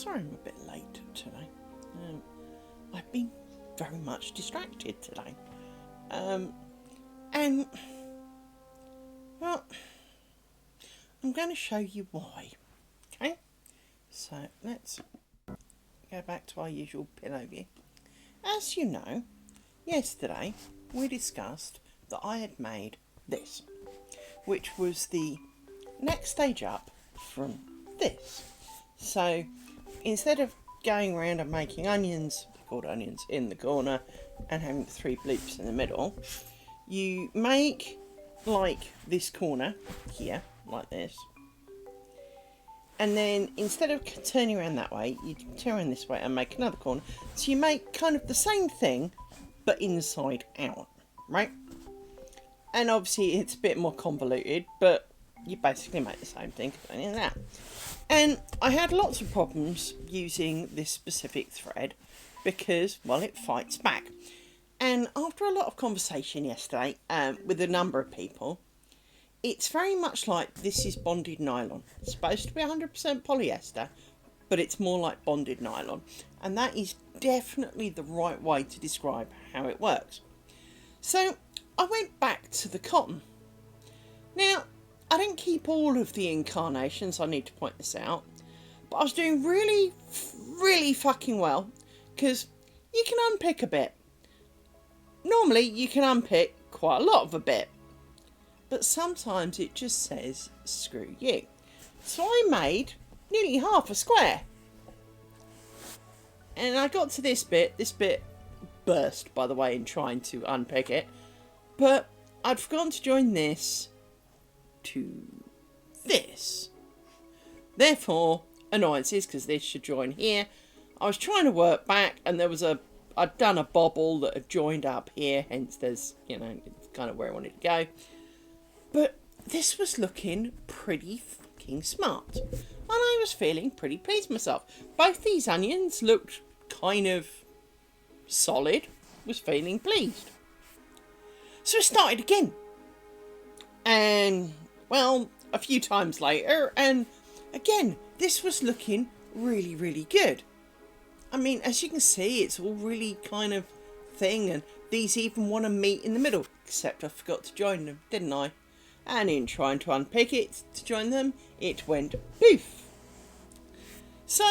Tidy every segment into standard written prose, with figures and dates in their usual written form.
Sorry I'm a bit late today. I've been very much distracted today. And, well, I'm going to show you why. Okay? So, let's go back to our usual pillow view. As you know, yesterday we discussed that I had made this, which was the next stage up from this. So, instead of going around and making onions, called onions, in the corner and having 3 bloops in the middle, you make like this corner here, like this, and then instead of turning around that way, you turn around this way and make another corner. So you make kind of the same thing, but inside out, right? And obviously it's a bit more convoluted, but you basically make the same thing, only that. And I had lots of problems using this specific thread because, well, it fights back. And after a lot of conversation yesterday with a number of people, it's very much like this is bonded nylon. It's supposed to be 100% polyester, but it's more like bonded nylon. And that is definitely the right way to describe how it works. So I went back to the cotton. Now, I didn't keep all of the incarnations, I need to point this out, but I was doing really, really fucking well, because you can unpick a bit. Normally, you can unpick quite a lot of a bit, but sometimes it just says, screw you. So I made nearly half a square. And I got to this bit burst, by the way, in trying to unpick it, but I'd forgotten to join this to this. Therefore, annoyances, because this should join here. I was trying to work back, and I'd done a bobble that had joined up here, hence there's, it's kind of where I wanted to go. But this was looking pretty fucking smart, and I was feeling pretty pleased with myself. Both these onions looked kind of solid, was feeling pleased. So I started again. And, well, a few times later, and again, this was looking really, really good. I mean, as you can see, it's all really kind of thing, and these even want to meet in the middle, except I forgot to join them, didn't I? And in trying to unpick it to join them, it went poof. So,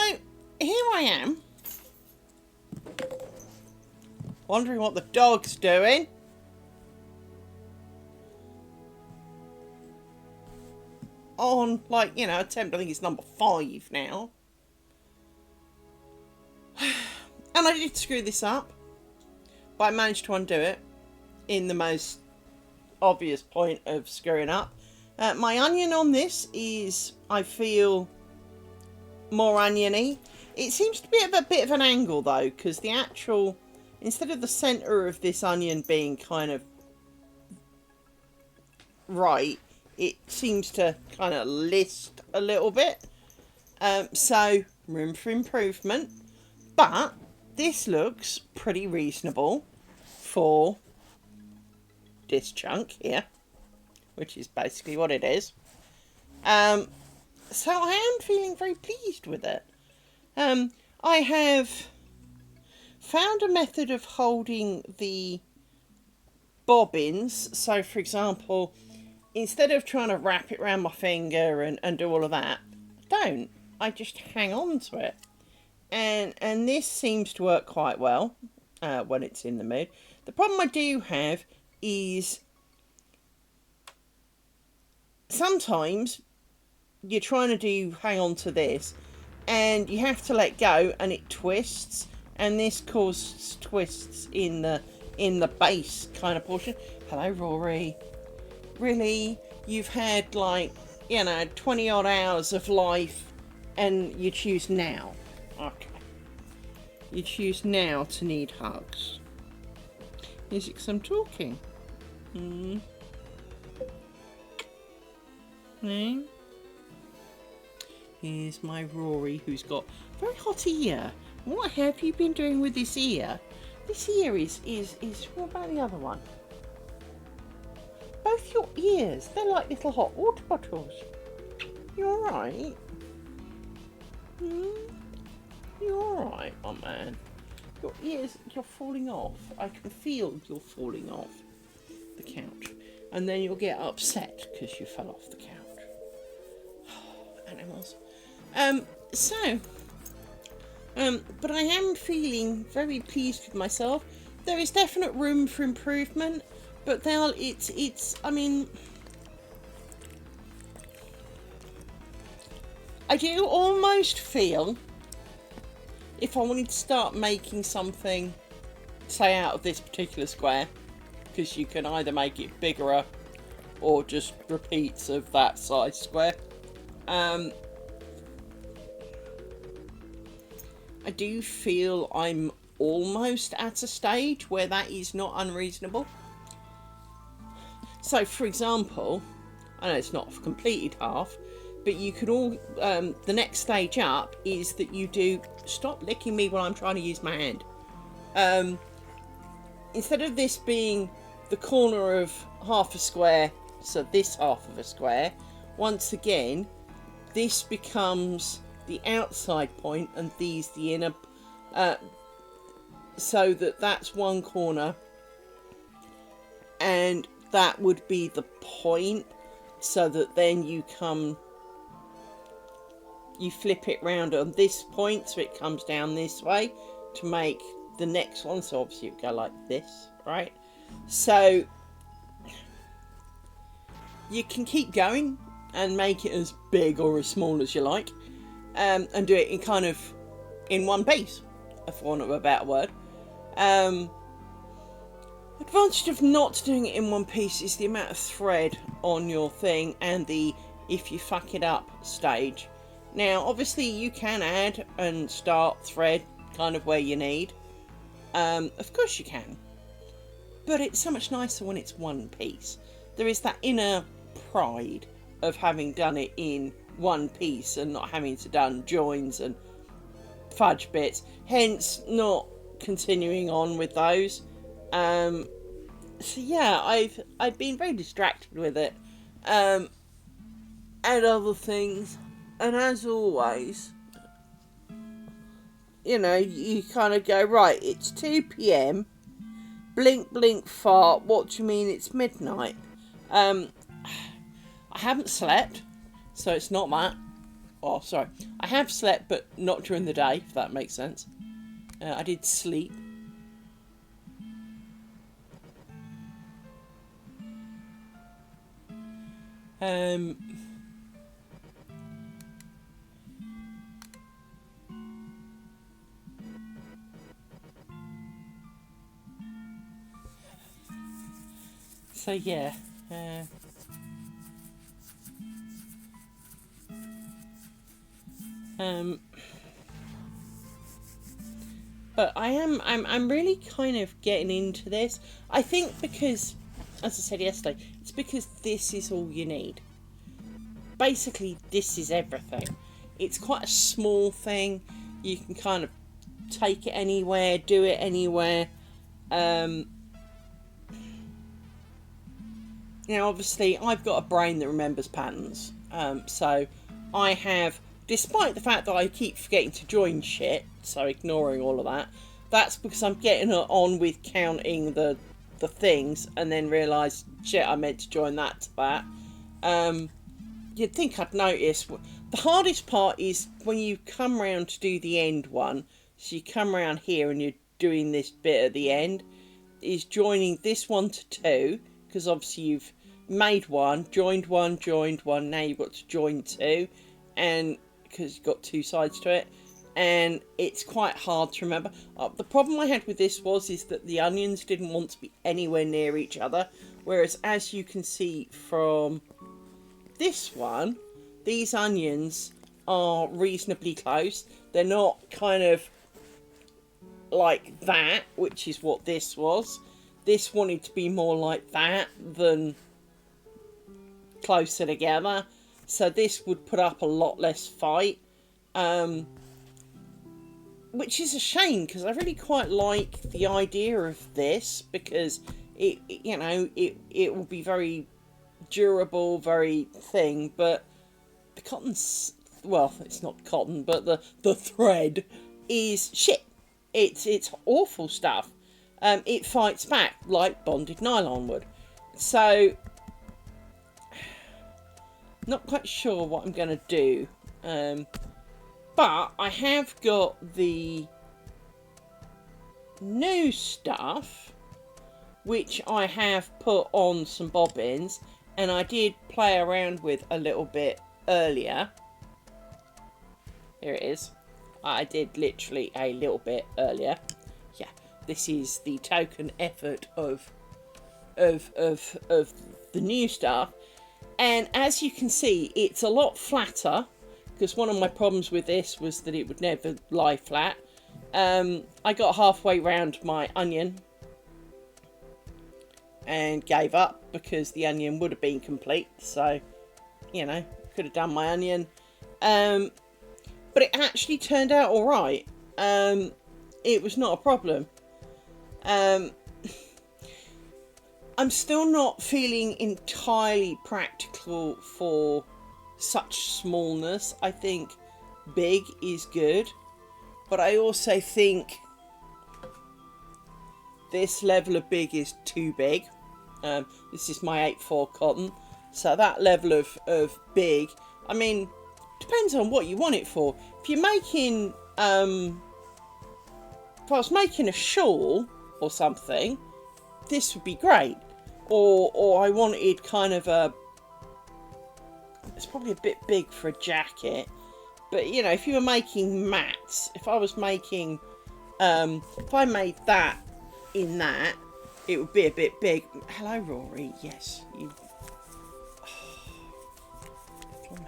here I am, wondering what the dog's doing. On, attempt, I think it's number 5 now. And I did screw this up, but I managed to undo it in the most obvious point of screwing up. My onion on this is, I feel, more oniony. It seems to be at a bit of an angle though, because the actual, instead of the centre of this onion being kind of right, it seems to kind of list a little bit. So, room for improvement. But this looks pretty reasonable for this chunk here, which is basically what it is. So I am feeling very pleased with it. I have found a method of holding the bobbins. So, for example, instead of trying to wrap it around my finger and do all of that, I just hang on to it. And this seems to work quite well when it's in the mood. The problem I do have is sometimes you're trying to hang on to this and you have to let go and it twists, and this causes twists in the base kind of portion. Hello, Rory. Really? You've had 20 odd hours of life and you choose now. Okay. You choose now to need hugs. Is it 'cause I'm talking? Here's my Rory, who's got a very hot ear. What have you been doing with this ear? This ear is what about the other one? Both your ears, they're like little hot water bottles. You alright? You alright, my man? Your ears, you're falling off. I can feel you're falling off the couch. And then you'll get upset because you fell off the couch. Animals. But I am feeling very pleased with myself. There is definite room for improvement, but I mean, I do almost feel if I wanted to start making something, say, out of this particular square, because you can either make it bigger or just repeats of that size square. I do feel I'm almost at a stage where that is not unreasonable. So, for example, I know it's not completed half, but you could all, the next stage up is that you do, stop licking me while I'm trying to use my hand. Instead of this being the corner of half a square, so this half of a square, once again, this becomes the outside point and these the inner, so that's one corner, and that would be the point, so that then you flip it round on this point so it comes down this way to make the next one. So obviously it would go like this, right? So you can keep going and make it as big or as small as you like, and do it in one piece, for want of a better word. Advantage of not doing it in one piece is the amount of thread on your thing and the if you fuck it up stage. Now, obviously, you can add and start thread kind of where you need. Of course you can. But it's so much nicer when it's one piece. There is that inner pride of having done it in one piece and not having to done joins and fudge bits. Hence, not continuing on with those. So yeah, I've been very distracted with it. And other things. And as always, you know, you kind of go, right, it's 2 p.m, blink, blink, fart, what do you mean it's midnight? I haven't slept, so it's not that. Oh, sorry. I have slept, but not during the day, if that makes sense. I did sleep. So yeah, but I'm really kind of getting into this. I think because, as I said yesterday, it's because this is all you need. Basically, this is everything. It's quite a small thing. You can kind of take it anywhere, do it anywhere. Now, obviously, I've got a brain that remembers patterns. So I have, despite the fact that I keep forgetting to join shit, so ignoring all of that, that's because I'm getting on with counting the things and then realise, shit, I meant to join that to that. You'd think I'd notice. The hardest part is when you come round to do the end one. So you come around here and you're doing this bit at the end, is joining this one to 2, because obviously you've made one, joined one, now you've got to join 2, and because you've got 2 sides to it, and it's quite hard to remember. The problem I had with this is that the onions didn't want to be anywhere near each other, whereas as you can see from this one, these onions are reasonably close. They're not kind of like that, which is what this was. This wanted to be more like that than closer together. So this would put up a lot less fight. Which is a shame, because I really quite like the idea of this, because it will be very durable, very thing, but the cotton's, well, it's not cotton, but the thread is shit. It's awful stuff. It fights back like bonded nylon would. So, not quite sure what I'm going to do. But I have got the new stuff, which I have put on some bobbins, and I did play around with a little bit earlier. Here it is. I did literally a little bit earlier. Yeah, this is the token effort of the new stuff. And as you can see, it's a lot flatter, because one of my problems with this was that it would never lie flat. I got halfway round my onion and gave up because the onion would have been complete. So, you know, could have done my onion. But it actually turned out all right. It was not a problem. I'm still not feeling entirely practical for such smallness. I think big is good, but I also think this level of big is too big. This is my 8/4 cotton, so that level of big, I mean, depends on what you want it for. If you're making, if I was making a shawl or something, this would be great. Or I wanted kind of a, it's probably a bit big for a jacket, but you know, if you were making mats, if I was making, if I made that in that, it would be a bit big. Hello, Rory. Yes, you. Oh, man.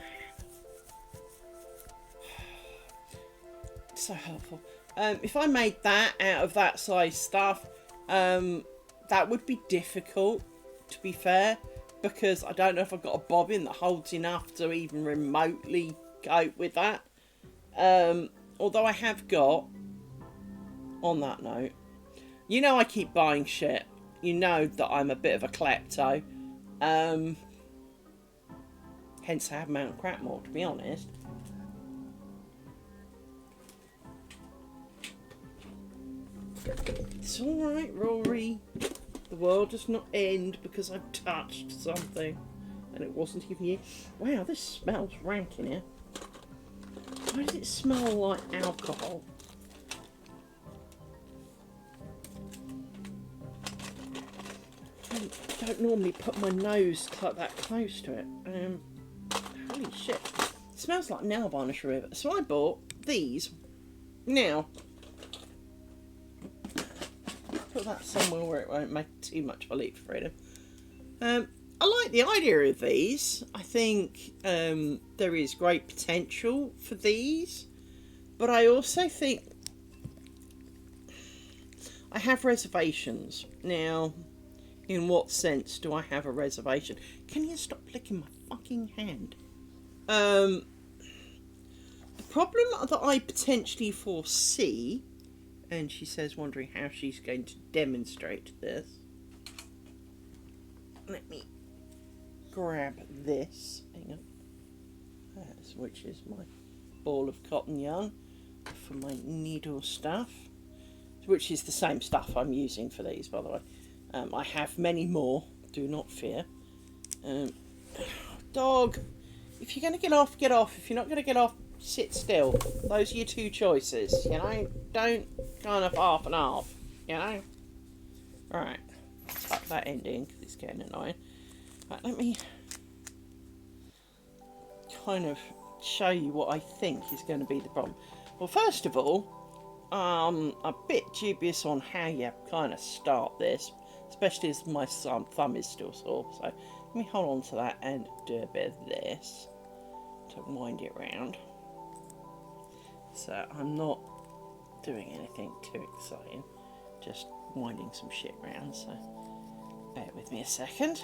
So helpful. If I made that out of that size stuff, that would be difficult, to be fair, because I don't know if I've got a bobbin that holds enough to even remotely cope with that. Although I have got, on that note, you know I keep buying shit. You know that I'm a bit of a klepto. Hence I have my own crap more, to be honest. It's alright, Rory. The world does not end because I've touched something and it wasn't even you. Wow, this smells rank in here. Why does it smell like alcohol? I don't normally put my nose like that close to it. Holy shit. It smells like nail varnish remover. So I bought these. Now, put that somewhere where it won't make too much of a leap for freedom. I like the idea of these. I think there is great potential for these, but I also think I have reservations. Now, in what sense do I have a reservation? Can you stop licking my fucking hand? The problem that I potentially foresee, and she says, wondering how she's going to demonstrate this. Let me grab this. Hang on. Which is my ball of cotton yarn for my needle stuff. Which is the same stuff I'm using for these, by the way. I have many more. Do not fear. Dog, if you're going to get off, get off. If you're not going to get off, sit still. Those are your two choices, you know? Don't kind of half and half, you know? Alright, tuck that ending because it's getting annoying. Right, let me kind of show you what I think is going to be the problem. Well, first of all, a bit dubious on how you kind of start this, especially as my thumb is still sore. So let me hold on to that and do a bit of this to wind it round. So I'm not doing anything too exciting, just winding some shit round, so bear with me a second.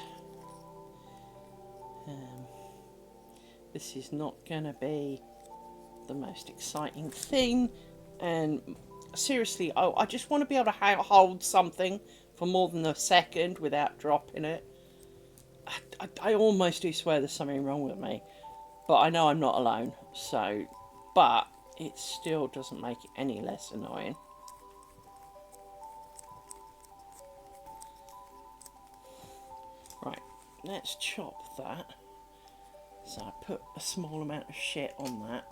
This is not going to be the most exciting thing, and seriously, I just want to be able to hold something for more than a second without dropping it. I almost do swear there's something wrong with me, but I know I'm not alone, so, but it still doesn't make it any less annoying. Right, let's chop that. So I put a small amount of shit on that.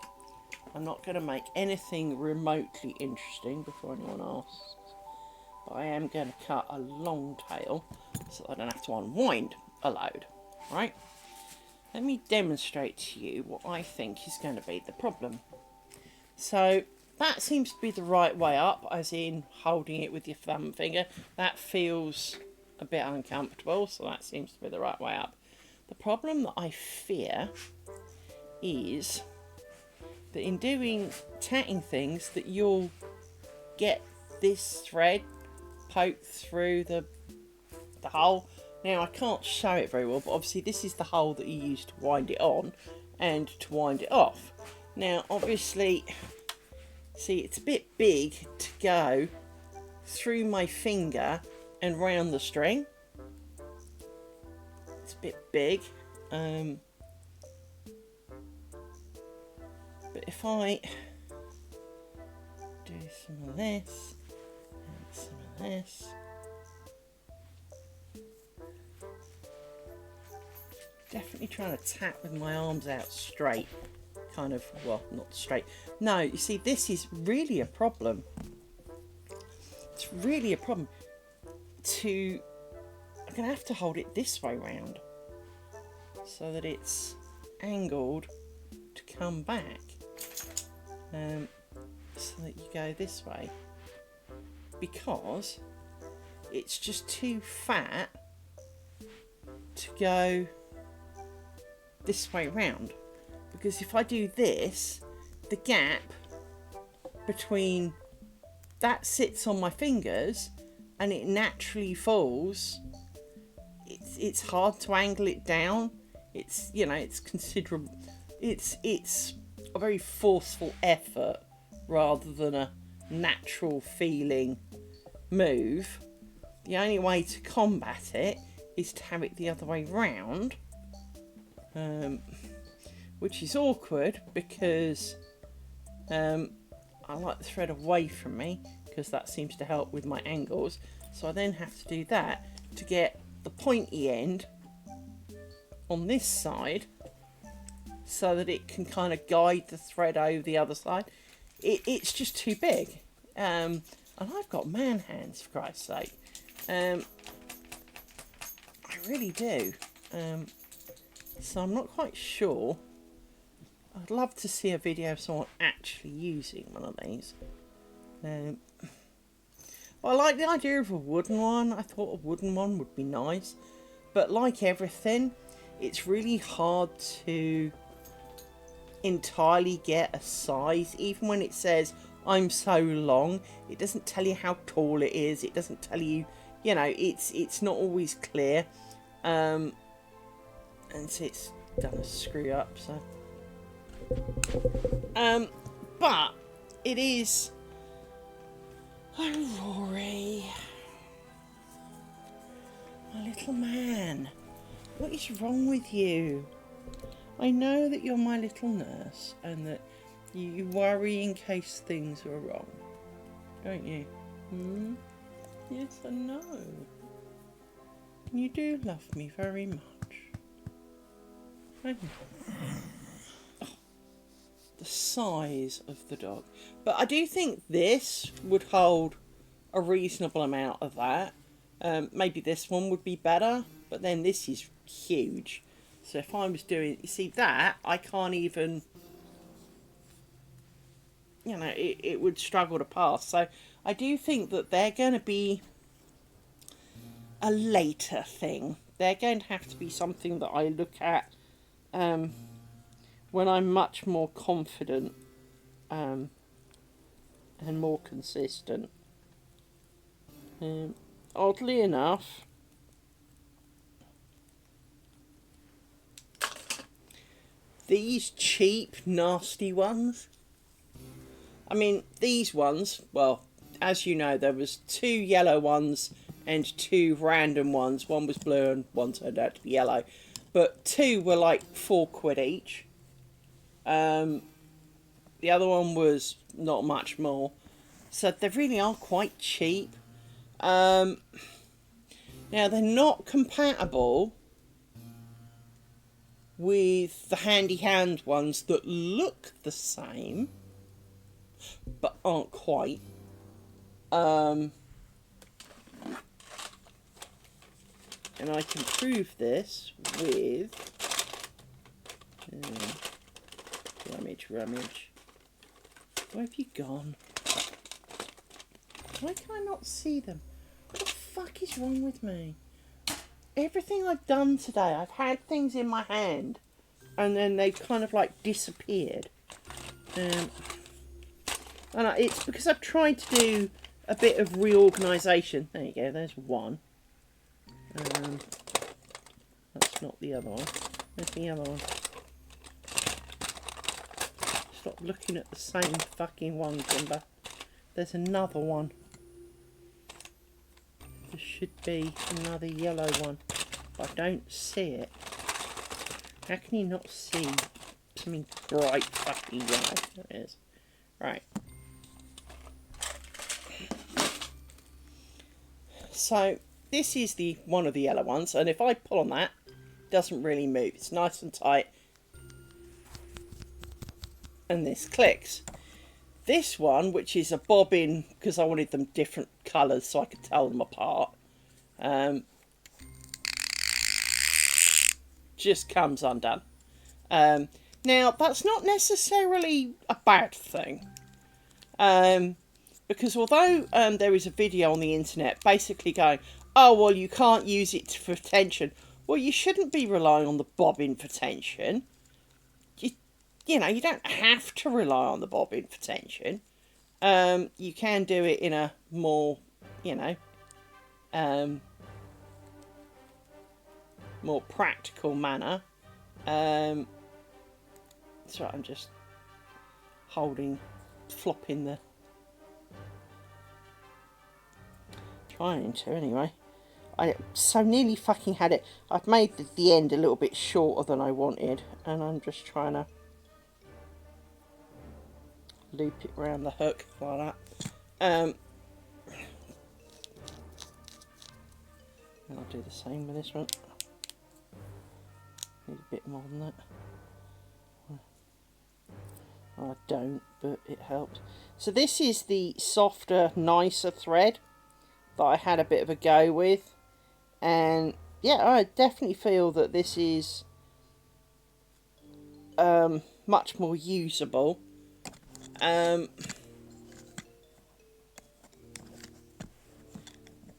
I'm not going to make anything remotely interesting before anyone asks. But I am going to cut a long tail so I don't have to unwind a load. Right? Let me demonstrate to you what I think is going to be the problem. So that seems to be the right way up, as in holding it with your thumb and finger. That feels a bit uncomfortable, so that seems to be the right way up. The problem that I fear is that in doing tatting things that you'll get this thread poked through the hole. Now I can't show it very well, but obviously this is the hole that you use to wind it on and to wind it off. Now obviously, see, it's a bit big to go through my finger and round the string. It's a bit big. But if I do some of this and some of this, definitely trying to tap with my arms out straight, kind of, well, not straight. No, you see, this is really a problem. It's really a problem. I'm going to have to hold it this way round so that it's angled to come back. So that you go this way, because it's just too fat to go this way round. Because if I do this, the gap between that sits on my fingers and it naturally falls. It's hard to angle it down. It's, you know, it's considerable. It's a very forceful effort rather than a natural feeling move. The only way to combat it is to have it the other way round, which is awkward because I like the thread away from me because that seems to help with my angles. So I then have to do that to get the pointy end on this side so that it can kind of guide the thread over the other side. It's just too big. And I've got man hands, for Christ's sake. I really do. So I'm not quite sure. I'd love to see a video of someone actually using one of these. Well, I like the idea of a wooden one. I thought a wooden one would be nice. But like everything, it's really hard to entirely get a size. Even when it says, I'm so long, it doesn't tell you how tall it is. It doesn't tell you, you know, it's not always clear. And so it's done a screw up, so. But it is. Oh, Rory, my little man, what is wrong with you? I know that you're my little nurse and that you worry in case things are wrong, don't you? Yes, I know. You do love me very much. I know. Oh, the size of the dog. But I do think this would hold a reasonable amount of that. Maybe this one would be better, but then this is huge. So if I was doing, you see that, I can't even, you know, it would struggle to pass. So I do think that they're going to be a later thing. They're going to have to be something that I look at when I'm much more confident and more consistent. Oddly enough, these cheap, nasty ones, I mean, these ones, well, as you know, there was 2 yellow ones and 2 random ones. One was blue and one turned out to be yellow. But 2 were like £4 each. The other one was not much more. So they really are quite cheap. Now they're not compatible with the handy hand ones that look the same but aren't quite. And I can prove this with rummage. Where have you gone? Why can I not see them? What the fuck is wrong with me? Everything I've done today, I've had things in my hand and then they've kind of like disappeared. And it's because I've tried to do a bit of reorganisation. There you go, there's one. That's not the other one. There's the other one. Stop looking at the same fucking one, Timber. There's another one. There should be another yellow one. But I don't see it. How can you not see something bright fucking yellow? There it is. Right. So this is the one of the yellow ones, and if I pull on that, it doesn't really move. It's nice and tight. And this clicks. This one, which is a bobbin, because I wanted them different colours so I could tell them apart, just comes undone. Now, that's not necessarily a bad thing. Because although there is a video on the internet basically going, oh, well, you can't use it for tension. Well, you shouldn't be relying on the bobbin for tension. You know, you don't have to rely on the bobbin for tension. You can do it in a more, you know, more practical manner. So I'm just flopping the... Trying to, anyway. I so nearly fucking had it. I've made the end a little bit shorter than I wanted, and I'm just trying to loop it around the hook like that. And I'll do the same with this one. Need a bit more than that. I don't, but it helps. So this is the softer, nicer thread that I had a bit of a go with, and yeah, I definitely feel that this is much more usable.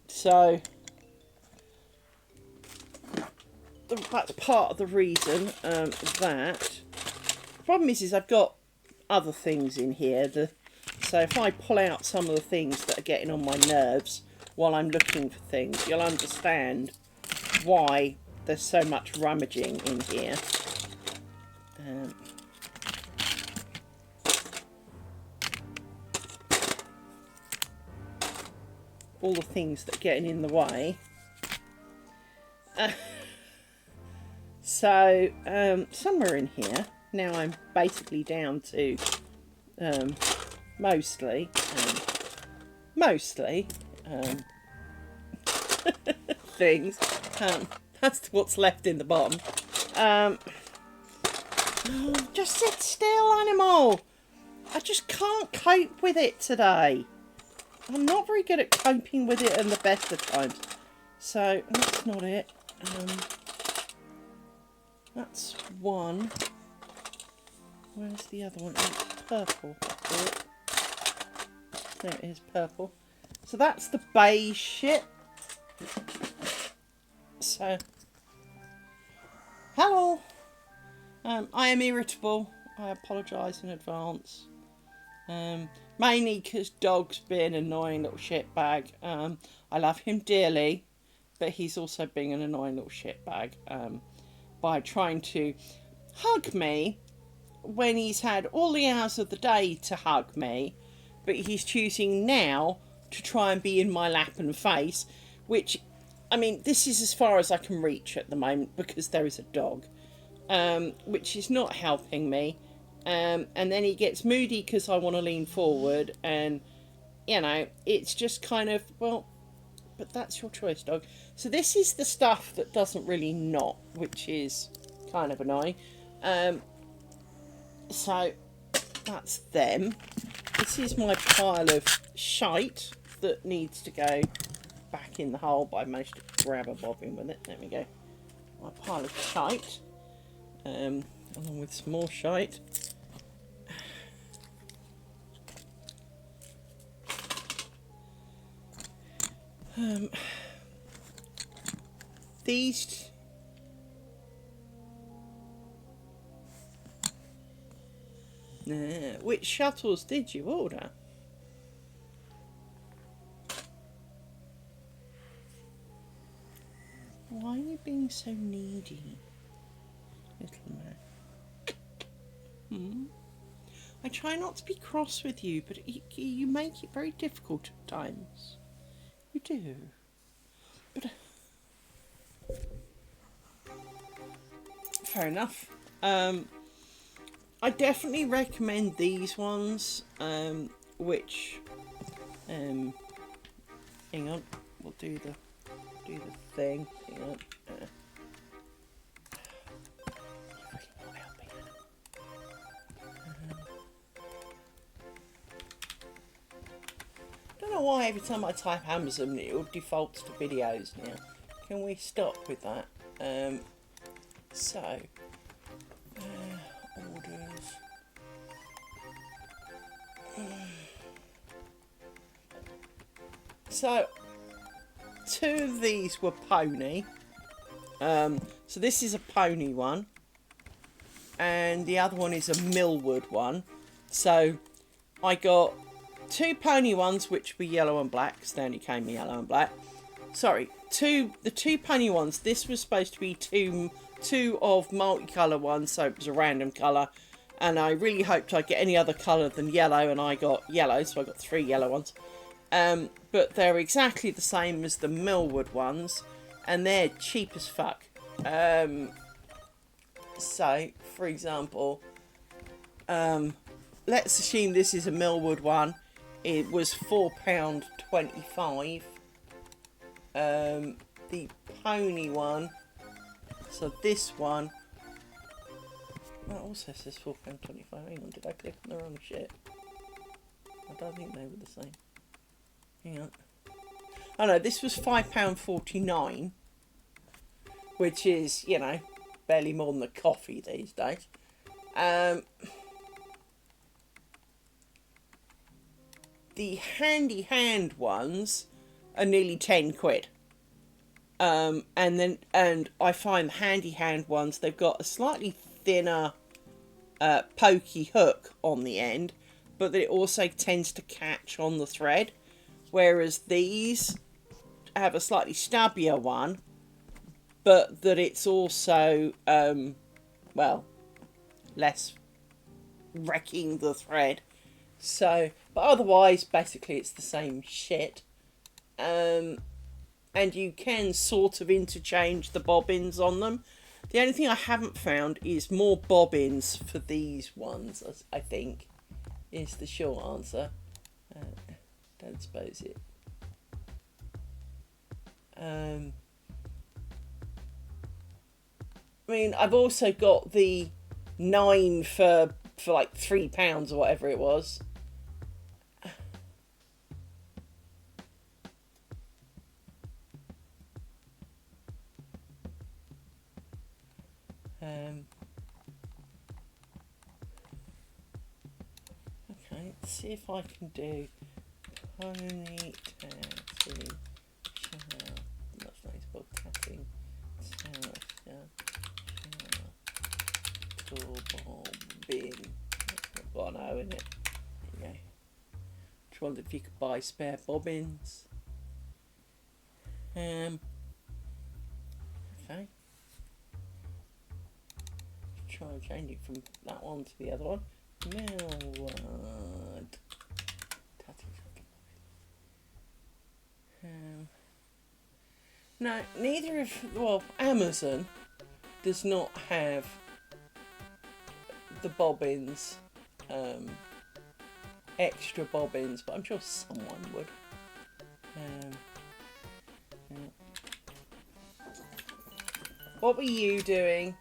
So that's part of the reason that. The problem is I've got other things in here. So if I pull out some of the things that are getting on my nerves while I'm looking for things, you'll understand why there's so much rummaging in here. All the things that are getting in the way. So somewhere in here, now I'm basically down to mostly things. That's what's left in the bottom. Just sit still, animal. I just can't cope with it today. I'm not very good at coping with it in the best of times. So that's not it. That's one. Where's the other one? Oh, it's purple. There it is, purple. So that's the beige shit. So, hello. I am irritable. I apologise in advance. Mainly because Dog's being an annoying little shitbag. I love him dearly, but he's also being an annoying little shitbag by trying to hug me when he's had all the hours of the day to hug me, but he's choosing now to try and be in my lap and face, which, I mean, this is as far as I can reach at the moment because there is a dog, which is not helping me. and then he gets moody because I want to lean forward, and you know, it's just kind of, well, but that's your choice, dog. So this is the stuff that doesn't really knot, which is kind of annoying. So that's them. This is my pile of shite that needs to go back in the hole, but I managed to grab a bobbin with it. There we go. My pile of shite, along with some more shite. These which shuttles did you order? Why are you being so needy, little man? I try not to be cross with you, but you make it very difficult at times. You do. But fair enough. I definitely recommend these ones, which, hang on, we'll do the thing. Hang on. I don't know why every time I type Amazon it defaults to videos now. Can we stop with that? So, orders. So, two of these were pony. So this is a pony one, and the other one is a Millwood one. So I got two pony ones, which were yellow and black, because they only came in yellow and black. Sorry, the two pony ones. This was supposed to be two of multicolour ones, so it was a random colour. And I really hoped I'd get any other colour than yellow, and I got yellow, so I got 3 yellow ones. But they're exactly the same as the Millwood ones, and they're cheap as fuck. So, for example, let's assume this is a Millwood one. It was £4.25. The pony one, so this one, that also says £4.25. Hang on, did I click on the wrong shit? I don't think they were the same. Hang on. Oh no, this was £5.49, which is, you know, barely more than a coffee these days. The handy hand ones are nearly 10 quid. And I find the handy hand ones, they've got a slightly thinner pokey hook on the end, but that it also tends to catch on the thread, whereas these have a slightly stubbier one, but that it's also well, less wrecking the thread. So, but otherwise basically it's the same shit. And you can sort of interchange the bobbins on them. The only thing I haven't found is more bobbins for these ones, I think, is the short answer. Don't suppose it. I mean, I've also got the 9 for like £3 or whatever it was. Okay, let's see if I can do pony tatting shower. That's not called tatting shower bobbin. That's got an O in it. There you go. Just wondered if you could buy spare bobbins. Okay. Try and change it from that one to the other one. Millwood. No, neither of, well, Amazon does not have the bobbins, extra bobbins, but I'm sure someone would. Yeah. What were you doing?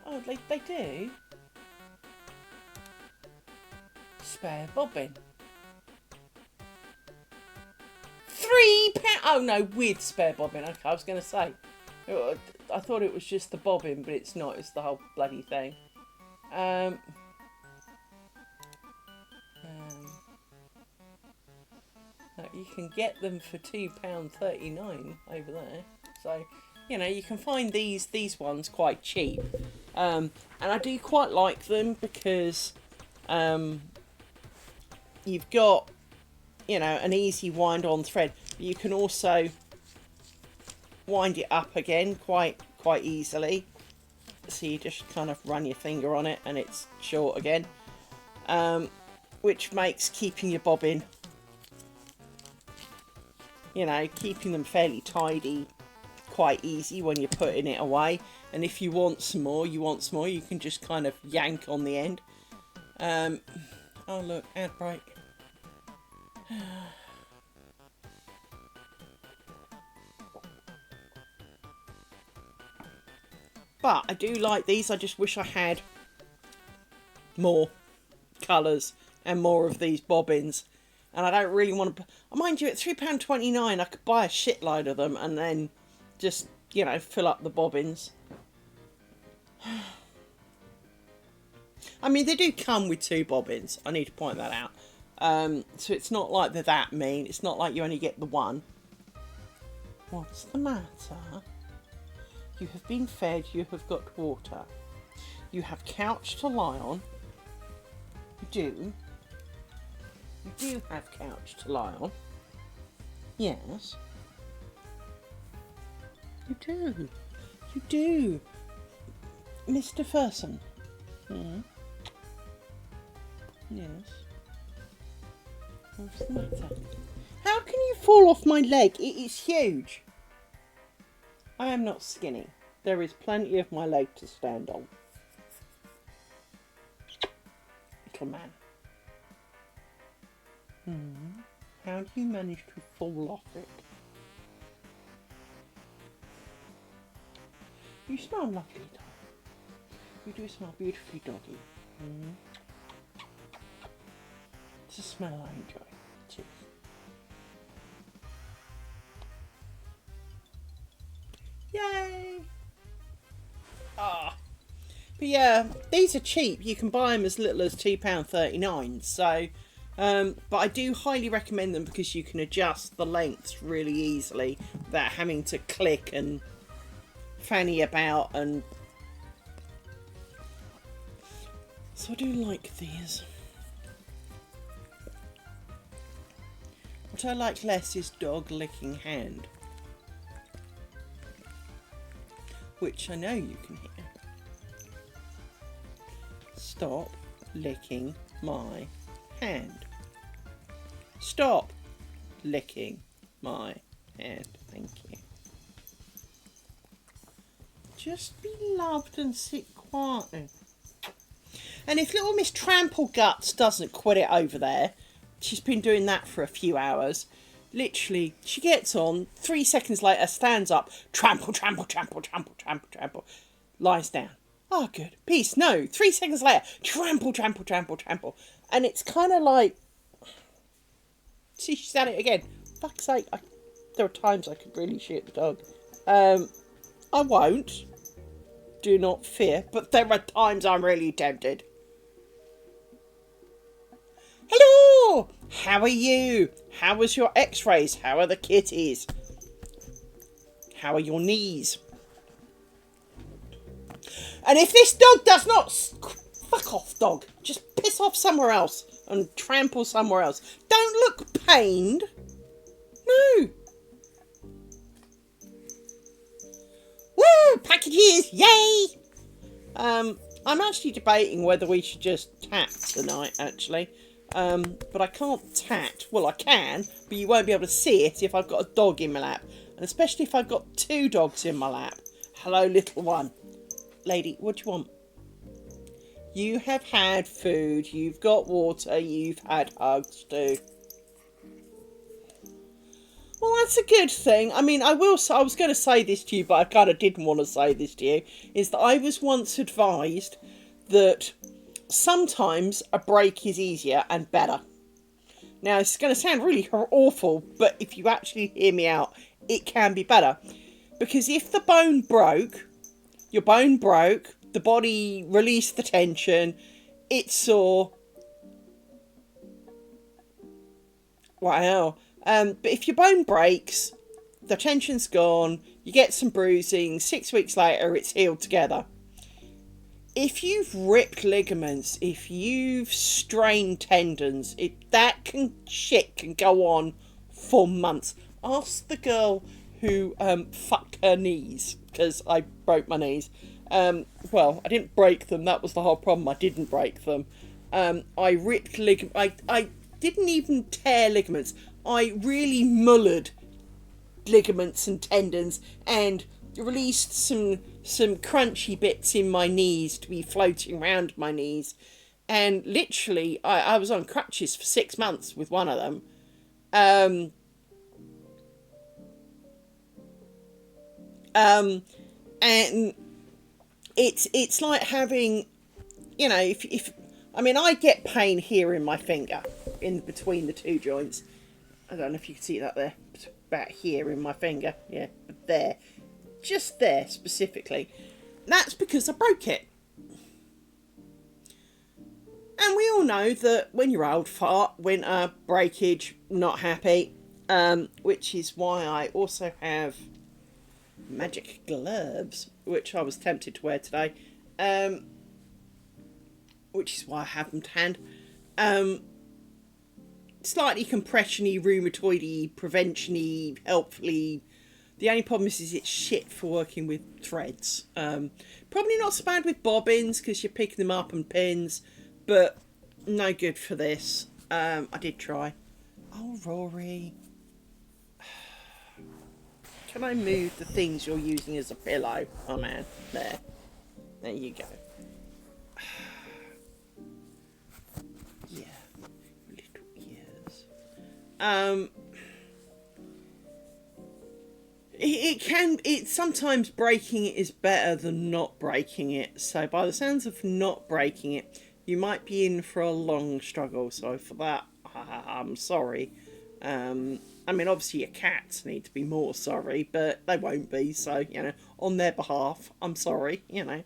Oh, they do. Spare bobbin. £3. Oh no, with spare bobbin. Okay, I was going to say. I thought it was just the bobbin, but it's not. It's the whole bloody thing. You can get them for £2.39 over there. So, you know, you can find these ones quite cheap. And I do quite like them because you've got, you know, an easy wind on thread. But you can also wind it up again quite easily. So you just kind of run your finger on it and it's short again. Which makes keeping your bobbin, you know, keeping them fairly tidy quite easy when you're putting it away. And if you want some more, you can just kind of yank on the end. Oh look, ad break. But I do like these. I just wish I had more colours and more of these bobbins. And I don't really want to... Mind you, at £3.29 I could buy a shitload of them and then just, you know, fill up the bobbins. I mean, they do come with 2 bobbins. I need to point that out. So it's not like they're that mean. It's not like you only get the one. What's the matter? You have been fed. You have got water. You have couch to lie on. You do. You do have couch to lie on. Yes. You do. You do. Mr. Ferson. Hmm. Yes. What's the matter? How can you fall off my leg? It is huge. I am not skinny. There is plenty of my leg to stand on. Little man. How do you manage to fall off it? You smell lovely, dog. You do smell beautifully, doggy. It's a smell I enjoy. Cheers. Yay! Ah. But yeah, these are cheap. You can buy them as little as £2.39. So, but I do highly recommend them because you can adjust the lengths really easily without having to click and fanny about. And so I do like these. What I like less is dog licking hand, which I know you can hear. Stop licking my hand. Stop licking my hand. Thank you. Just be loved and sit quietly. And if little Miss Trample Guts doesn't quit it over there, she's been doing that for a few hours. Literally, she gets on, 3 seconds later, stands up, trample, trample, trample, trample, trample, trample, lies down. Oh, good. Peace. No. 3 seconds later, trample, trample, trample, trample. And it's kind of like... See, she's at it again. Fuck's sake. There are times I could really shoot the dog. I won't. Do not fear. But there are times I'm really tempted. Hello! How are you? How was your x-rays? How are the kitties? How are your knees? And if this dog does not... Fuck off, dog. Just piss off somewhere else and trample somewhere else. Don't look pained. No. Woo! Packages! Yay! I'm actually debating whether we should just tat tonight, actually. But I can't tat. Well, I can, but you won't be able to see it if I've got a dog in my lap. And especially if I've got 2 dogs in my lap. Hello, little one. Lady, what do you want? You have had food, you've got water, you've had hugs too. Well, that's a good thing. I mean, I was going to say this to you, but I kind of didn't want to say this to you, is that I was once advised that sometimes a break is easier and better. Now, it's going to sound really awful, but if you actually hear me out, it can be better. Because if the bone broke, your bone broke, the body released the tension, it's sore. Wow. But if your bone breaks, the tension's gone, you get some bruising, 6 weeks later it's healed together. If you've ripped ligaments, if you've strained tendons, shit can go on for months. Ask the girl who fucked her knees, because I broke my knees. Well, I didn't break them, that was the whole problem, I didn't break them. I ripped ligaments, I didn't even tear ligaments, I really mullered ligaments and tendons and released some crunchy bits in my knees to be floating around my knees. And literally, I was on crutches for 6 months with one of them. And it's like having, you know, if I mean, I get pain here in my finger, in between the 2 joints. I don't know if you can see that there, it's about here in my finger, yeah, but there, just there specifically. That's because I broke it. And we all know that when you're old, fart, winter, breakage, not happy, which is why I also have magic gloves, which I was tempted to wear today, which is why I have them to hand. Slightly compression-y, rheumatoid-y, prevention-y, helpfully. The only problem is it's shit for working with threads. Probably not so bad with bobbins because you're picking them up and pins, but no good for this. I did try. Oh, Rory. Can I move the things you're using as a pillow? Oh, man. There. There you go. Yeah. Little ears. Sometimes breaking it is better than not breaking it. So by the sounds of not breaking it, you might be in for a long struggle. So for that, I'm sorry. I mean, obviously your cats need to be more sorry, but they won't be. So, you know, on their behalf, I'm sorry, you know.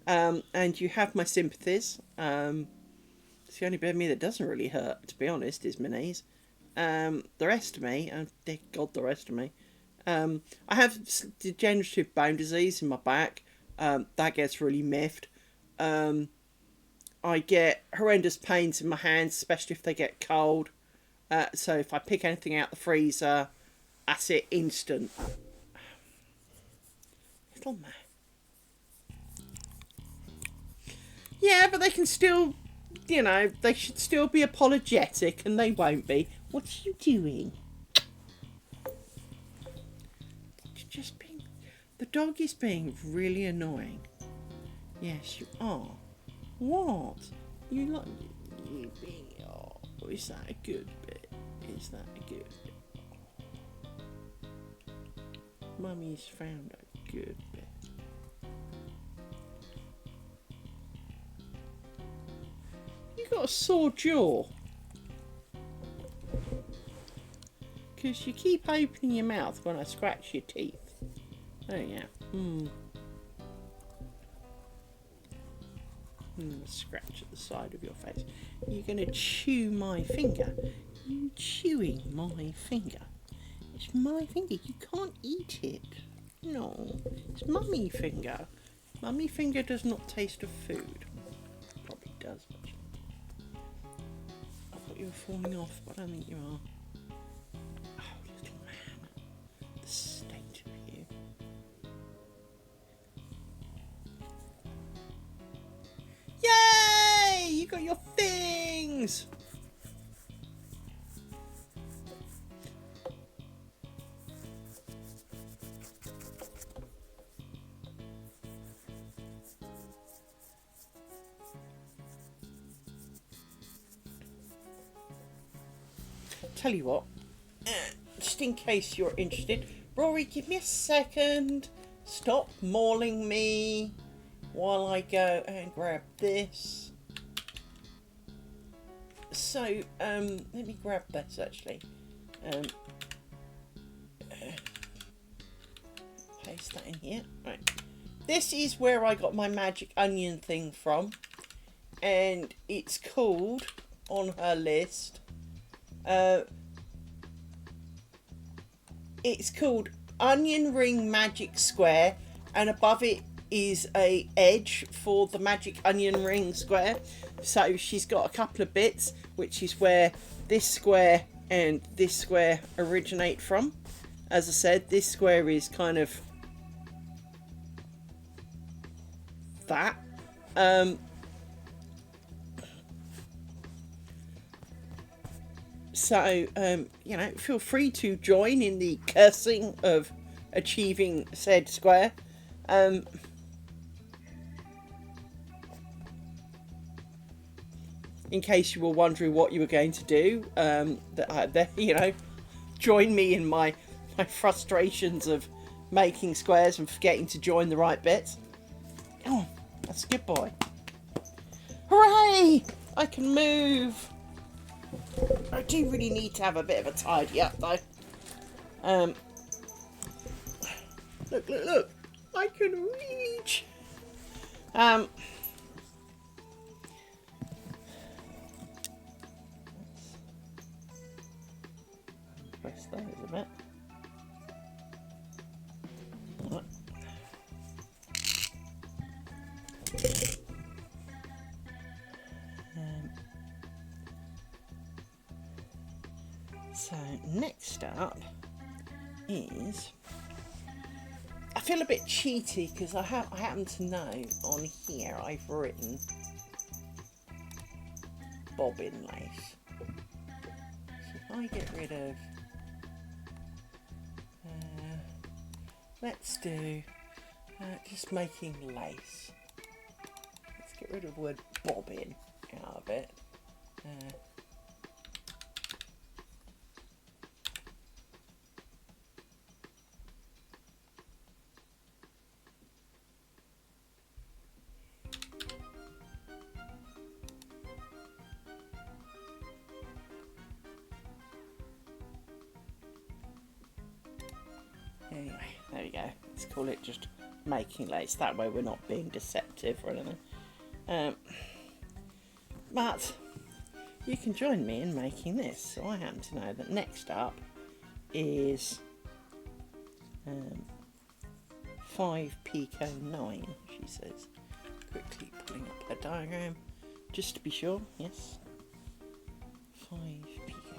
And you have my sympathies. It's the only bit of me that doesn't really hurt, to be honest, is my knees. The rest of me, oh dear God, the rest of me. I have degenerative bone disease in my back. That gets really miffed. I get horrendous pains in my hands, especially if they get cold. So if I pick anything out the freezer, that's it, instant. Little man. Yeah, but they can still, you know, they should still be apologetic, and they won't be. What are you doing? You're just being... The dog is being really annoying. Yes, you are. What? You like... You being... Oh, is that a good bit? Is that a good bit? Mummy's found a good bit. You got a sore jaw. Because you keep opening your mouth when I scratch your teeth. Oh yeah. Scratch at the side of your face. You're going to chew my finger. You chewing my finger. It's my finger. You can't eat it. No. It's mummy finger. Mummy finger does not taste of food. Probably does, actually. I thought you were falling off, but I don't think you are. Oh, little man. The state of you. rings. Tell you what, just in case you're interested, Rory, give me a second. Stop mauling me while I go and grab this. So, let me grab this actually. Paste that in here. Right. This is where I got my magic onion thing from, and it's called, on her list, it's called Onion Ring Magic Square, and above it is a edge for the magic onion ring square. So she's got a couple of bits, which is where this square and this square originate from. As I said, this square is kind of that. So, you know, feel free to join in the cursing of achieving said square. In case you were wondering what you were going to do, you know, join me in my frustrations of making squares and forgetting to join the right bits. Oh, that's a good boy. Hooray! I can move. I do really need to have a bit of a tidy up though. Look. I can reach. Press those a bit. So next up is, I feel a bit cheaty because I happen to know on here I've written bobbin lace. So if I get rid of, let's do just making lace. Let's get rid of the word bobbin out of it. Anyway, there we go. Let's call it just making lace. That way we're not being deceptive or anything. But you can join me in making this. So I happen to know that next up is 5 Pico 9, she says. Quickly pulling up her diagram, just to be sure. Yes. 5 Pico 9.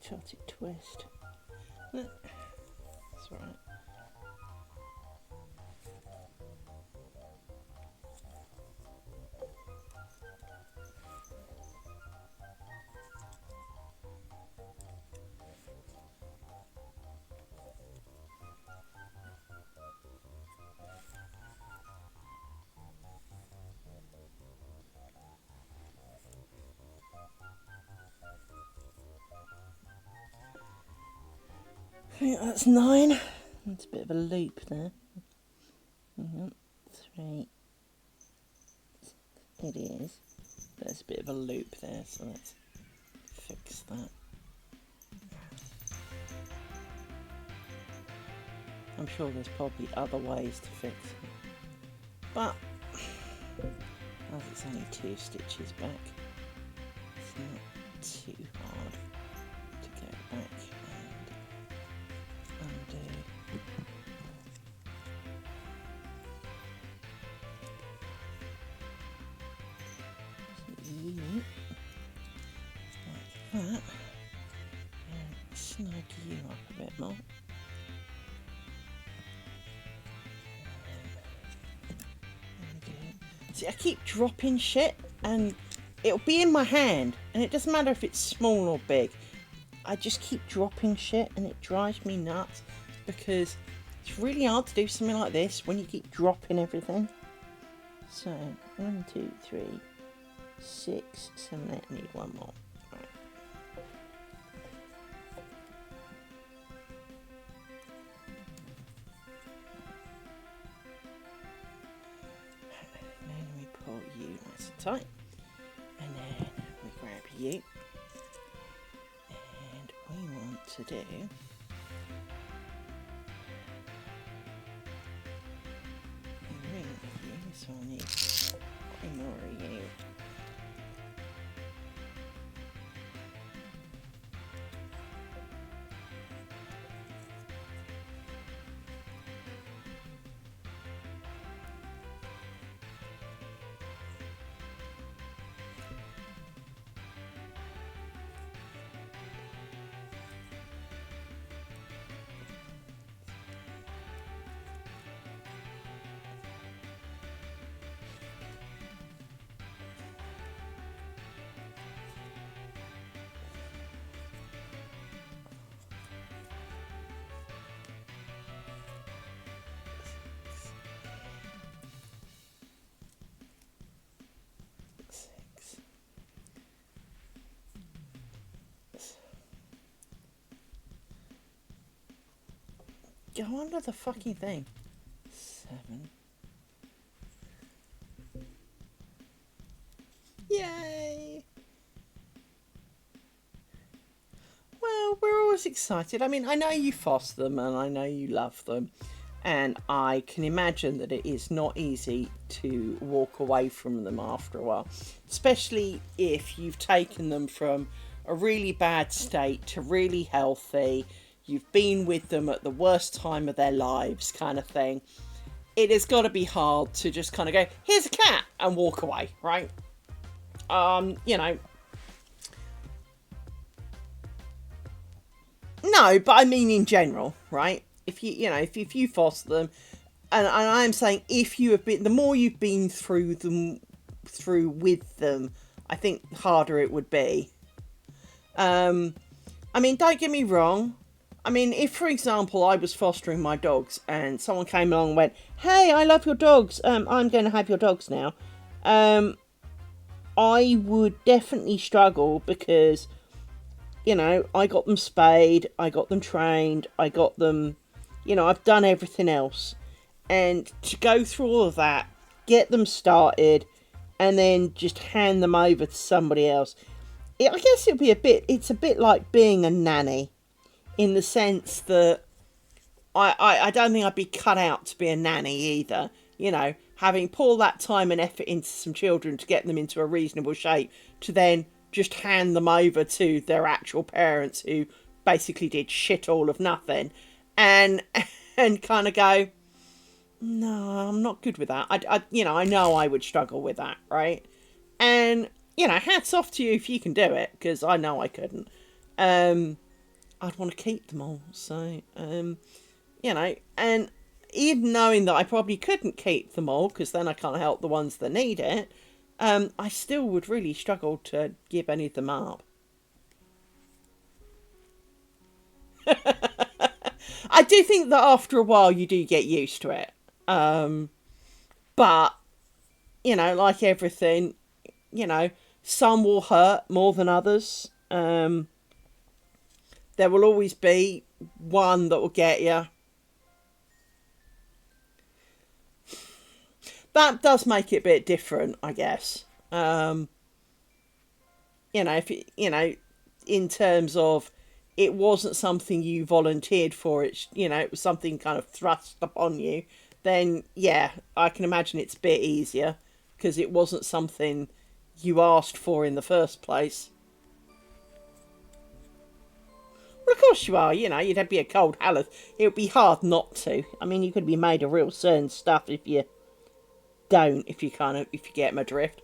Tilted twist. That's right. I think that's 9. That's a bit of a loop there. 3. It is. There's a bit of a loop there, so let's fix that. I'm sure there's probably other ways to fix it. But, as it's only 2 stitches back, it's not too hard to go back and undo. Like that, and snug you up a bit more. See, I keep dropping shit and it'll be in my hand and it doesn't matter if it's small or big. I just keep dropping shit and it drives me nuts because it's really hard to do something like this when you keep dropping everything. So 1, 2, 3, 6, 7, 8. I need one more. Right. And then we pull you nice and tight, and then we grab you, and we want to do a ring with you, so I need 3 more of you. Go under the fucking thing. 7. Yay! Well, we're always excited. I mean, I know you foster them and I know you love them. And I can imagine that it is not easy to walk away from them after a while. Especially if you've taken them from a really bad state to really healthy. You've been with them at the worst time of their lives, kind of thing. It has got to be hard to just kind of go, here's a cat, and walk away, right? You know. No, but I mean in general, right? If if you foster them, and I'm saying if you have been, the more you've been through with them, I think the harder it would be. I mean, don't get me wrong. I mean, if, for example, I was fostering my dogs and someone came along and went, hey, I love your dogs, I'm going to have your dogs now, I would definitely struggle because, you know, I got them spayed, I got them trained, I got them, you know, I've done everything else. And to go through all of that, get them started, and then just hand them over to somebody else, I guess it's a bit like being a nanny. In the sense that I don't think I'd be cut out to be a nanny either. You know, having poured that time and effort into some children to get them into a reasonable shape, to then just hand them over to their actual parents who basically did shit all of nothing, and kind of go, no, I'm not good with that. I know I would struggle with that, right? And you know, hats off to you if you can do it, because I know I couldn't. I'd want to keep them all. So, you know, and even knowing that I probably couldn't keep them all, because then I can't help the ones that need it, I still would really struggle to give any of them up. I do think that after a while you do get used to it. But, you know, like everything, you know, some will hurt more than others. There will always be one that will get you. That does make it a bit different, I guess. If in terms of it wasn't something you volunteered for, it was something kind of thrust upon you, then yeah, I can imagine it's a bit easier because it wasn't something you asked for in the first place. Well, of course you are. You'd be a cold Haleth. It would be hard not to. I mean, you could be made of real certain stuff if you don't. If you get my drift.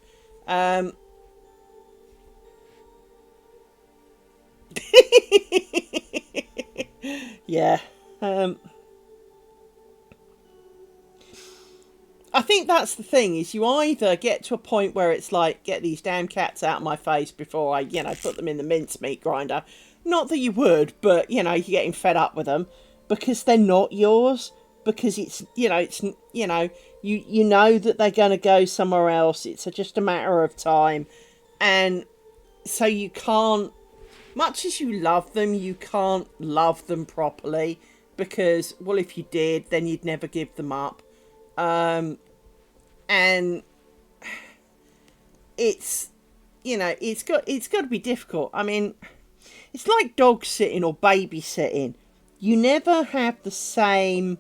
Yeah. I think that's the thing, is you either get to a point where it's like, get these damn cats out of my face before I, put them in the mincemeat grinder. Not that you would, but, you're getting fed up with them because they're not yours. Because you know that they're going to go somewhere else. It's just a matter of time. And so you can't, much as you love them, you can't love them properly. Because, well, if you did, then you'd never give them up. And it's got to be difficult. I mean, it's like dog sitting or babysitting. You never have the same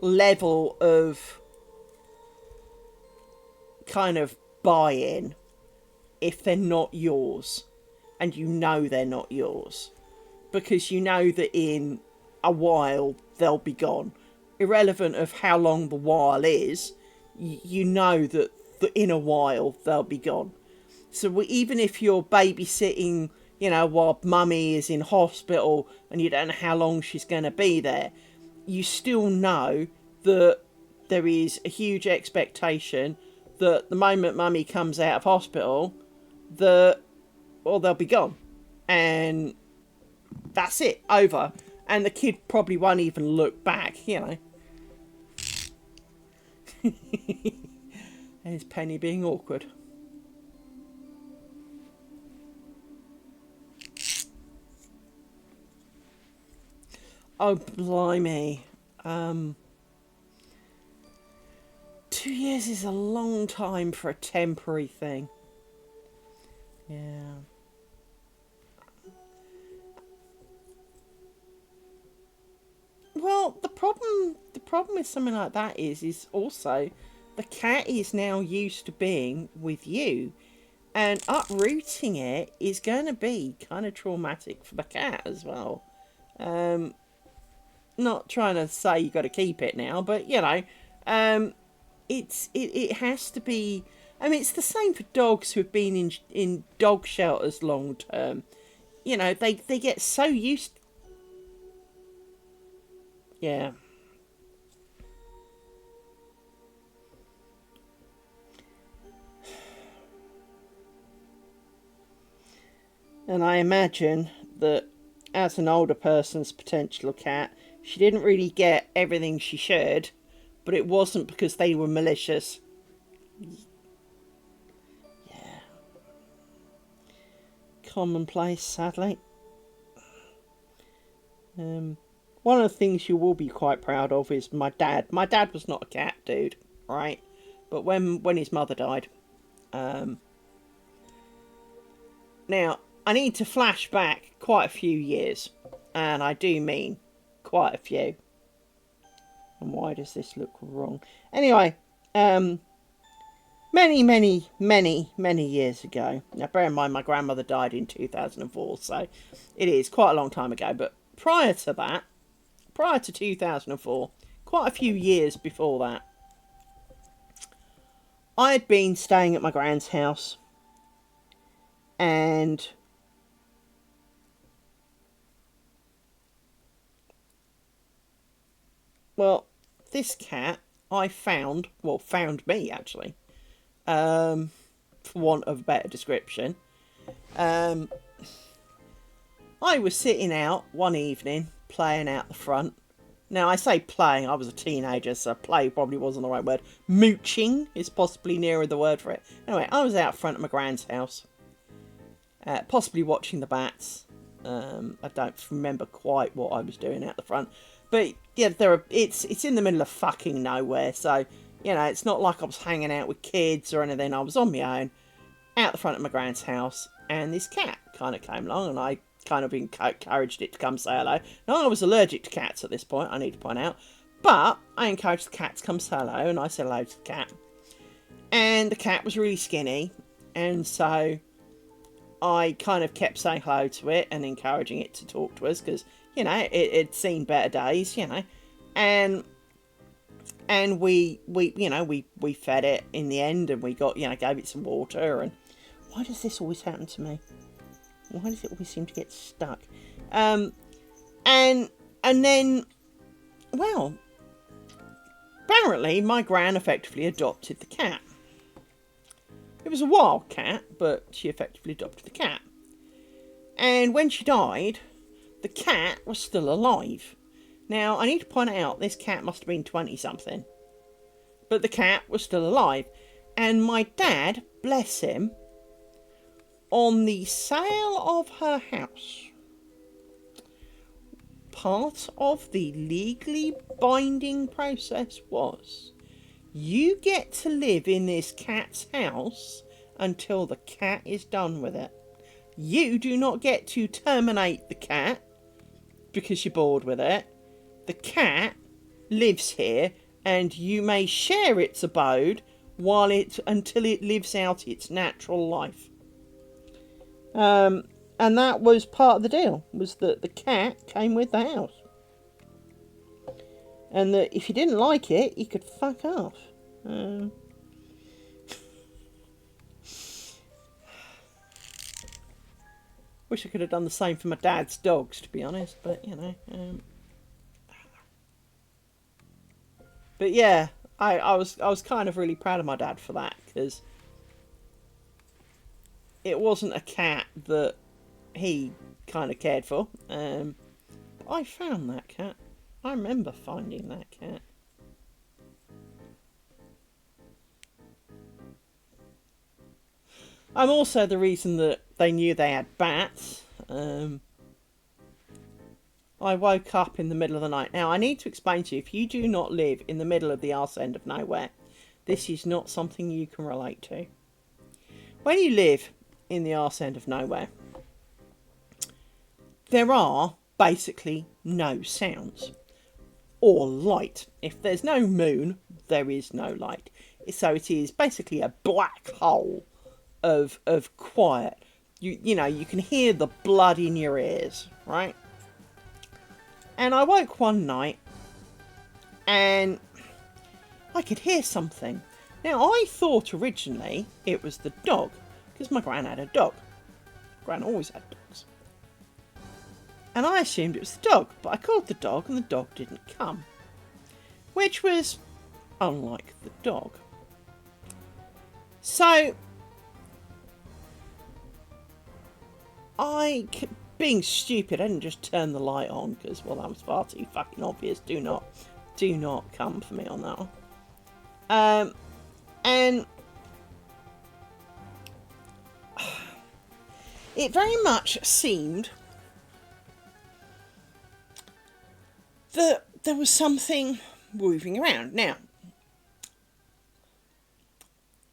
level of kind of buy-in if they're not yours, and they're not yours, because you know that in a while they'll be gone. Irrelevant of how long the while is, you know that in a while they'll be gone. So even if you're babysitting, while mummy is in hospital and you don't know how long she's going to be there, you still know that there is a huge expectation that the moment mummy comes out of hospital, they'll be gone. And that's it, over. And the kid probably won't even look back, There's Penny being awkward. Oh, blimey. 2 years is a long time for a temporary thing. Yeah. Well, the problem with something like that is also the cat is now used to being with you, and uprooting it is going to be kind of traumatic for the cat as well. Not trying to say you got to keep it now, but it has to be. I mean, it's the same for dogs who have been in dog shelters long term. They get so used. Yeah. And I imagine that as an older person's potential cat, she didn't really get everything she should, but it wasn't because they were malicious. Yeah. Commonplace, sadly. One of the things you will be quite proud of is my dad. My dad was not a cat dude, right? But when his mother died, now I need to flash back quite a few years, and I do mean quite a few. And why does this look wrong? Anyway, many years ago. Now, bear in mind, my grandmother died in 2004, so it is quite a long time ago. But prior to that, prior to 2004, quite a few years before that, I had been staying at my grand's house, and well, this cat found me actually, for want of a better description. I was sitting out one evening, playing out the front. Now, I say playing, I was a teenager, so play probably wasn't the right word. Mooching is possibly nearer the word for it. Anyway, I was out front of my grand's house, possibly watching the bats, I don't remember quite what I was doing out the front. But yeah, it's in the middle of fucking nowhere. So, you know, it's not like I was hanging out with kids or anything. I was on my own, out the front of my grand's house. And this cat kind of came along, and I kind of encouraged it to come say hello. Now, I was allergic to cats at this point, I need to point out. But I encouraged the cat to come say hello, and I said hello to the cat. And the cat was really skinny, and so I kind of kept saying hello to it and encouraging it to talk to us, because, you know, it'd seen better days, you know. And we fed it in the end, and we got, you know, gave it some water. And why does this always happen to me? Why does it always seem to get stuck? And then, well, apparently my gran effectively adopted the cat. It was a wild cat, but she effectively adopted the cat. And when she died, the cat was still alive. Now, I need to point out, this cat must have been 20-something. But the cat was still alive. And my dad, bless him, on the sale of her house, part of the legally binding process was, you get to live in this cat's house until the cat is done with it. You do not get to terminate the cat because you're bored with it. The cat lives here, and you may share its abode until it lives out its natural life. And that was part of the deal, was that the cat came with the house. And that if you didn't like it, you could fuck off. Wish I could have done the same for my dad's dogs, to be honest, but, you know. But yeah, I was kind of really proud of my dad for that, because it wasn't a cat that he kind of cared for. I found that cat. I remember finding that cat. I'm also the reason that they knew they had bats. I woke up in the middle of the night. Now, I need to explain to you, if you do not live in the middle of the arse end of nowhere, this is not something you can relate to. When you live in the arse end of nowhere, there are basically no sounds or light. If there's no moon, there is no light. So it is basically a black hole of quiet. You know, you can hear the blood in your ears, right? And I woke one night and I could hear something. Now, I thought originally it was the dog, because my gran had a dog. Gran always had dogs. And I assumed it was the dog, but I called the dog and the dog didn't come. Which was unlike the dog. So, being stupid, I didn't just turn the light on, because, well, that was far too fucking obvious. Do not come for me on that one. And it very much seemed that there was something moving around. Now,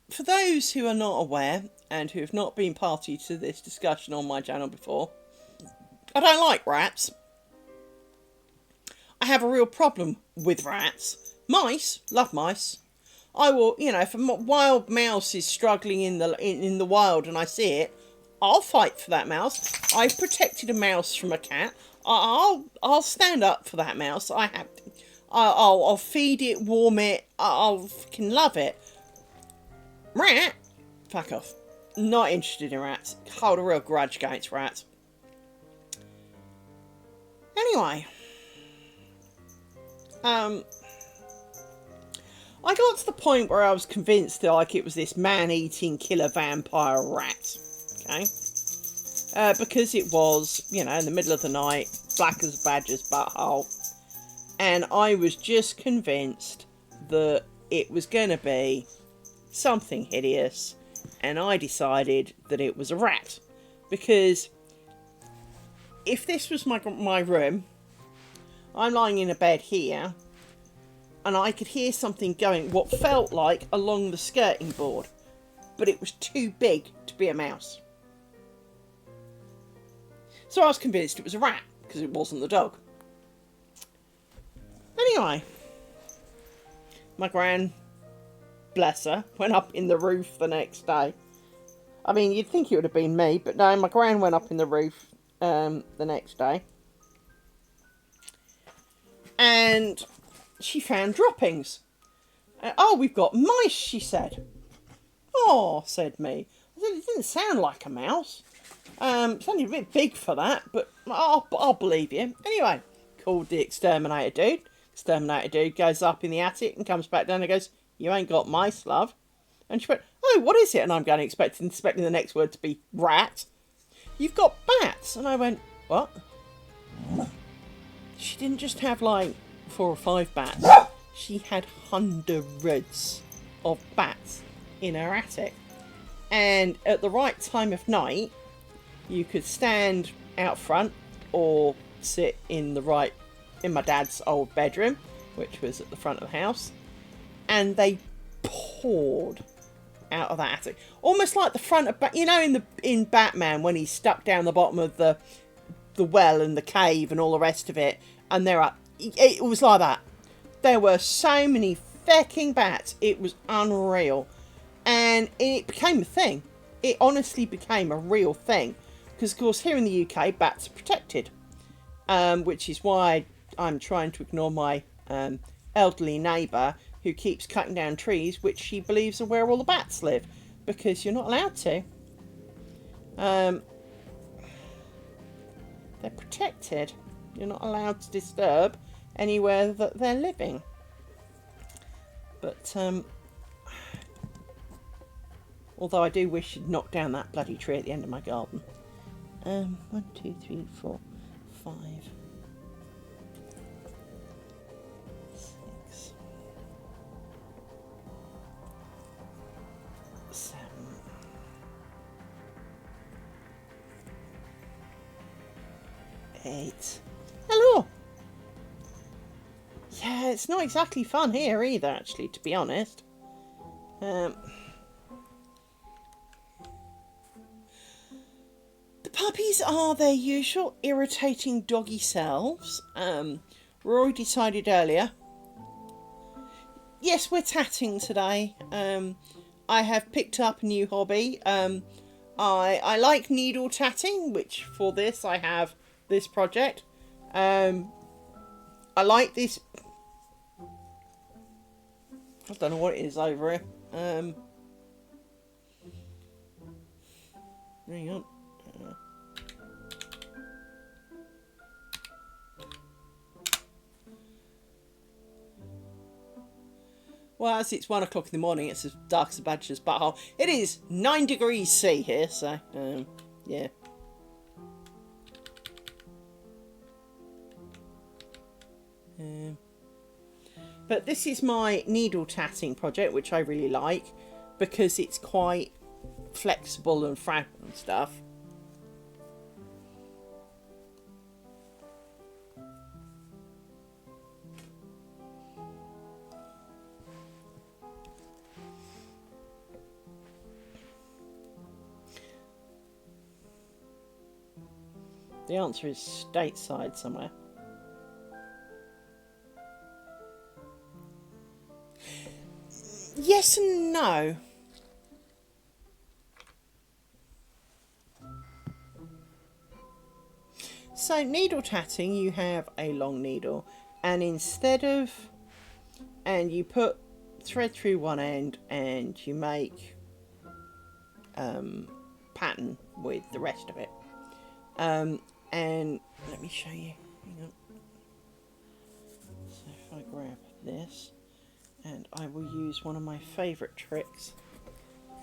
for those who are not aware and who have not been party to this discussion on my channel before, I don't like rats. I have a real problem with rats. Mice, love mice. I will, you know, if a wild mouse is struggling in the wild and I see it, I'll fight for that mouse. I've protected a mouse from a cat. I'll stand up for that mouse. I have to. I'll feed it, warm it. I'll fucking love it. Rat, fuck off. Not interested in rats. Hold a real grudge against rats. Anyway, I got to the point where I was convinced that, like, it was this man-eating killer vampire rat, okay? Because it was, you know, in the middle of the night, black as a badger's butthole, and I was just convinced that it was going to be something hideous, and I decided that it was a rat, because if this was my room, I'm lying in a bed here, and I could hear something going, what felt like along the skirting board, but it was too big to be a mouse. So I was convinced it was a rat, because it wasn't the dog. Anyway, my gran, bless her, went up in the roof the next day. I mean, you'd think it would have been me, but no, my gran went up in the roof the next day. And she found droppings. Oh, we've got mice, she said. Oh, said me. I said, it didn't sound like a mouse. It's only a bit big for that, but I'll believe you. Anyway, called the exterminator dude. Exterminator dude goes up in the attic and comes back down and goes, you ain't got mice, love. And she went, oh, what is it? And I'm going expecting the next word to be rat. You've got bats. And I went, what? She didn't just have like 4 or 5 bats. She had hundreds of bats in her attic. And at the right time of night, you could stand out front or sit in my dad's old bedroom, which was at the front of the house, and they poured out of that attic, almost like the front of in Batman when he's stuck down the bottom of the well and the cave and all the rest of it, and it was like that. There were so many fecking bats, it was unreal, and it became a thing. It honestly became a real thing, because of course here in the UK bats are protected, which is why I'm trying to ignore my elderly neighbour who keeps cutting down trees which she believes are where all the bats live, because you're not allowed to. They're protected. You're not allowed to disturb anywhere that they're living. But although I do wish she'd knocked down that bloody tree at the end of my garden. 1, 2, 3, 4, 5, 6, 7, 8. Hello! Yeah, it's not exactly fun here either, actually, to be honest. The puppies are their usual irritating doggy selves. Rory decided earlier. Yes, we're tatting today. I have picked up a new hobby. I like needle tatting, which for this I have this project. I like this. I don't know what it is over here. Hang on. Well, as it's 1 o'clock in the morning, it's as dark as a badger's butthole. It is 9 degrees C here, so, yeah. But this is my needle tatting project, which I really like, because it's quite flexible and fragile and stuff. The answer is stateside somewhere. Yes and no. So needle tatting, you have a long needle, and you put thread through one end and you make pattern with the rest of it. And let me show you. Hang on. So if I grab this, and I will use one of my favourite tricks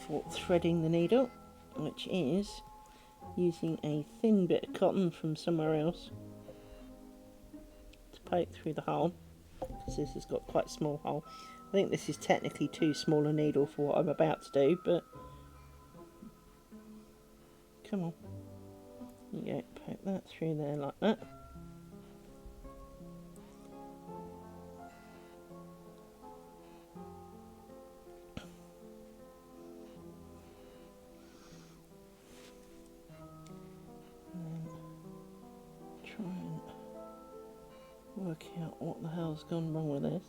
for threading the needle, which is using a thin bit of cotton from somewhere else to poke through the hole, because this has got quite a small hole. I think this is technically too small a needle for what I'm about to do, but come on. You go, poke that through there like that. And then try and work out what the hell's gone wrong with this.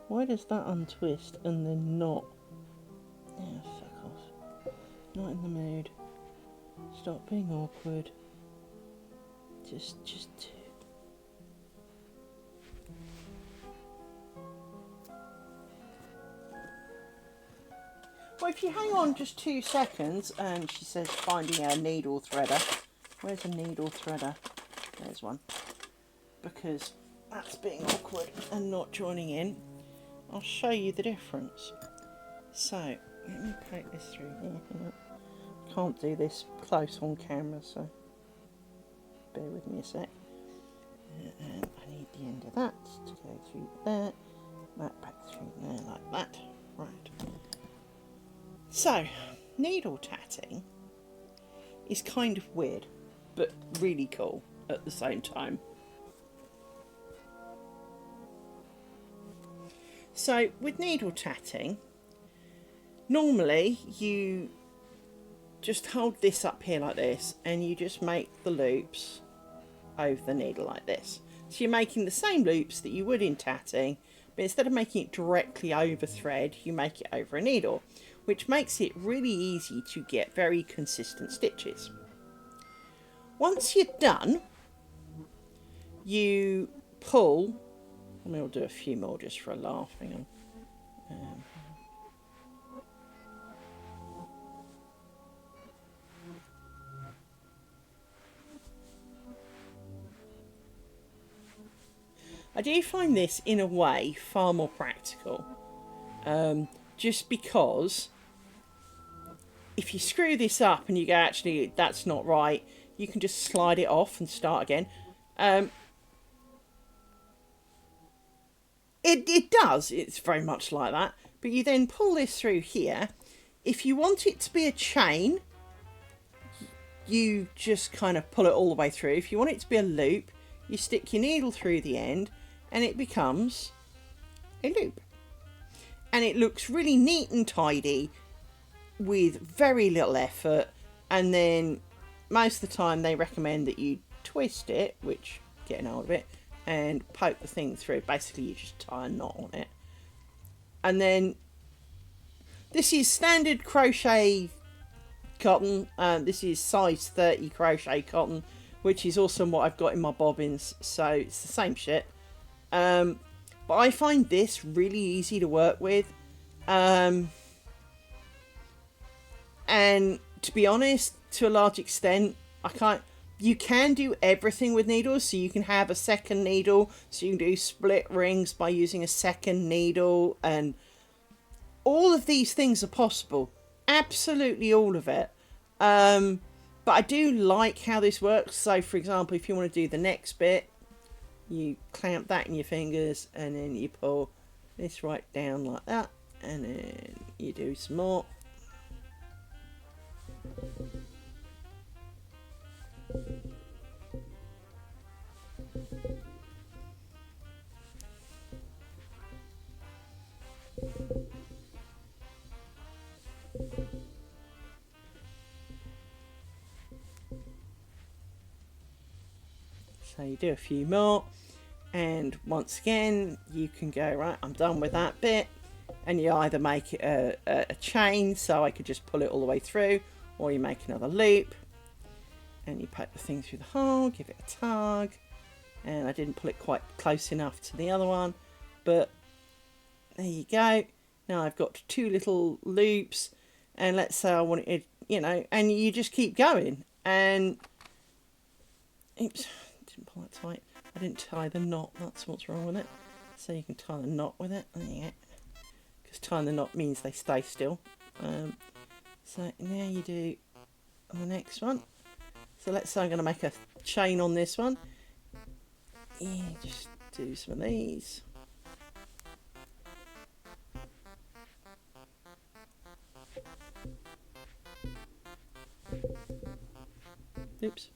Why does that untwist and then not? Yeah, fuck off. Not in the mood. Stop being awkward. Just do. Well, if you hang on just 2 seconds, and she says finding our needle threader. Where's a needle threader? There's one. Because that's being awkward and not joining in. I'll show you the difference. So, let me poke this through here. Can't do this close on camera, so bear with me a sec. And I need the end of that to go through there, that back through there like that. Right. So, needle tatting is kind of weird, but really cool at the same time. So, with needle tatting, normally you just hold this up here like this and you just make the loops over the needle like this. So you're making the same loops that you would in tatting, but instead of making it directly over thread, you make it over a needle, which makes it really easy to get very consistent stitches. Once you're done, you pull, I mean, I'll do a few more just for a laugh, hang on. I do find this, in a way, far more practical. Just because if you screw this up and you go, actually, that's not right, you can just slide it off and start again. It does. It's very much like that. But you then pull this through here. If you want it to be a chain, you just kind of pull it all the way through. If you want it to be a loop, you stick your needle through the end and it becomes a loop. And it looks really neat and tidy with very little effort. And then most of the time they recommend that you twist it, which, getting hold of it, and poke the thing through. Basically, you just tie a knot on it. And then this is standard crochet cotton. This is size 30 crochet cotton, which is also what I've got in my bobbins. So it's the same shit. But I find this really easy to work with. And to be honest, to a large extent, you can do everything with needles. So you can have a second needle. So you can do split rings by using a second needle. And all of these things are possible. Absolutely all of it. But I do like how this works. So for example, if you want to do the next bit, you clamp that in your fingers and then you pull this right down like that. And then you do some more. So you do a few more, and once again you can go, right, I'm done with that bit, and you either make it a chain, so I could just pull it all the way through, or you make another loop and you poke the thing through the hole, give it a tug, and I didn't pull it quite close enough to the other one, but there you go. Now I've got 2 little loops, and let's say I want it, you know, and you just keep going. And oops, didn't pull that tight. I didn't tie the knot. That's what's wrong with it. So you can tie the knot with it. There you go. Because tying the knot means they stay still. So now you do the next one. So let's say I'm going to make a chain on this one. Yeah, just do some of these. Oops.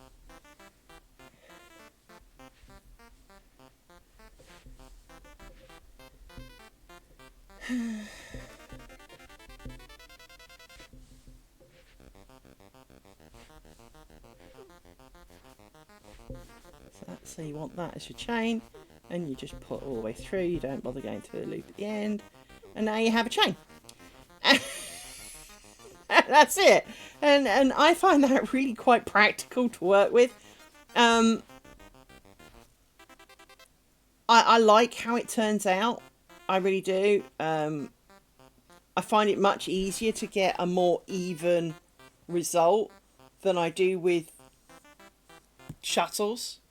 So you want that as your chain, and you just put all the way through. You don't bother going to the loop at the end, and now you have a chain. That's it. And I find that really quite practical to work with. I like how it turns out. I really do. I find it much easier to get a more even result than I do with shuttles.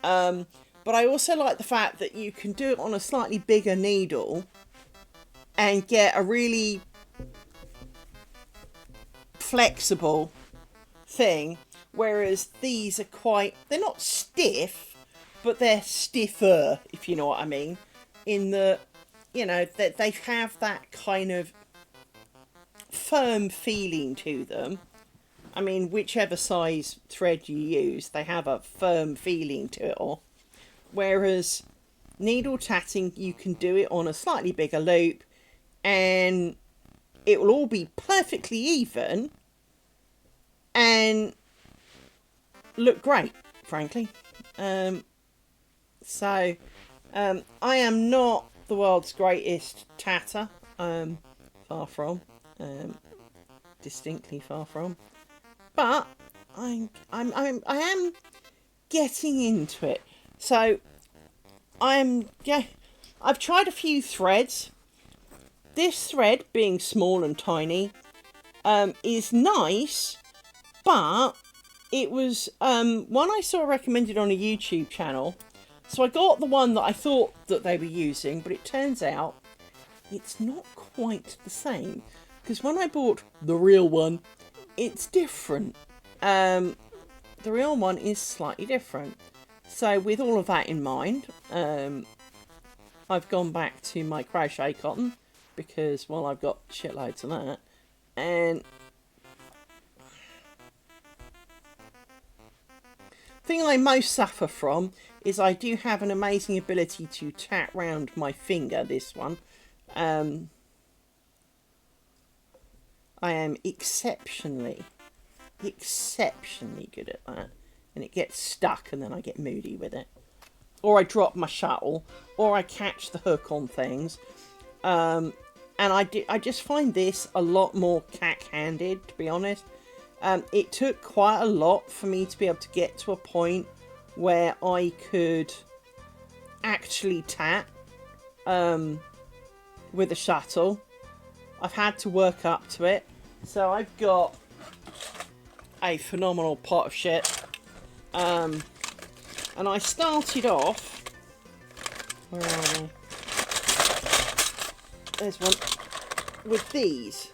But I also like the fact that you can do it on a slightly bigger needle and get a really flexible thing, whereas these are they're not stiff, but they're stiffer, if you know what I mean, in the, you know, that they have that kind of firm feeling to them. I mean, whichever size thread you use, they have a firm feeling to it all. Whereas needle tatting, you can do it on a slightly bigger loop and it will all be perfectly even and look great, frankly. I am not the world's greatest tatter. Far from. Distinctly far from. But I am getting into it. So I've tried a few threads. This thread, being small and tiny, is nice, but it was one I saw recommended on a YouTube channel. So I got the one that I thought that they were using, but it turns out it's not quite the same. Because when I bought the real one, it's different. The real one is slightly different. So with all of that in mind, I've gone back to my crochet cotton because, well, I've got shitloads of that. And the thing I most suffer from is I do have an amazing ability to tat round my finger, this one. I am exceptionally good at that. And it gets stuck and then I get moody with it. Or I drop my shuttle. Or I catch the hook on things. And I just find this a lot more cack-handed, to be honest. It took quite a lot for me to be able to get to a point where I could actually tat with a shuttle. I've had to work up to it. So I've got a phenomenal pot of shit. And I started off... Where are they? There's one. With these.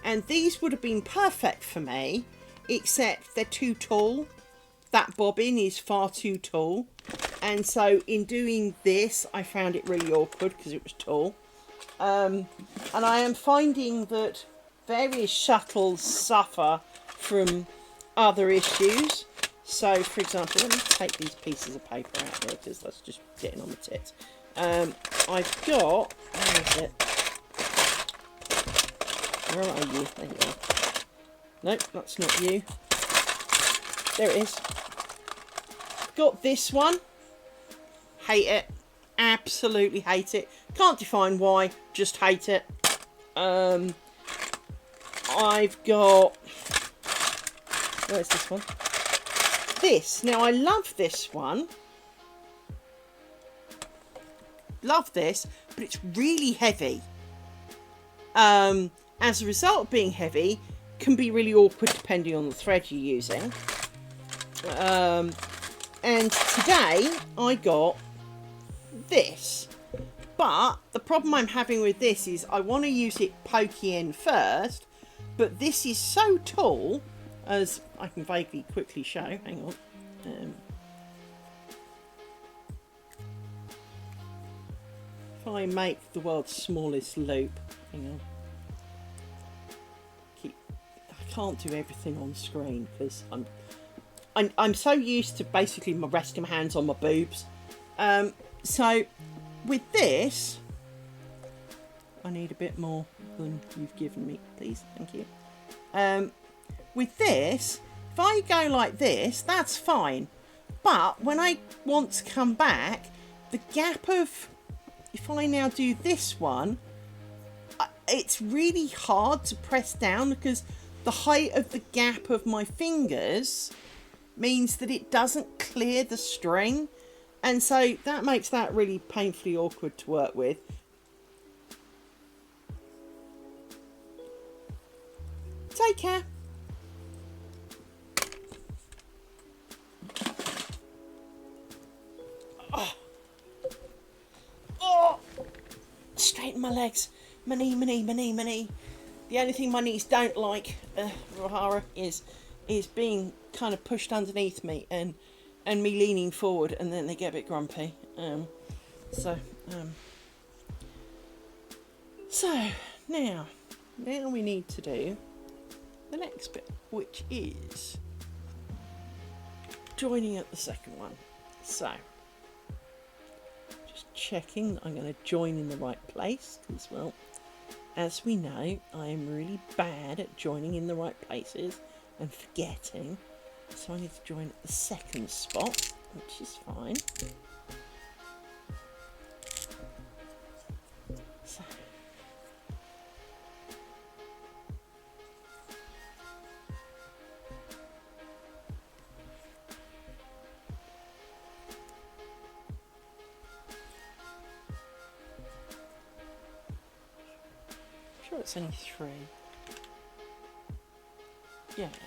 And these would have been perfect for me, except they're too tall. That bobbin is far too tall. And so in doing this, I found it really awkward because it was tall. And I am finding that various shuttles suffer from other issues. So, for example, let me take these pieces of paper out here because that's just getting on the tits. I've got... Where is it? Where are you? There you are. Nope, that's not you. There it is. Got this one. Hate it. Absolutely hate it. Can't define why. Just hate it. I've got... Where's this one? This. Now, I love this one. Love this, but it's really heavy. As a result of being heavy, can be really awkward depending on the thread you're using. And today, I got this. But the problem I'm having with this is I want to use it pokey end first, but this is so tall, as I can vaguely quickly show. Hang on. If I make the world's smallest loop, hang on. I can't do everything on screen because I'm I'm so used to basically resting my hands on my boobs. So with this, I need a bit more than you've given me, please. Thank you. With this, if I go like this, that's fine. But when I want to come back, the gap of, if I now do this one, it's really hard to press down because the height of the gap of my fingers means that it doesn't clear the string. And so that makes that really painfully awkward to work with. Take care. Oh, straighten my legs. My knee. The only thing my knees don't like, Rahara, is being kind of pushed underneath me and me leaning forward, and then they get a bit grumpy. So now we need to do the next bit, which is joining at the second one. So just checking that I'm going to join in the right place, because, well, as we know, I am really bad at joining in the right places and forgetting. So I need to join at the second spot, which is fine. So I'm sure it's only 3. Yeah, it is.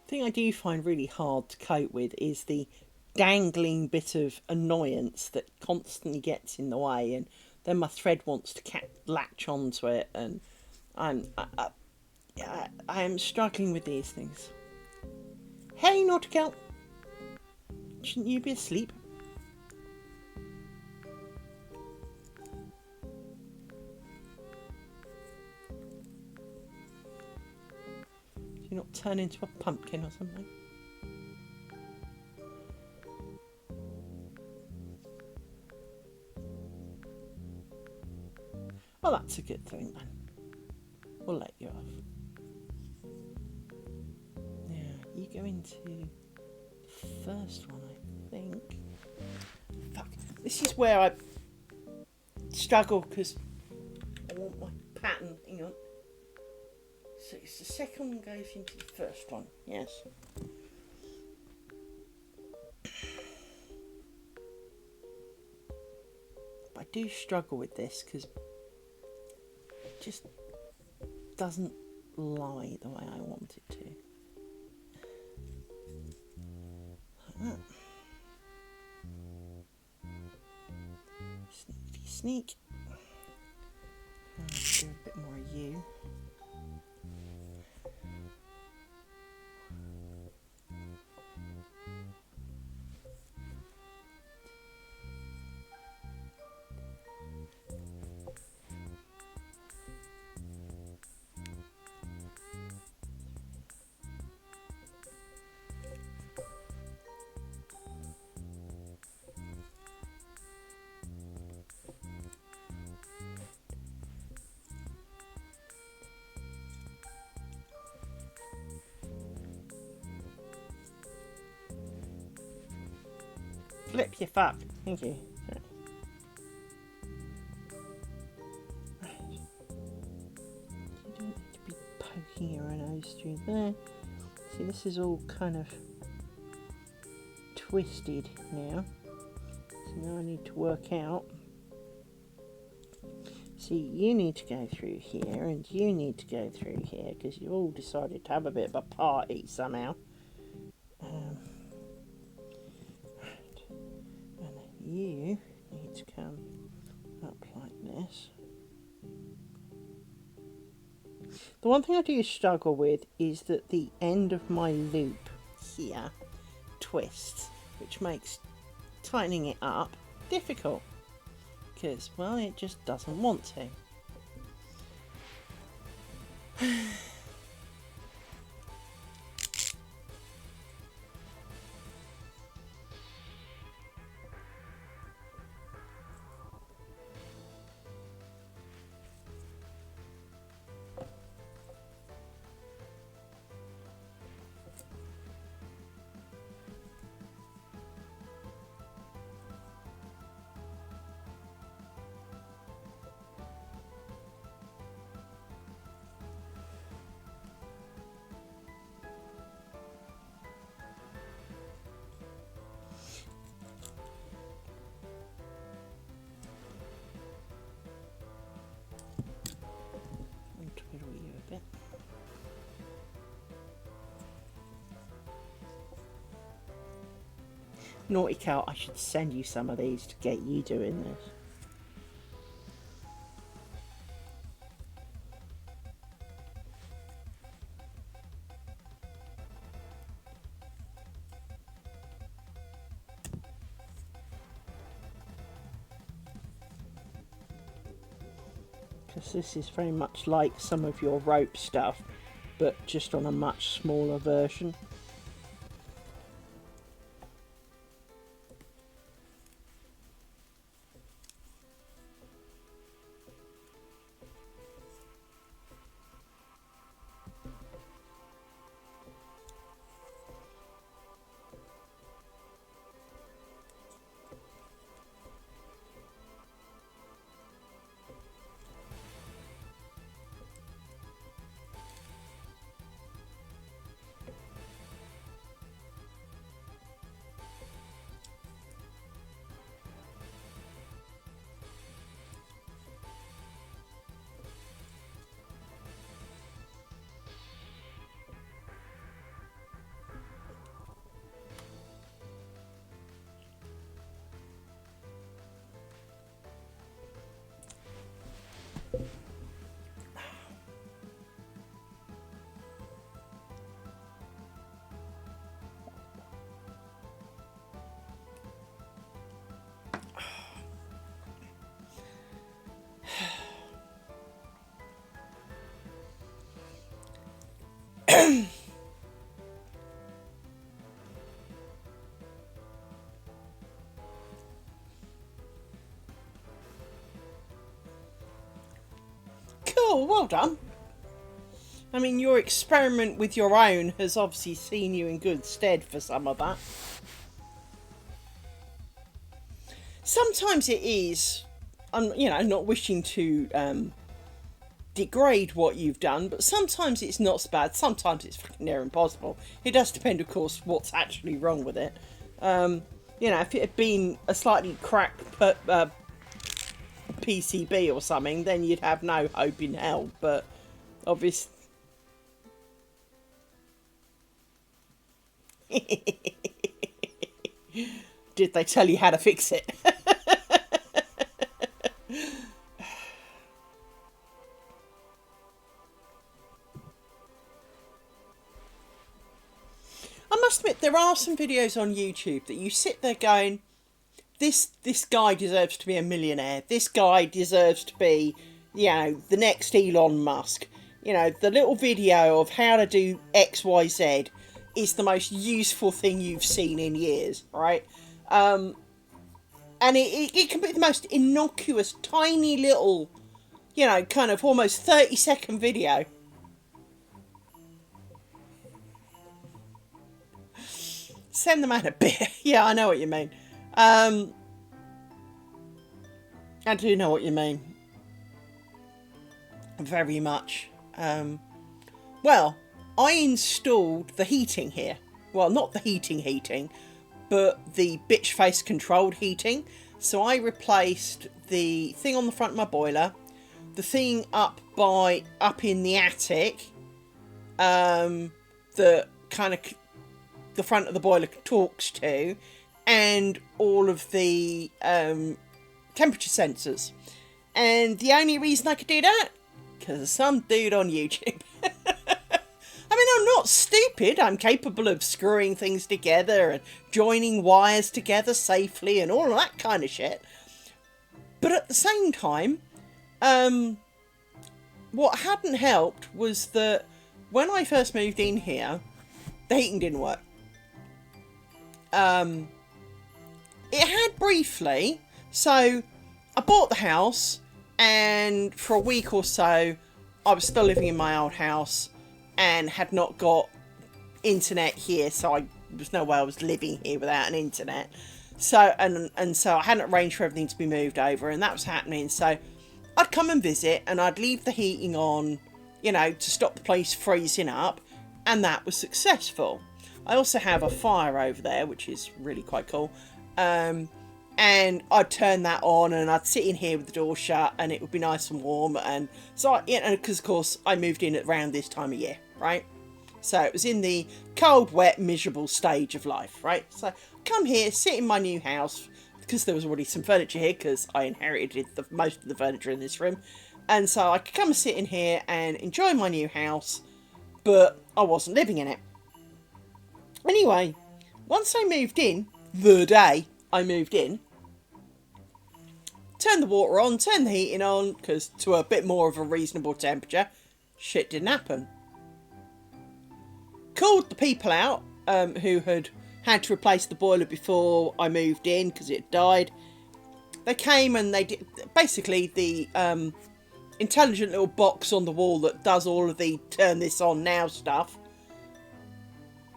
The thing I do find really hard to cope with is the dangling bit of annoyance that constantly gets in the way, and then my thread wants to latch onto it, and I am struggling with these things. Hey, Nautical! Shouldn't you be asleep? Do you not turn into a pumpkin or something? Well, that's a good thing then. We'll let you off. Now, you go into the first one, I think. Fuck. This is where I struggle because I want my pattern. Hang on. So it's the second one goes into the first one. Yes. But I do struggle with this because it just doesn't lie the way I want it to. Like that. Sneak. I'll do a bit more of you. Flip your fuck. Thank you. Right. You don't need to be poking your nose through there. See, this is all kind of twisted now. So now I need to work out. See, you need to go through here and you need to go through here because you've all decided to have a bit of a party somehow. You need to come up like this. The one thing I do struggle with is that the end of my loop here twists, which makes tightening it up difficult because, well, it just doesn't want to. Twiddle you a bit. Naughty cow, I should send you some of these to get you doing this. Because this is very much like some of your rope stuff, but just on a much smaller version. Cool, well done. I mean, your experiment with your own has obviously seen you in good stead for some of that. Sometimes it is, you know, not wishing to degrade what you've done, but sometimes it's not so bad. Sometimes it's fucking near impossible. It does depend, of course, what's actually wrong with it. You know, if it had been a slightly cracked PCB or something, then you'd have no hope in hell. But obviously, did they tell you how to fix it? I must admit, there are some videos on YouTube that you sit there going, this guy deserves to be a millionaire. This guy deserves to be, you know, the next Elon Musk. You know, the little video of how to do XYZ is the most useful thing you've seen in years, right? And it can be the most innocuous, tiny little, you know, kind of almost 30-second video. Send the man a beer. Yeah, I know what you mean. I do know what you mean. Very much. Well, I installed the heating here. Well, not the heating, but the bitch face controlled heating. So I replaced the thing on the front of my boiler, the thing up in the attic, that kind of the front of the boiler talks to, and all of the temperature sensors. And the only reason I could do that, because of some dude on YouTube. I mean, I'm not not stupid. I'm capable of screwing things together and joining wires together safely and all of that kind of shit. But at the same time, what hadn't helped was that when I first moved in here, the heating didn't work. It had briefly. So I bought the house, and for a week or so, I was still living in my old house and had not got internet here. So there's no way I was living here without an internet. So, and so I hadn't arranged for everything to be moved over, and that was happening. So I'd come and visit, and I'd leave the heating on, you know, to stop the place freezing up, and that was successful. I also have a fire over there, which is really quite cool. And I'd turn that on, and I'd sit in here with the door shut, and it would be nice and warm. And so, because of course I moved in around this time of year, right? So it was in the cold, wet, miserable stage of life, right? So I come here, sit in my new house, because there was already some furniture here, because I inherited most of the furniture in this room. And so I could come and sit in here and enjoy my new house, but I wasn't living in it. Anyway, once I moved in, the day I moved in, turned the water on, turned the heating on, because to a bit more of a reasonable temperature, shit didn't happen. Called the people out who had to replace the boiler before I moved in because it died. They came and they did basically the intelligent little box on the wall that does all of the turn this on now stuff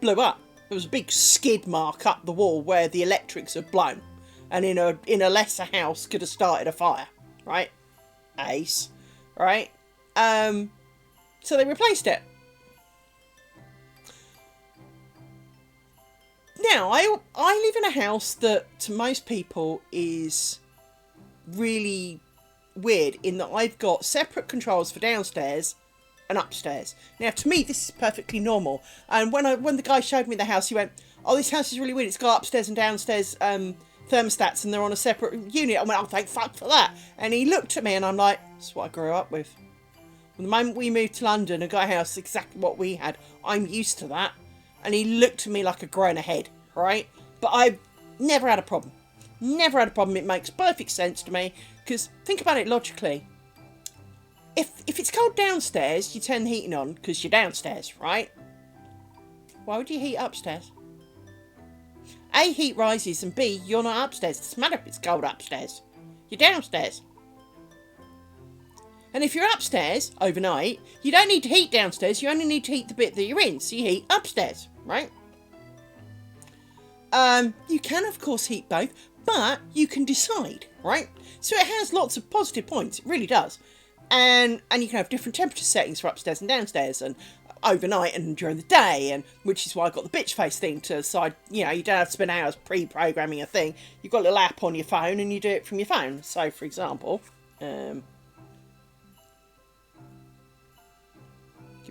blew up. There was a big skid mark up the wall where the electrics had blown, and in a lesser house could have started a fire, right? Ace, right? So they replaced it. Now, I live in a house that to most people is really weird in that I've got separate controls for downstairs and upstairs. Now, to me, this is perfectly normal. And when the guy showed me the house, he went, "Oh, this house is really weird. It's got upstairs and downstairs thermostats, and they're on a separate unit." I went, "Oh, thank fuck for that." And he looked at me, and I'm like, "That's what I grew up with." From the moment we moved to London and got a house exactly what we had, I'm used to that. And he looked at me like a grown ahead, right? But I've never had a problem. Never had a problem. It makes perfect sense to me. Because think about it logically. If it's cold downstairs, you turn the heating on because you're downstairs, right? Why would you heat upstairs? A, heat rises, and B, you're not upstairs. It doesn't matter if it's cold upstairs. You're downstairs. And if you're upstairs overnight, you don't need to heat downstairs. You only need to heat the bit that you're in. So you heat upstairs, right? You can, of course, heat both, but you can decide, right? So it has lots of positive points. It really does. And you can have different temperature settings for upstairs and downstairs, and overnight and during the day, and which is why I got the bitch face thing to decide, you know, you don't have to spend hours pre-programming a thing. You've got a little app on your phone and you do it from your phone. So, for example, give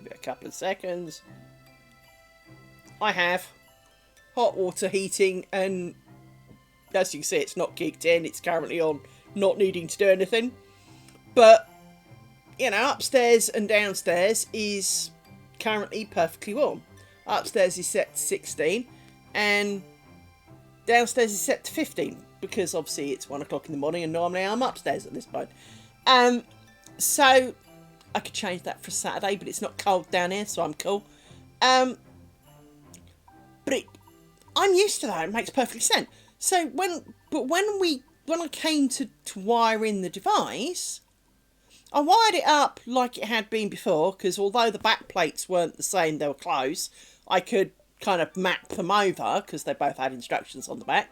it a couple of seconds. I have hot water heating, and as you can see, it's not kicked in. It's currently on, not needing to do anything. But, you know, upstairs and downstairs is currently perfectly warm. Upstairs is set to 16 and downstairs is set to 15 because obviously it's 1 o'clock in the morning and normally I'm upstairs at this point. So I could change that for Saturday, but it's not cold down here, so I'm cool. But I'm used to that. It makes perfect sense. So when I came to wire in the device, I wired it up like it had been before, because although the back plates weren't the same, they were close, I could kind of map them over, because they both had instructions on the back.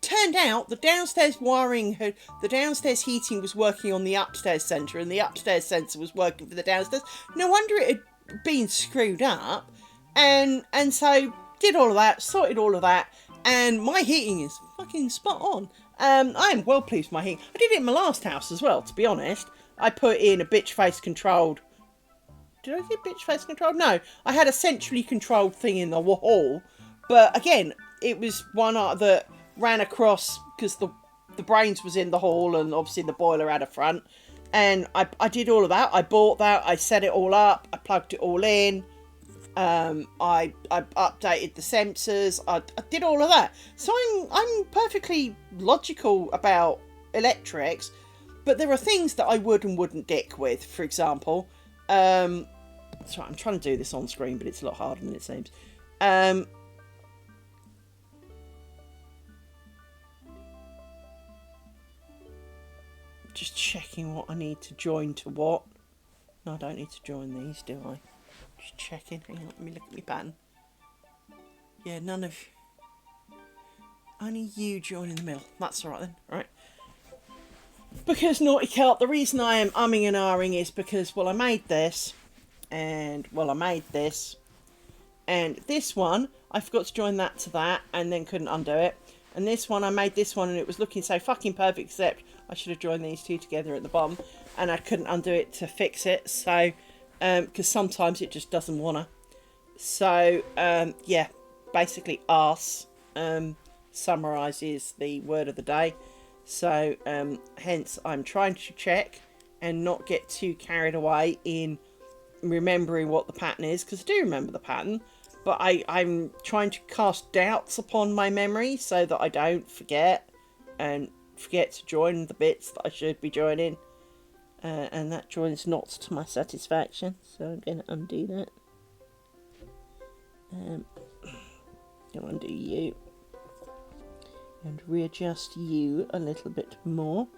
Turned out the downstairs heating was working on the upstairs sensor, and the upstairs sensor was working for the downstairs. No wonder it had been screwed up, and so did all of that, sorted all of that, and my heating is fucking spot on. I am well pleased with my heating. I did it in my last house as well, to be honest. I put in a bitch face controlled... Did I get bitch face controlled? No. I had a centrally controlled thing in the wall. But again, it was one that ran across, because the brains was in the hall and obviously the boiler had a front. And I did all of that. I bought that. I set it all up. I plugged it all in. I updated the sensors. I did all of that. So I'm perfectly logical about electrics, but there are things that I would and wouldn't dick with. For example, sorry, I'm trying to do this on screen, but it's a lot harder than it seems. Just checking what I need to join to what. No, I don't need to join these, do I? Just checking. Hang on, let me look at my pattern. Yeah, none of... Only you join in the middle. That's alright then. Alright. Because Naughty Cat, the reason I am umming and ahhing is because, well, I made this. And, well, I made this. And this one, I forgot to join that to that. And then couldn't undo it. And this one, I made this one and it was looking so fucking perfect, except I should have joined these two together at the bottom. And I couldn't undo it to fix it. So, because sometimes it just doesn't wanna. So, yeah, basically arse summarises the word of the day. So, hence I'm trying to check and not get too carried away in remembering what the pattern is, because I do remember the pattern, but I'm trying to cast doubts upon my memory so that I don't forget and forget to join the bits that I should be joining. And that joins not to my satisfaction, so I'm going to undo that. Going to undo you. And readjust you a little bit more.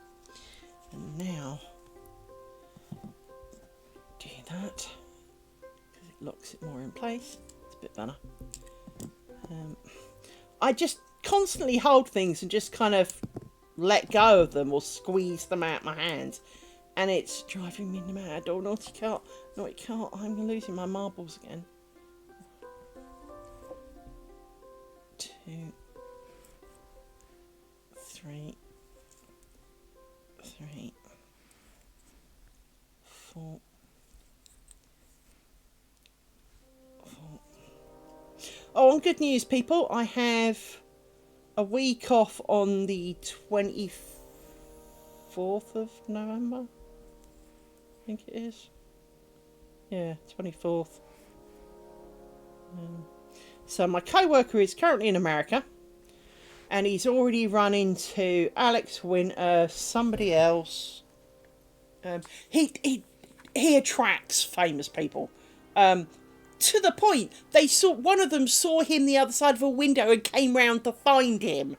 And now, do that, because it locks it more in place. It's a bit better. I just constantly hold things and just kind of let go of them or squeeze them out my hands. And it's driving me mad. Oh, Naughty Cat, Naughty Cat, I'm losing my marbles again. 2, 3, 3, 4, 4. Oh, and good news, people. I have a week off on the 24th of November. I think it is. Yeah, 24th. So my co-worker is currently in America. And he's already run into Alex Winter, somebody else. He attracts famous people. To the point, one of them saw him the other side of a window and came round to find him.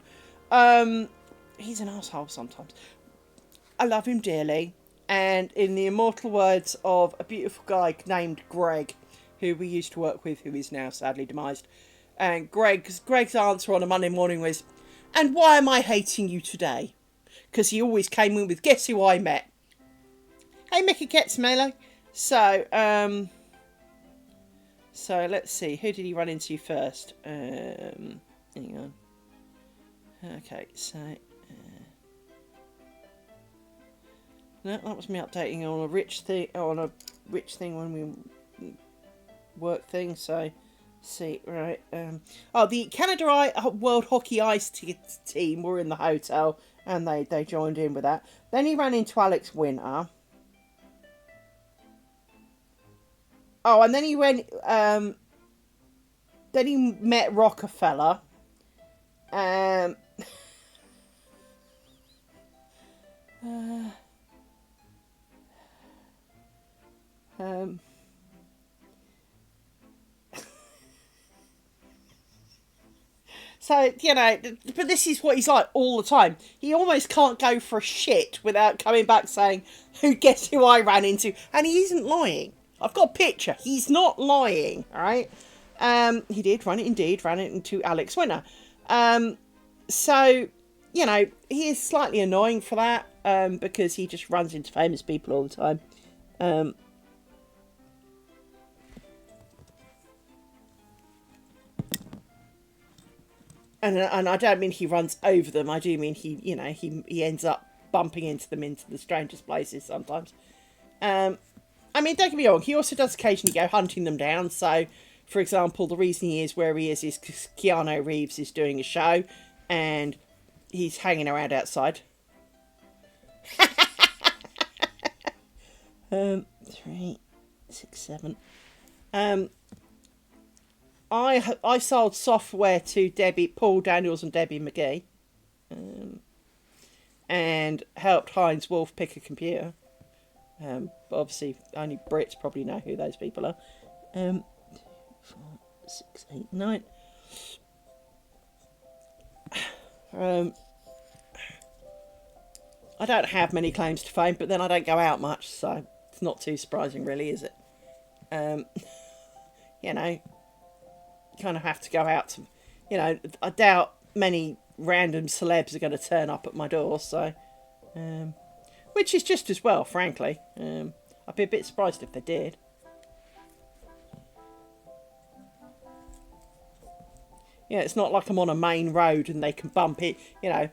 He's an asshole sometimes. I love him dearly. And in the immortal words of a beautiful guy named Greg, who we used to work with, who is now sadly demised, and Greg's answer on a Monday morning was, "And why am I hating you today?" Because he always came in with, "Guess who I met?" Hey, Mickey Ketzmelo. So, so let's see. Who did he run into first? Hang on. Okay, so... no, that was me updating on a rich thing when we work things. So, see, right. Oh, the Canada World Hockey Ice team were in the hotel, and they joined in with that. Then he ran into Alex Winter. Oh, and then he went. Then he met Rockefeller. So, you know, but this is what he's like all the time. He almost can't go for a shit without coming back saying, guess who I ran into? And he isn't lying. I've got a picture. He's not lying, all right? He did ran it into Alex Winter. So, you know, he is slightly annoying for that, because he just runs into famous people all the time. And I don't mean he runs over them. I do mean he ends up bumping into them into the strangest places sometimes. I mean, don't get me wrong. He also does occasionally go hunting them down. So, for example, the reason he is where he is because Keanu Reeves is doing a show, and he's hanging around outside. 3, 6, 7. I sold software to Paul Daniels and Debbie McGee, and helped Heinz Wolf pick a computer. But obviously, only Brits probably know who those people are. 4, 6, 8, 9. I don't have many claims to fame, but then I don't go out much, so it's not too surprising, really, is it? You know, you kind of have to go out to, you know, I doubt many random celebs are going to turn up at my door, so, which is just as well, frankly. I'd be a bit surprised if they did. Yeah, it's not like I'm on a main road and they can bump it, you know,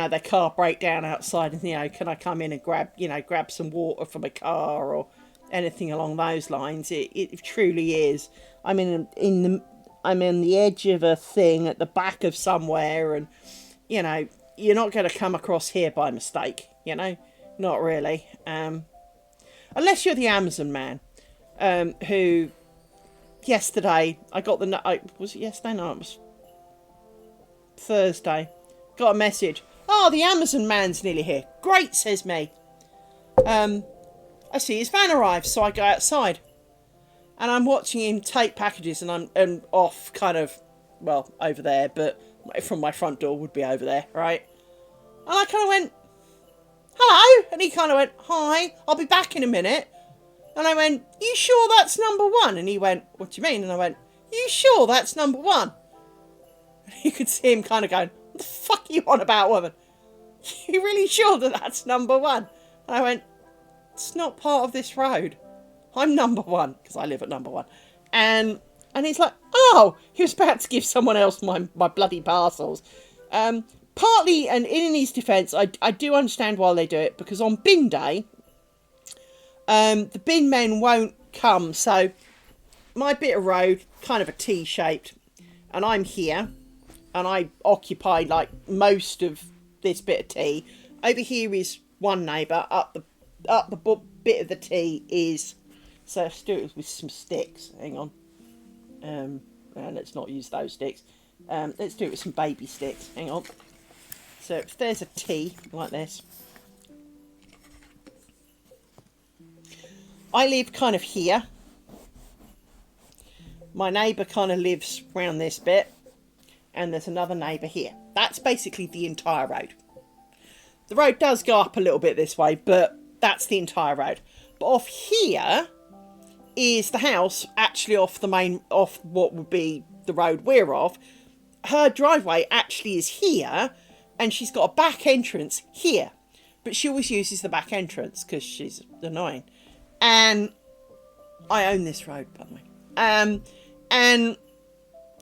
their car break down outside and, can I come in and grab some water from a car or anything along those lines. It truly is. I'm I'm in the edge of a thing at the back of somewhere, and, you're not going to come across here by mistake, not really. Unless you're the Amazon man, who yesterday, was it yesterday? No, it was Thursday. Got a message. Oh, the Amazon man's nearly here. Great, says me. I see his van arrive, so I go outside. And I'm watching him take packages, and I'm off kind of, well, over there, but from my front door would be over there, right? And I kind of went, hello? And he kind of went, hi, I'll be back in a minute. And I went, you sure that's number 1? And he went, what do you mean? And I went, you sure that's number 1? And you could see him kind of going, what the fuck are you on about, woman? You really sure that that's number 1? And I went, it's not part of this road. I'm number 1, because I live at number 1. And he's like, oh, he was about to give someone else my bloody parcels. Partly, and in his defence, I do understand why they do it, because on bin day, the bin men won't come. So my bit of road, kind of a T-shaped, and I'm here, and I occupy like most of this bit of T. Over here is one neighbour. Up the bit of the T is. So let's do it with some sticks. Hang on. And let's not use those sticks. Let's do it with some baby sticks. Hang on. So if there's a T like this. I live kind of here. My neighbour kind of lives round this bit. And there's another neighbour here. That's basically the entire road. The road does go up a little bit this way, but that's the entire road. But off here is the house, actually off what would be the road we're off. Her driveway actually is here, and she's got a back entrance here. But she always uses the back entrance because she's annoying. And I own this road, by the way. And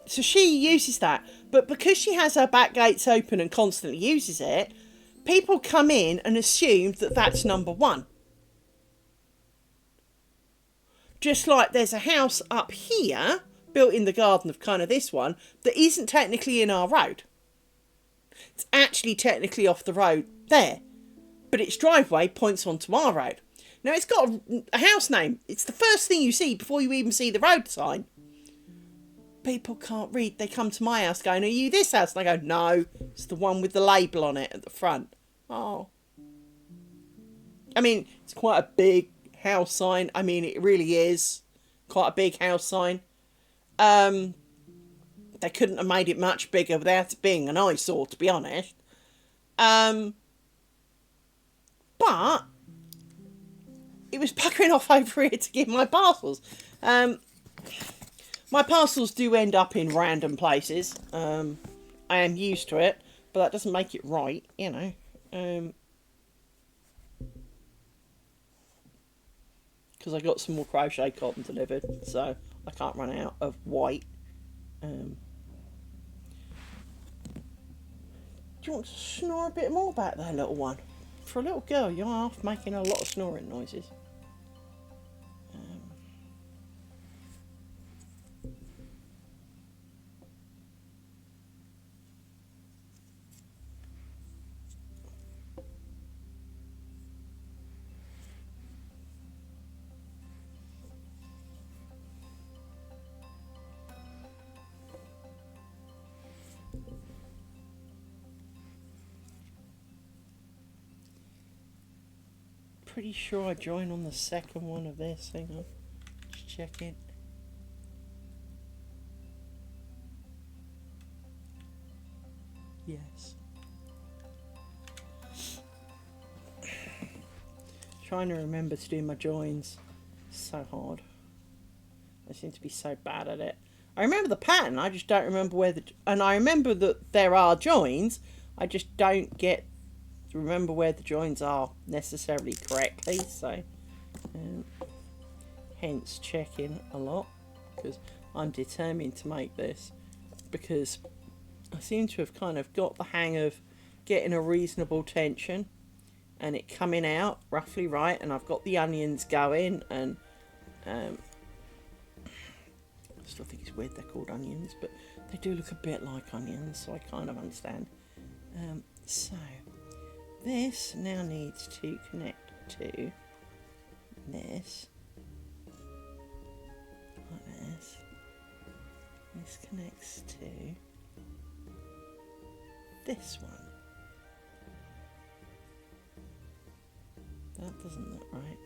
so she uses that. But because she has her back gates open and constantly uses it, people come in and assume that that's number 1. Just like there's a house up here, built in the garden of kind of this one, that isn't technically in our road. It's actually technically off the road there. But its driveway points onto our road. Now, it's got a house name. It's the first thing you see before you even see the road sign. People can't read. They come to my house going, are you this house? And I go, no, it's the one with the label on it at the front. Oh. I mean, it's quite a big house sign. I mean, it really is quite a big house sign. They couldn't have made it much bigger without it being an eyesore, to be honest. But it was buggering off over here to give my parcels. My parcels do end up in random places. I am used to it, but that doesn't make it right, because I got some more crochet cotton delivered, so I can't run out of white. Do you want to snore a bit more about that little one? For a little girl, you're half making a lot of snoring noises. pretty sure I join on the second one of this. Hang on, just check it. Yes. Trying to remember to do my joins. So hard. I seem to be so bad at it. I remember the pattern, I just don't remember where the... And I remember that there are joins, I just don't get to remember where the joins are necessarily correctly, so... hence checking a lot, because I'm determined to make this, because I seem to have kind of got the hang of getting a reasonable tension and it coming out roughly right, and I've got the onions going, and I still think it's weird they're called onions, but they do look a bit like onions, so I kind of understand. So this now needs to connect to this, like this. This connects to this one. That doesn't look right.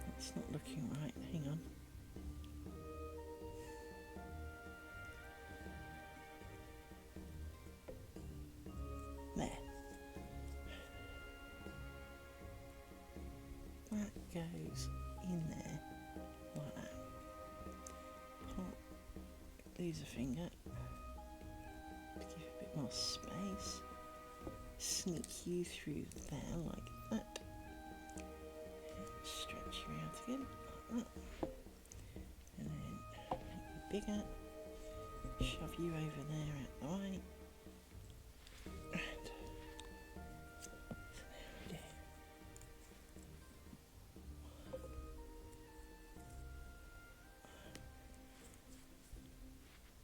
That's not looking right. Hang on. There. That goes in there like that. Lose a finger to give a bit more space. Sneak you through there like that. Stretch you out again like that. And then make you bigger. Shove you over there out the way. And so there we go.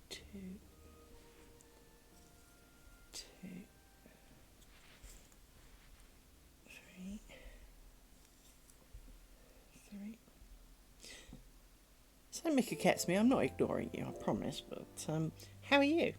Two. Three. So Mika gets me. I'm not ignoring you, I promise. But how are you?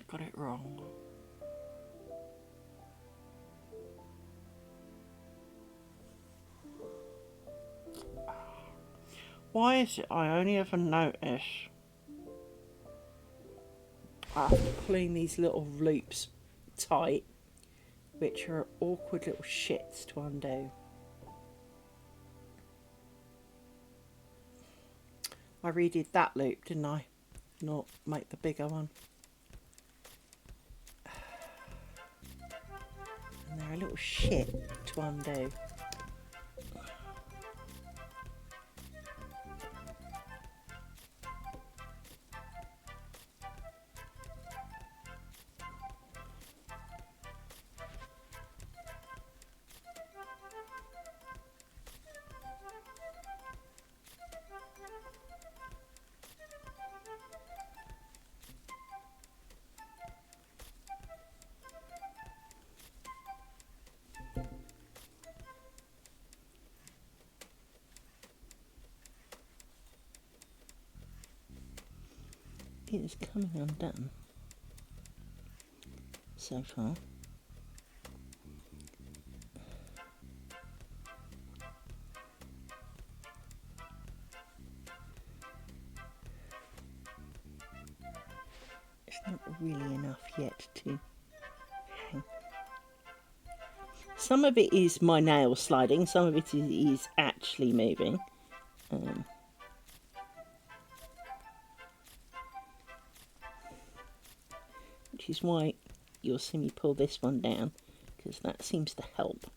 Got it wrong. Why is it I only ever notice after pulling these little loops tight, which are awkward little shits to undo? I redid that loop, didn't I? Not make the bigger one. And they're a little shit to undo. It is coming undone so far. It's not really enough yet to hang. Some of it is my nail sliding, some of it is actually moving. Which is why you'll see me pull this one down, because that seems to help.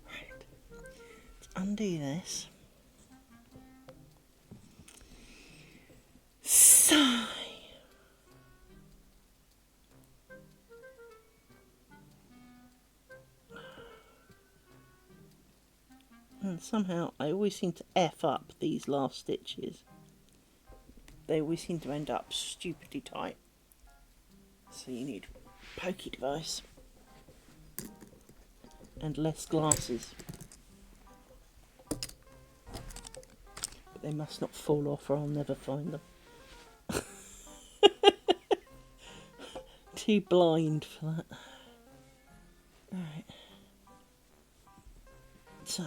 Right. Let's undo this. Sigh. And somehow I always seem to F up these last stitches. They always seem to end up stupidly tight. So you need a pokey device and less glasses. But they must not fall off or I'll never find them. Too blind for that. Alright. So.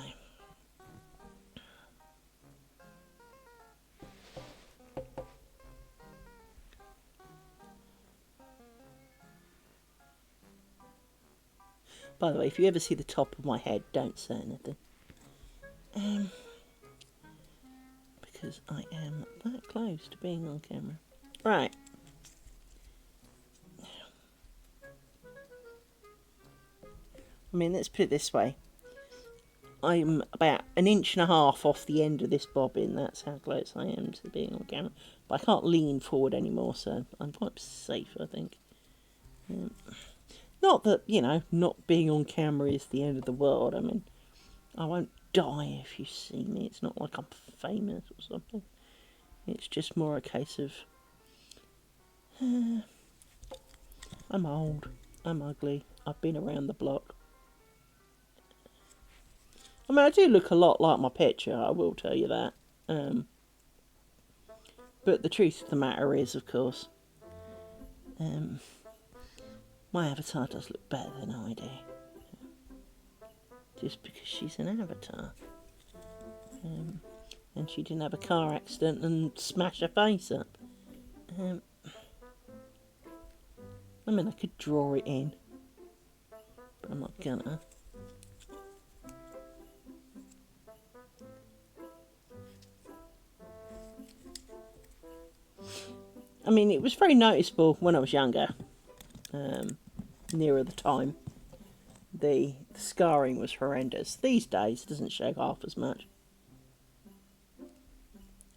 By the way, if you ever see the top of my head, don't say anything. Because I am that close to being on camera. Right. I mean, let's put it this way. I'm about 1.5 inches off the end of this bobbin. That's how close I am to being on camera. But I can't lean forward anymore, so I'm quite safe, I think. Not that, you know, not being on camera is the end of the world. I mean, I won't die if you see me. It's not like I'm famous or something. It's just more a case of... I'm old. I'm ugly. I've been around the block. I mean, I do look a lot like my picture, I will tell you that. But the truth of the matter is, of course, my avatar does look better than I do. Just because she's an avatar. And she didn't have a car accident and smash her face up. I mean, I could draw it in, but I'm not gonna. I mean, it was very noticeable when I was younger, nearer the time. The scarring was horrendous. These days, it doesn't show half as much.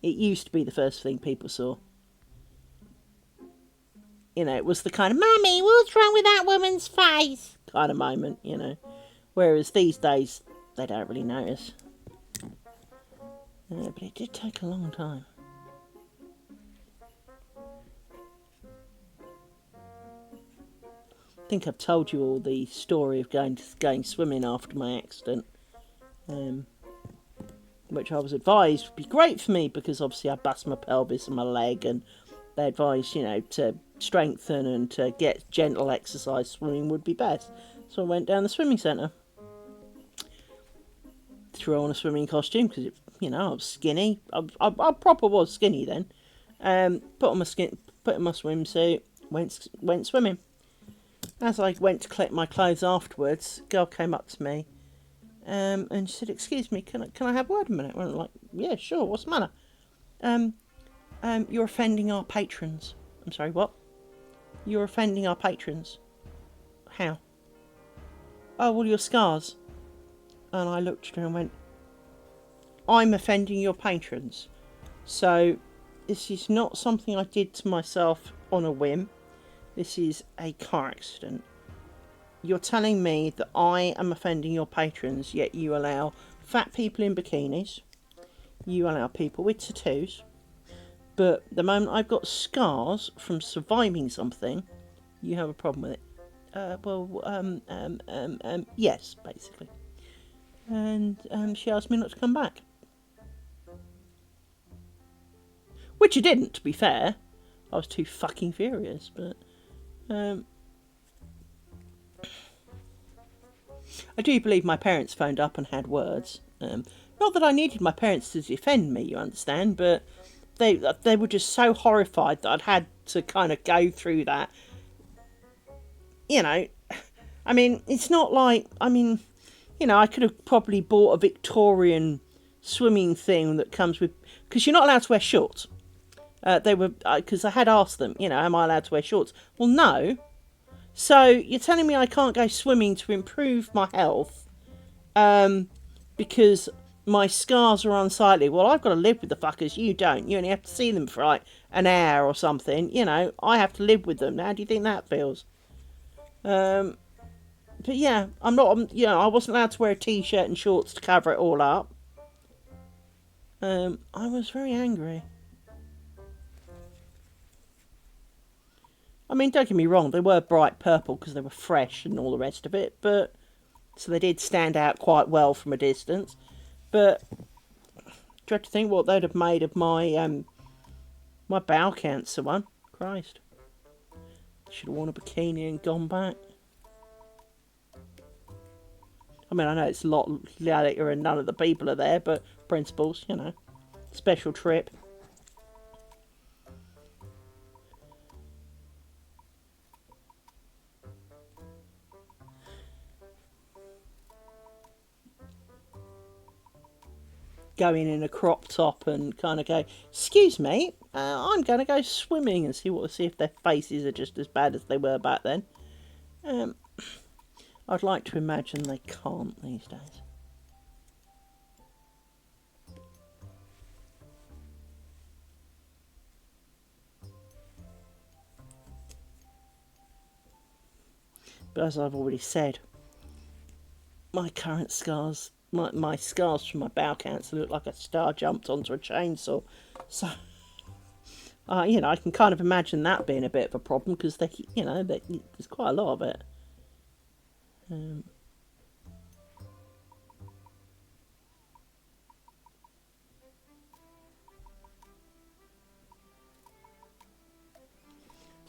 It used to be the first thing people saw. You know, it was the kind of, "Mummy, what's wrong with that woman's face?" kind of moment, you know. Whereas these days, they don't really notice. But it did take a long time. I think I've told you all the story of going swimming after my accident, which I was advised would be great for me because obviously I bust my pelvis and my leg, and they advised, you know, to strengthen and to get gentle exercise. Swimming would be best. So I went down the swimming centre, threw on a swimming costume because, you know, I was skinny. I proper was skinny then. Put on my swimsuit, went swimming. As I went to collect my clothes afterwards, a girl came up to me, and she said, "Excuse me, can I have a word a minute?" And I'm like, "Yeah, sure. What's the matter?" You're offending our patrons." I'm sorry, what? You're offending our patrons. How? Oh, well, your scars. And I looked at her and went, I'm offending your patrons. So this is not something I did to myself on a whim. This is a car accident. You're telling me that I am offending your patrons, yet you allow fat people in bikinis. You allow people with tattoos. But the moment I've got scars from surviving something, you have a problem with it. Yes, basically. And she asked me not to come back. Which I didn't, to be fair. I was too fucking furious, but... I do believe my parents phoned up and had words. Not that I needed my parents to defend me, you understand, but they were just so horrified that I'd had to kind of go through that. You know, I mean, it's not like, I mean, you know, I could have probably bought a Victorian swimming thing that comes with, because you're not allowed to wear shorts. They were, because I had asked them, you know, am I allowed to wear shorts? Well, no. So you're telling me I can't go swimming to improve my health, because my scars are unsightly. Well, I've got to live with the fuckers. You don't. You only have to see them for like an hour or something. You know, I have to live with them. How do you think that feels? But yeah, I'm not. You know, I wasn't allowed to wear a t-shirt and shorts to cover it all up. I was very angry. I mean, don't get me wrong, they were bright purple because they were fresh and all the rest of it, but so they did stand out quite well from a distance. But dread to think what they'd have made of my bowel cancer one. Christ, should have worn a bikini and gone back. I mean, I know it's a lot later and none of the people are there, but principles, you know, special trip. Going in a crop top and kind of go, excuse me, I'm going to go swimming and see if their faces are just as bad as they were back then. I'd like to imagine they can't these days. But as I've already said, my current scars, my scars from my bowel cancer look like a star jumped onto a chainsaw. So, you know, I can kind of imagine that being a bit of a problem because there's quite a lot of it. To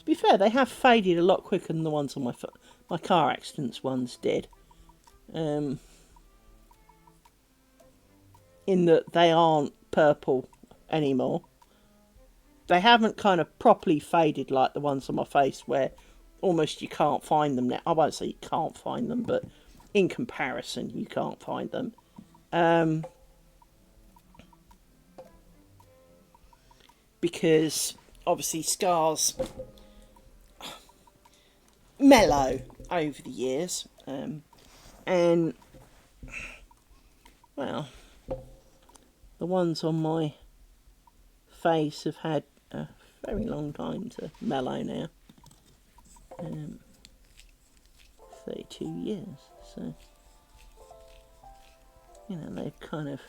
be fair, they have faded a lot quicker than the ones on my car accidents ones did. In that they aren't purple anymore. They haven't kind of properly faded like the ones on my face where almost you can't find them now. I won't say you can't find them, but in comparison you can't find them. Because obviously scars mellow over the years. And, well, the ones on my face have had a very long time to mellow now. 32 years, so, you know, they've kind of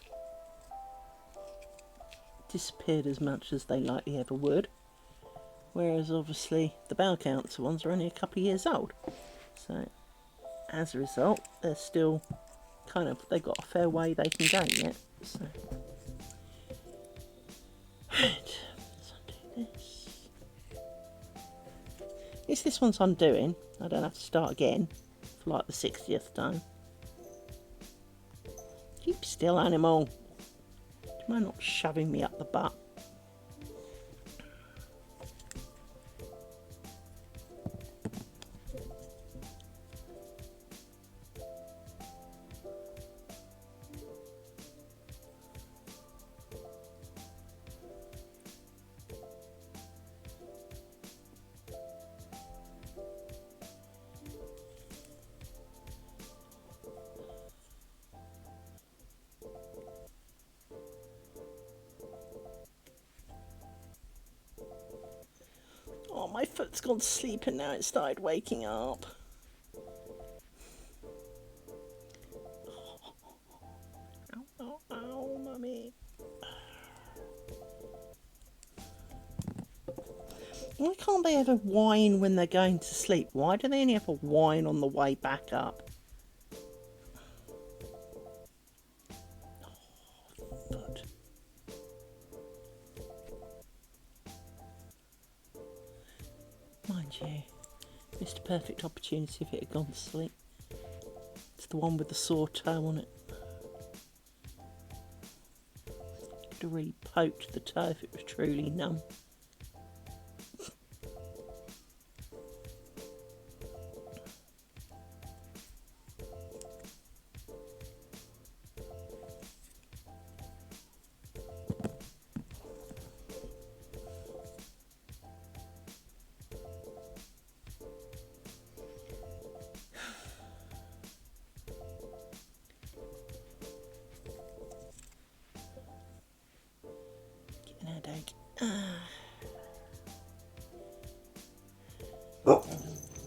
disappeared as much as they likely ever would. Whereas obviously the bowel cancer ones are only a couple of years old. So as a result, they're still kind of, they've got a fair way they can go yet. So, right, let's undo this. At least this one's undoing. I don't have to start again for like the 60th time. Keep still, animal. Do you mind not shoving me up the butt? Oh, my foot's gone to sleep and now it started waking up. Ow, ow, ow, mummy. Why can't they ever whine when they're going to sleep? Why do they only ever whine on the way back up? Oh, foot. Mind you, missed a perfect opportunity if it had gone to sleep. It's the one with the sore toe on it. Could have really poked the toe if it was truly numb.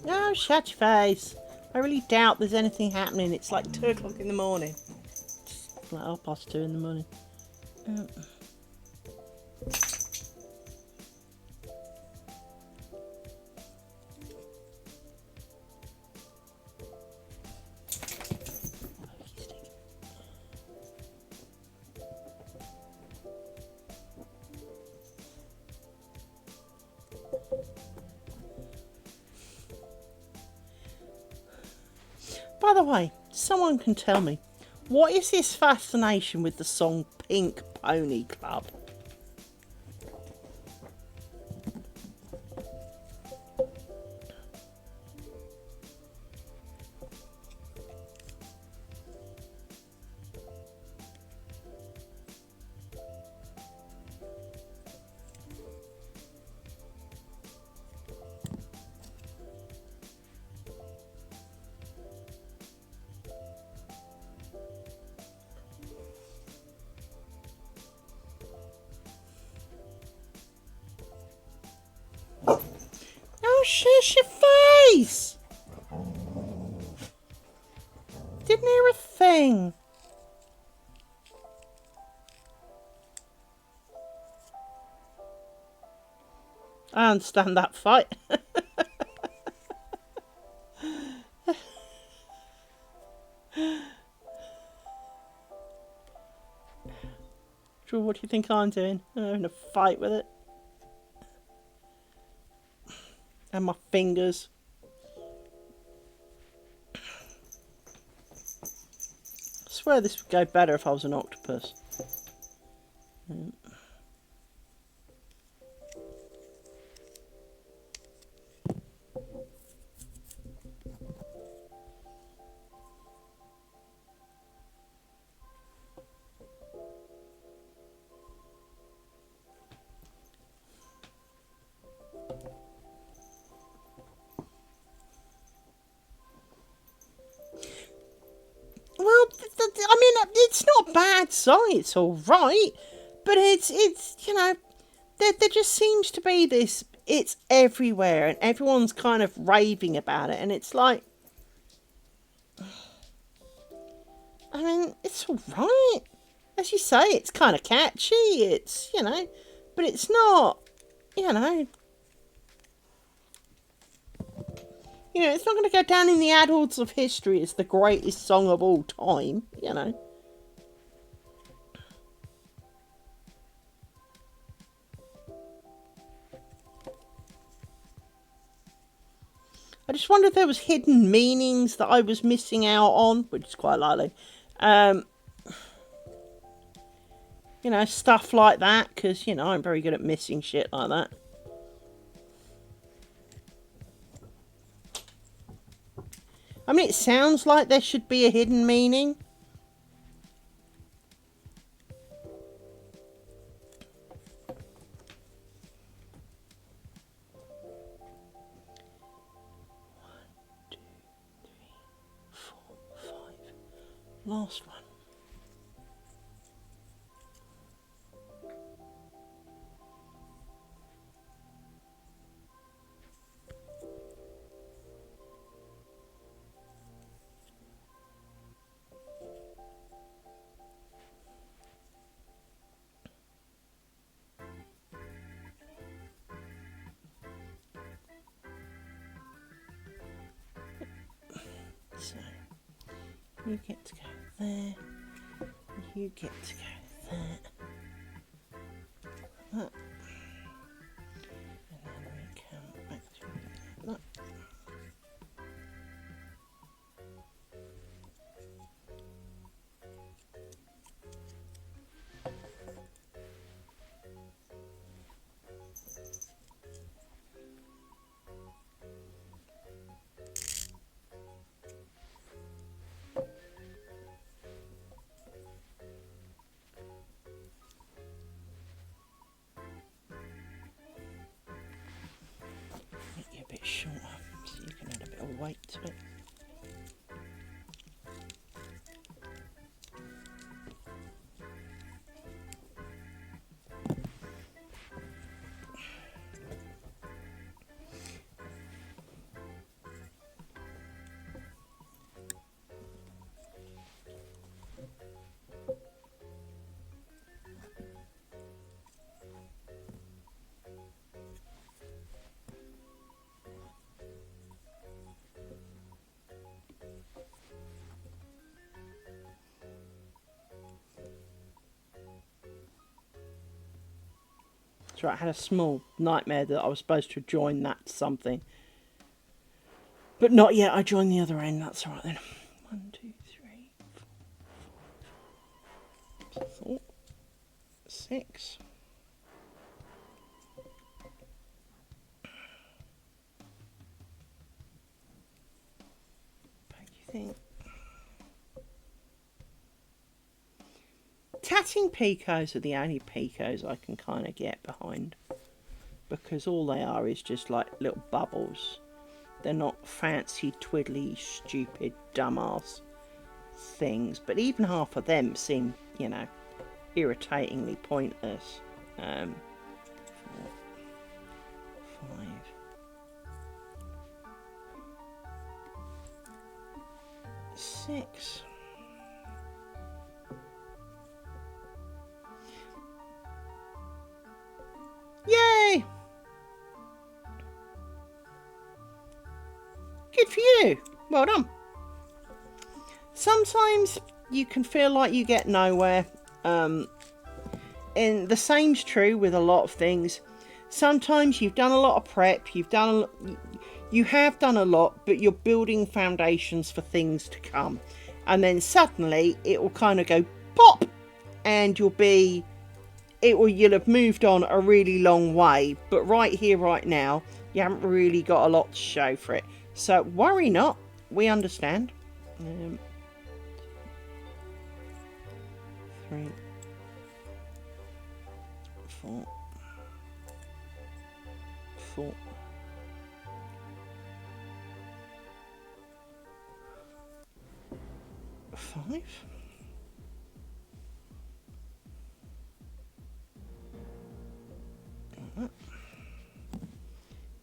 No, shut your face. I really doubt there's anything happening. It's like 2 o'clock in the morning. It's like 2:30 in the morning. By the way, someone can tell me, what is this fascination with the song Pink Pony Club? Oh, shush your face! Didn't hear a thing. I understand that fight. Drew, what do you think I'm doing? I'm having a fight with it. And my fingers. I swear this would go better if I was an octopus. Well, I mean, it's not a bad song. It's all right, but it's you know, there just seems to be this. It's everywhere, and everyone's kind of raving about it, and it's like, I mean, it's all right. As you say, it's kind of catchy. It's but it's not, you know. It's not going to go down in the annals of history as the greatest song of all time, I just wonder if there was hidden meanings that I was missing out on, which is quite likely. Stuff like that, because, I'm very good at missing shit like that. I mean, it sounds like there should be a hidden meaning. Last one. So, you get to go there. You get to go there. That. And then we come back to that. Make it a bit shorter so you can add a bit of weight to it. So I had a small nightmare that I was supposed to join that to something. But not yet, I joined the other end, that's alright then. 1, 2, 3, 4, 6. What do you think? Tatting picots are the only picots I can kind of get behind, because all they are is just like little bubbles. They're not fancy, twiddly, stupid, dumbass things. But even half of them seem, you know, irritatingly pointless. 4, 5, 6. Yay! Good for you. Well done. Sometimes you can feel like you get nowhere. And the same's true with a lot of things. Sometimes you've done a lot of prep, you have done a lot, but you're building foundations for things to come. And then suddenly it will kind of go pop, and you'll have moved on a really long way. But right here, right now, you haven't really got a lot to show for it. So worry not, we understand. 3, 4, 4, 5.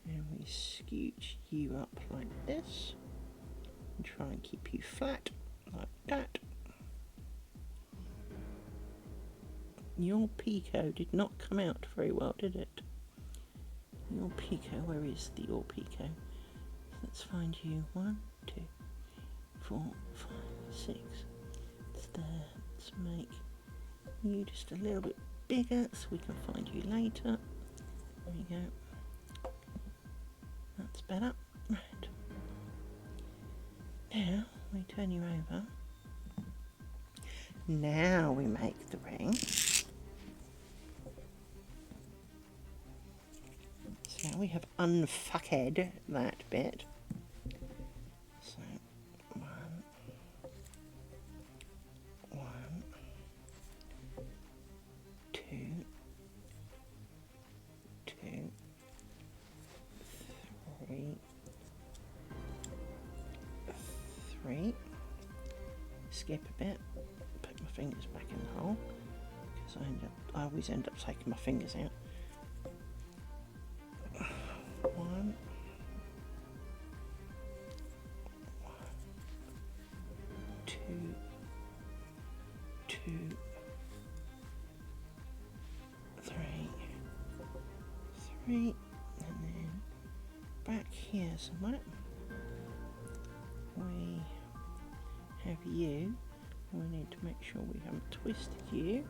And we scooch you up like this and try and keep you flat like that. Your Pico did not come out very well, did it? Your Pico, where is the your Pico? Let's find you. 1, 2, 4, 5, 6. It's there. Let's make you just a little bit bigger so we can find you later. There we go. That's better. Right. Now we turn you over. Now we make the ring. So now we have unfucked that bit. So 1, 2, 2, 3, 3. Skip a bit. Put my fingers back in the hole because I always end up taking my fingers out. 1, 2, 2, 3, 3, and then back here somewhere we have you. We need to make sure we haven't twisted you,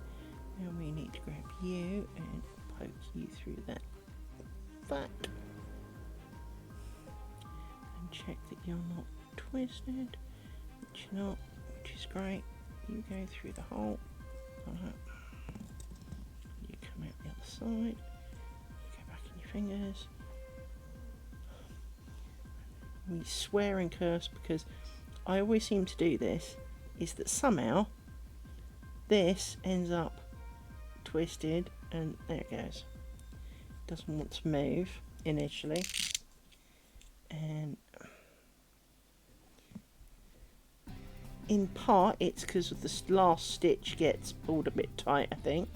and we need to grab you and poke you through that and check that you're not twisted, which you're not, which is great. You go through the hole, you come out the other side, you go back in your fingers. We swear and curse because I always seem to do this, is that somehow this ends up twisted, and there it goes. It doesn't want to move initially, and in part it's because of the last stitch gets pulled a bit tight, I think.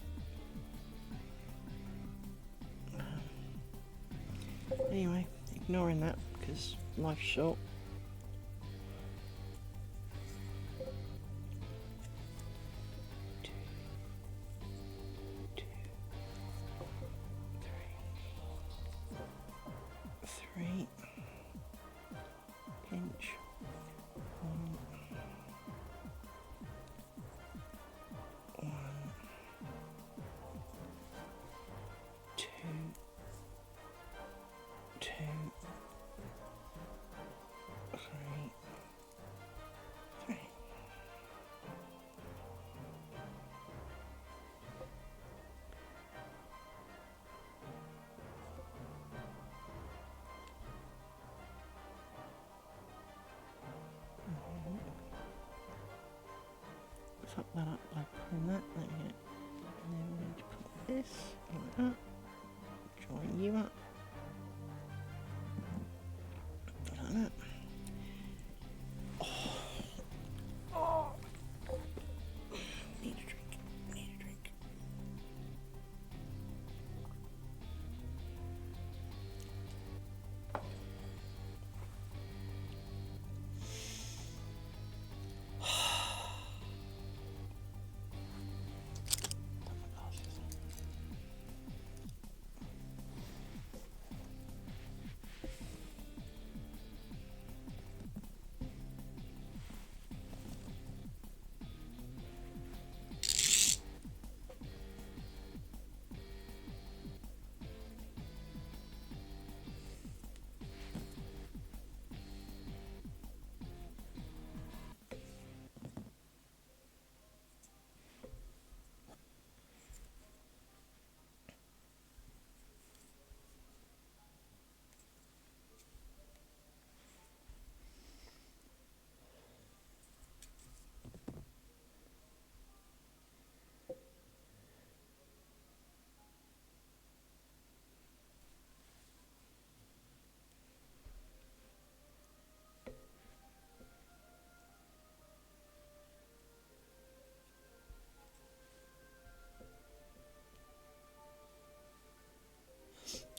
Anyway, ignoring that because life's short. 3, pinch, 1, 2, start by putting that like that. And then we need to put this like that. Join you up. Like that. Oh. Need a drink. Need a drink.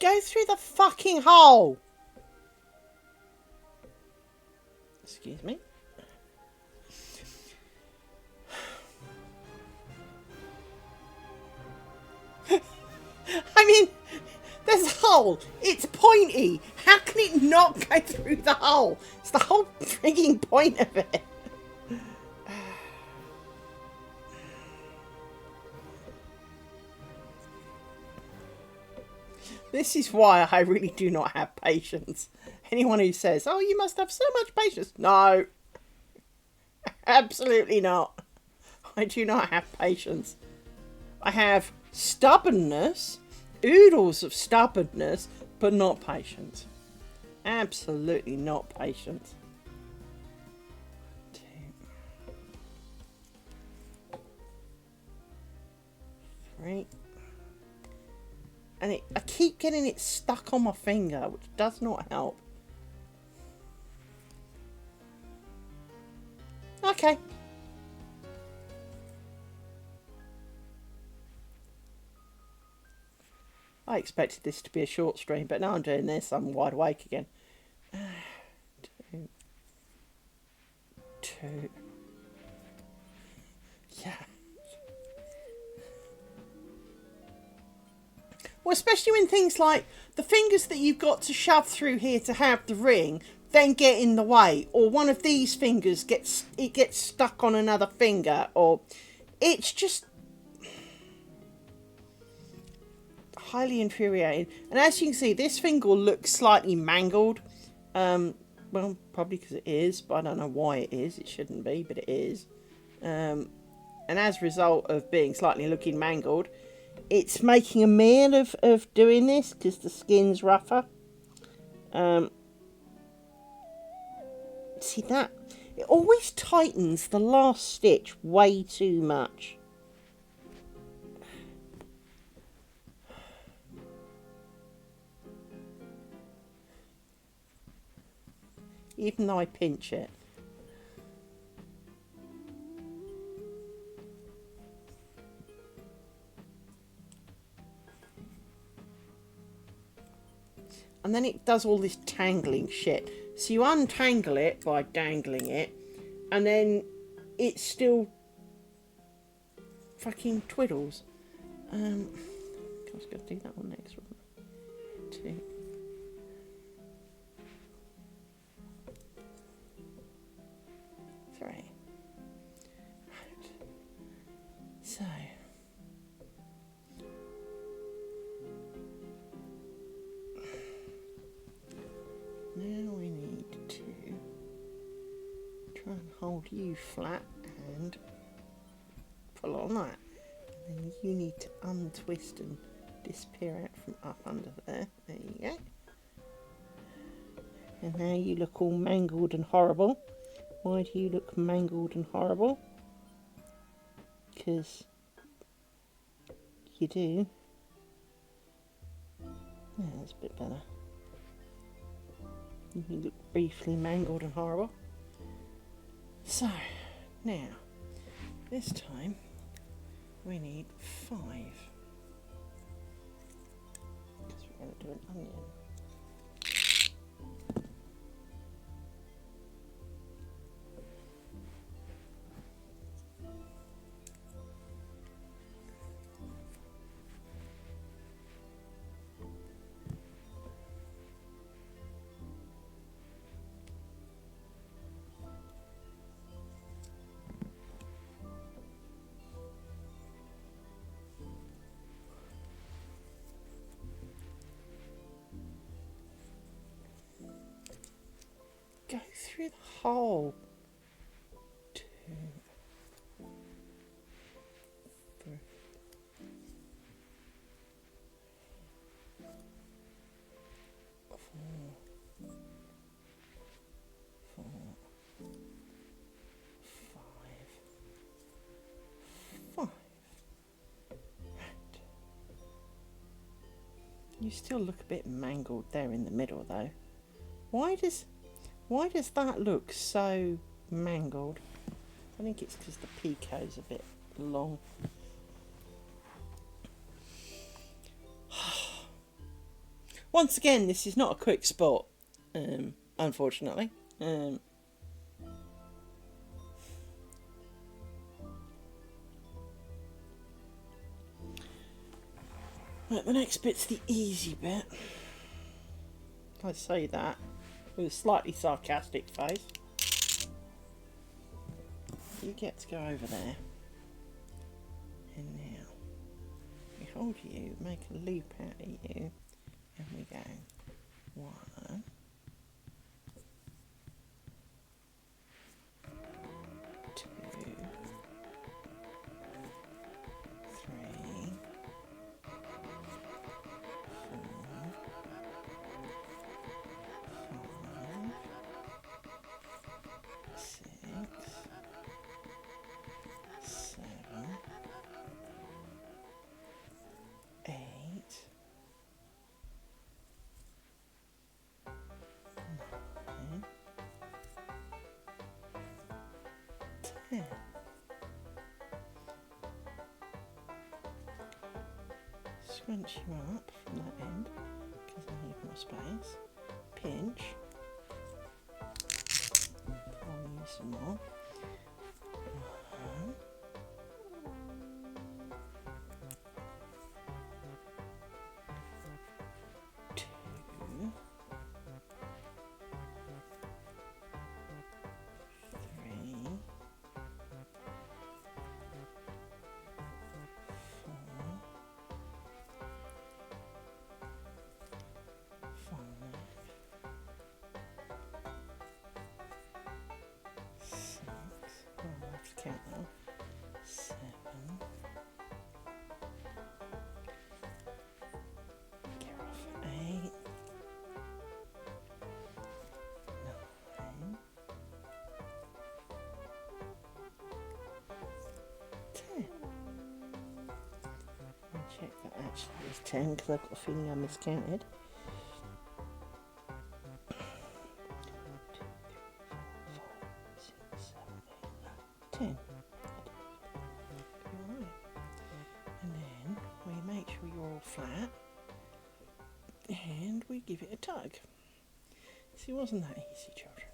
Go through the fucking hole! Excuse me. I mean, there's a hole. It's pointy. How can it not go through the hole? It's the whole frigging point of it. This is why I really do not have patience. Anyone who says, oh, you must have so much patience. No. Absolutely not. I do not have patience. I have stubbornness, oodles of stubbornness, but not patience. Absolutely not patience. 2, 3. And I keep getting it stuck on my finger, which does not help. Okay. I expected this to be a short stream, but now I'm doing this, I'm wide awake again. 2. 2. Yeah. Well, especially when things like the fingers that you've got to shove through here to have the ring then get in the way, or one of these fingers gets stuck on another finger, or it's just highly infuriating. And as you can see, this finger looks slightly mangled. Well, probably because it is, but I don't know why it is. It shouldn't be, but it is. And as a result of being slightly looking mangled, it's making a meal of doing this because the skin's rougher. See that? It always tightens the last stitch way too much. Even though I pinch it. And then it does all this tangling shit. So you untangle it by dangling it, and then it still fucking twiddles. I was going to do that one next one. 2. Right. So. Now we need to try and hold you flat and pull on that. And then you need to untwist and disappear out from up under there. There you go. And now you look all mangled and horrible. Why do you look mangled and horrible? because you do. Yeah, that's a bit better. You look briefly mangled and horrible. So, now, this time we need 5. Because we're going to do an onion. Go through the hole. 2, 3, 4, 4, 5. Right. You still look a bit mangled there in the middle, though. Why does that look so mangled? I think it's because the pico's a bit long. Once again, this is not a quick sport, unfortunately. Right, the next bit's the easy bit. I say that with a slightly sarcastic face. You get to go over there. And now, we hold you, make a loop out of you, and we go 1, 2, 3, 10. Scrunch you up from that end because I need more space. Pinch. I'll use some more. 1, 2, 3, 4, 5, 6. Oh, I'll have to count now. 7. Get off 8. 9. 10. I'll check that actually is 10 because I've got a feeling I miscounted. 10. Alright. And then we make sure you're all flat and we give it a tug. See, wasn't that easy, children?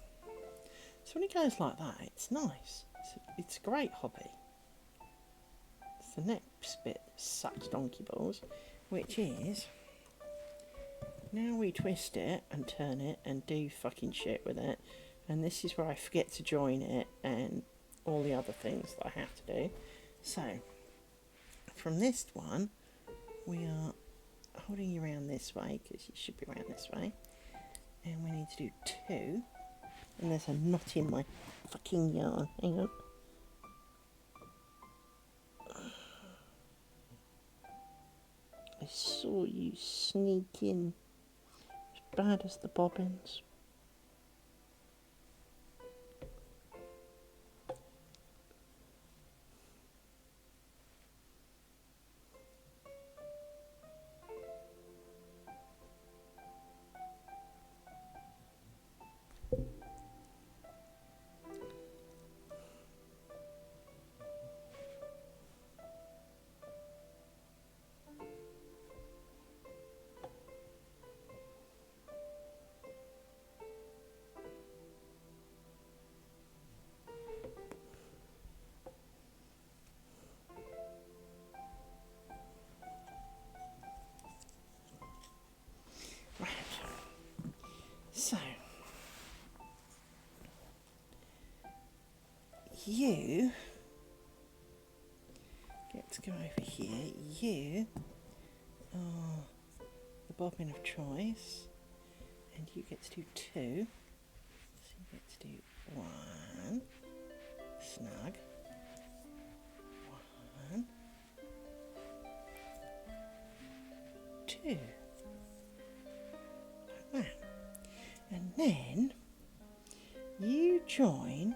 So when it goes like that, it's nice. It's a great hobby. It's the next bit that sucks donkey balls, which is now we twist it and turn it and do fucking shit with it. And this is where I forget to join it and all the other things that I have to do. So, from this one, we are holding you around this way, because you should be around this way. And we need to do 2. And there's a knot in my fucking yarn. Hang on. I saw you sneak in. As bad as the bobbins. go over here. You are the bobbin of choice, and you get to do 2. So you get to do 1, snug, 1, 2, like that. And then you join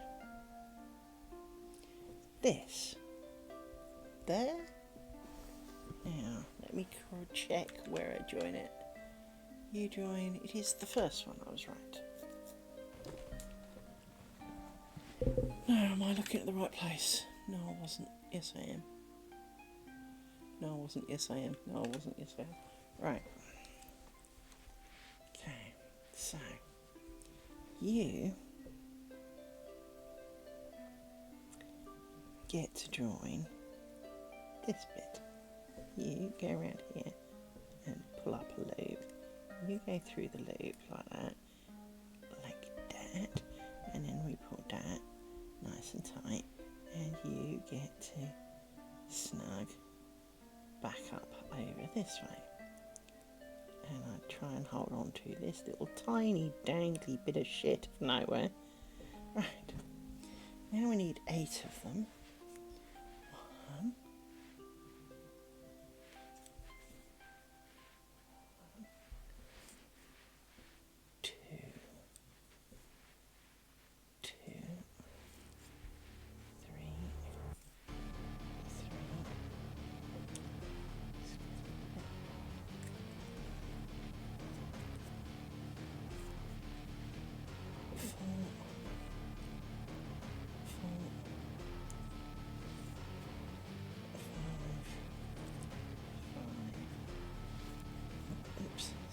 this there. Now let me check where I join it. You join, it is the first one, I was right. No, am I looking at the right place? No, I wasn't. Yes, I am. No, I wasn't. Yes, I am. No, I wasn't. Yes, I am. Right. Okay, so you get to join this bit. You go around here and pull up a loop. You go through the loop like that, and then we pull that nice and tight, and you get to snug back up over this way. And I try and hold on to this little tiny dangly bit of shit of nowhere. Right, now we need 8 of them. 1, 2, 2, 3,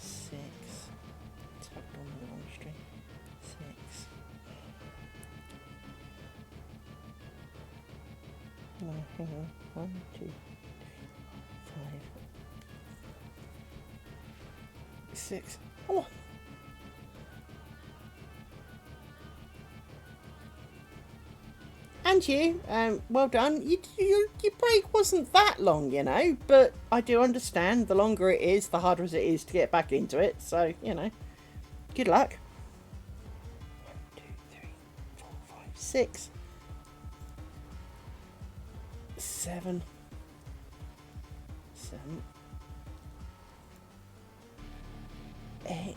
6, tucked on the wrong string, 6, no, hang on, 1, 2, 5, 6, oh! And you, well done. Your break wasn't that long, you know, but I do understand the longer it is, the harder it is to get back into it. So, you know, good luck. 1, 2, 3, 4, 5, 6, 7, 8,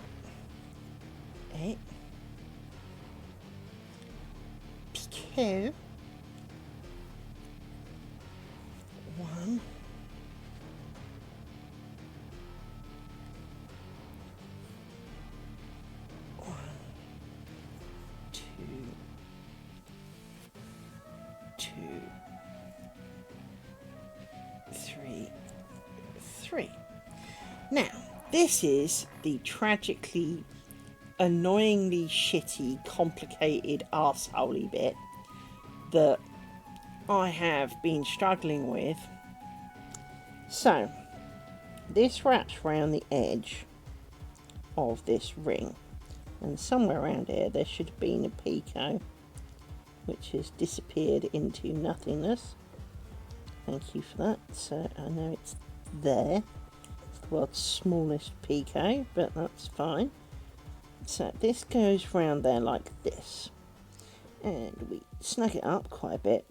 2, 1, 2, 3. Now, this is the tragically, annoyingly shitty, complicated, arseholey bit that I have been struggling with. So, this wraps around the edge of this ring, and somewhere around here there should have been a picot, which has disappeared into nothingness. Thank you for that. So I know it's there. It's the world's smallest picot, but that's fine. So this goes round there like this, and we snug it up quite a bit.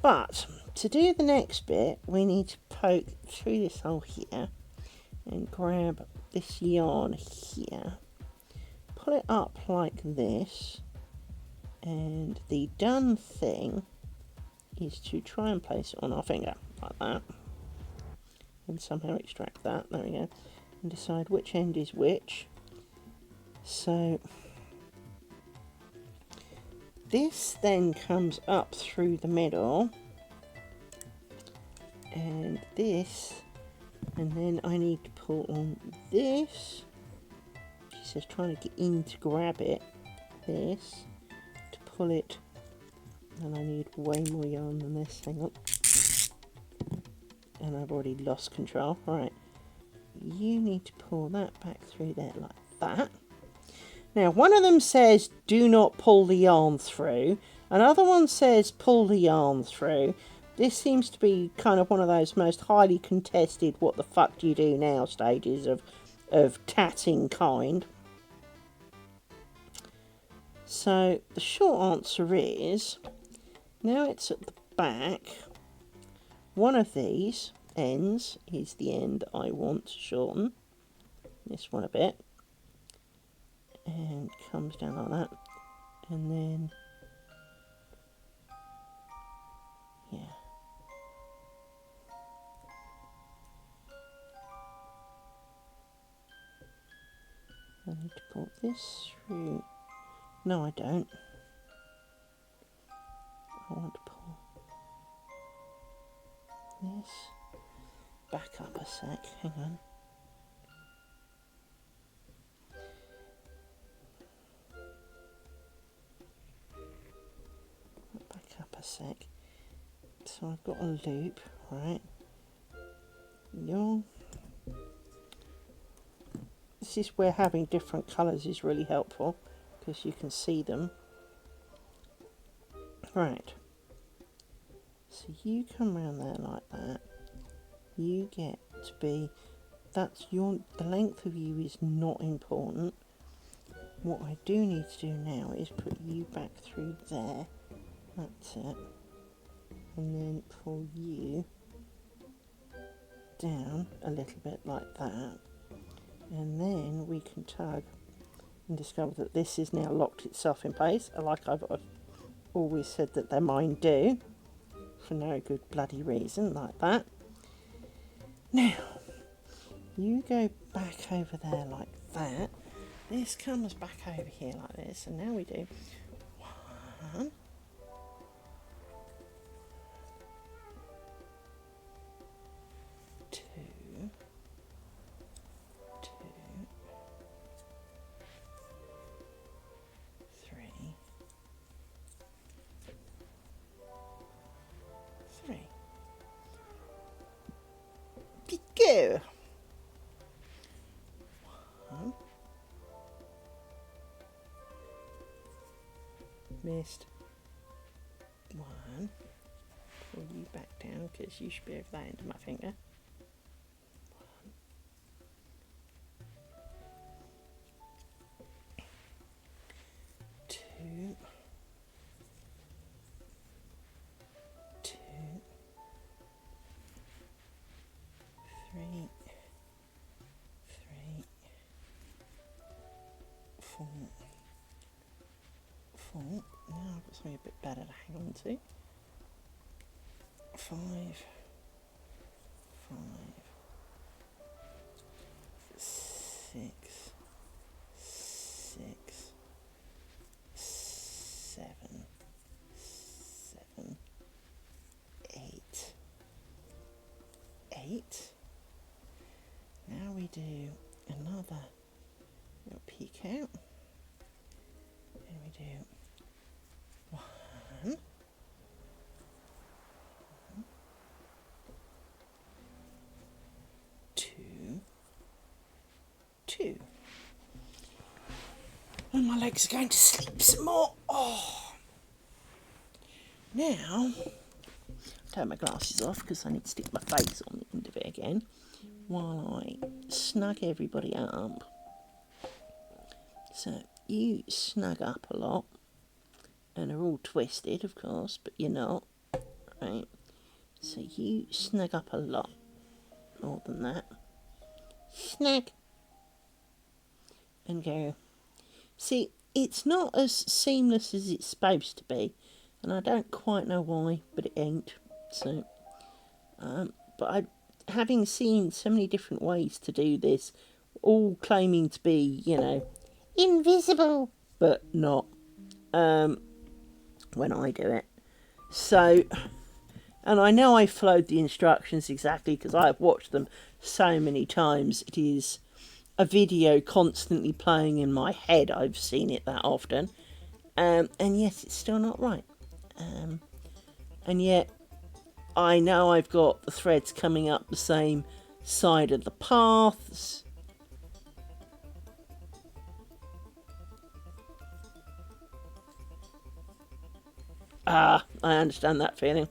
But to do the next bit, we need to poke through this hole here and grab this yarn here, pull it up like this, and the done thing is to try and place it on our finger like that, and somehow extract that. There we go, and decide which end is which. So this then comes up through the middle, and this, and then I need to pull on this. She says trying to get in to grab it, this, to pull it, and I need way more yarn than this. Hang on, and I've already lost control. Right, you need to pull that back through there like that. Now, one of them says do not pull the yarn through, another one says pull the yarn through. This seems to be kind of one of those most highly contested what the fuck do you do now stages of tatting kind. So the short answer is, now it's at the back, one of these ends is the end I want to shorten. This one a bit. And comes down like that. And then, yeah. I need to pull this through. No, I don't. I want to pull this back up a sec. Hang on. Back up a sec. So I've got a loop, right? This is where having different colours is really helpful, because you can see them. Right. So you come around there like that. You get to be, the length of you is not important. What I do need to do now is put you back through there. That's it. And then pull you down a little bit like that. And then we can tug and discover that this has now locked itself in place, like I've always said that their mind do, for no good bloody reason, like that. Now, you go back over there like that. This comes back over here like this, and now we do 1, 2, 2, 3, 3. Go. 1. Missed. 1. Pull you back down because you should be over that end of my finger. 2, 2, 3, 3, 4, 4. Now I've got something a bit better to hang on to. 5, 5, 6, 6, 7, 7, 8, 8. Now we do another little peek out, and we do 1, 2, 2. And my legs are going to sleep some more. Oh. Now, take my glasses off because I need to stick my face on the end of it again while I snug everybody up. So you snug up a lot and are all twisted, of course, but you're not, right? So you snug up a lot more than that. Snug. And go. See, it's not as seamless as it's supposed to be, and I don't quite know why, but it ain't. So, but having seen so many different ways to do this, all claiming to be, you know, invisible, but not when I do it. So, and I know I followed the instructions exactly because I've watched them so many times. It is a video constantly playing in my head. I've seen it that often. And yet it's still not right. And yet I know I've got the threads coming up the same side of the paths. I understand that feeling.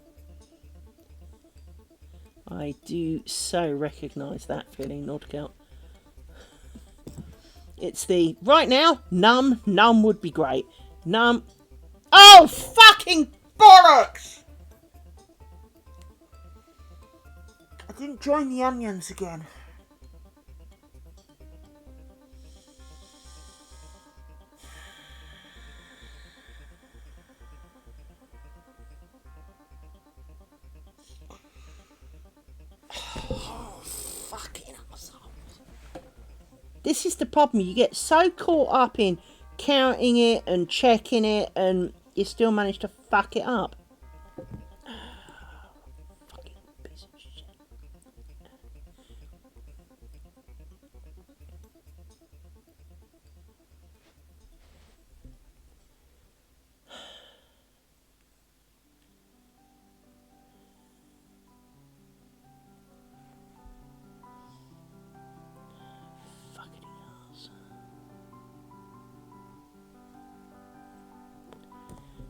I do so recognise that feeling, Nordgelt. It's the, right now, numb would be great. Numb. Oh, fucking bollocks! I didn't join the onions again. Oh, fucking assholes. This is the problem. You get so caught up in counting it and checking it, and you still manage to fuck it up. Fucking piece of shit.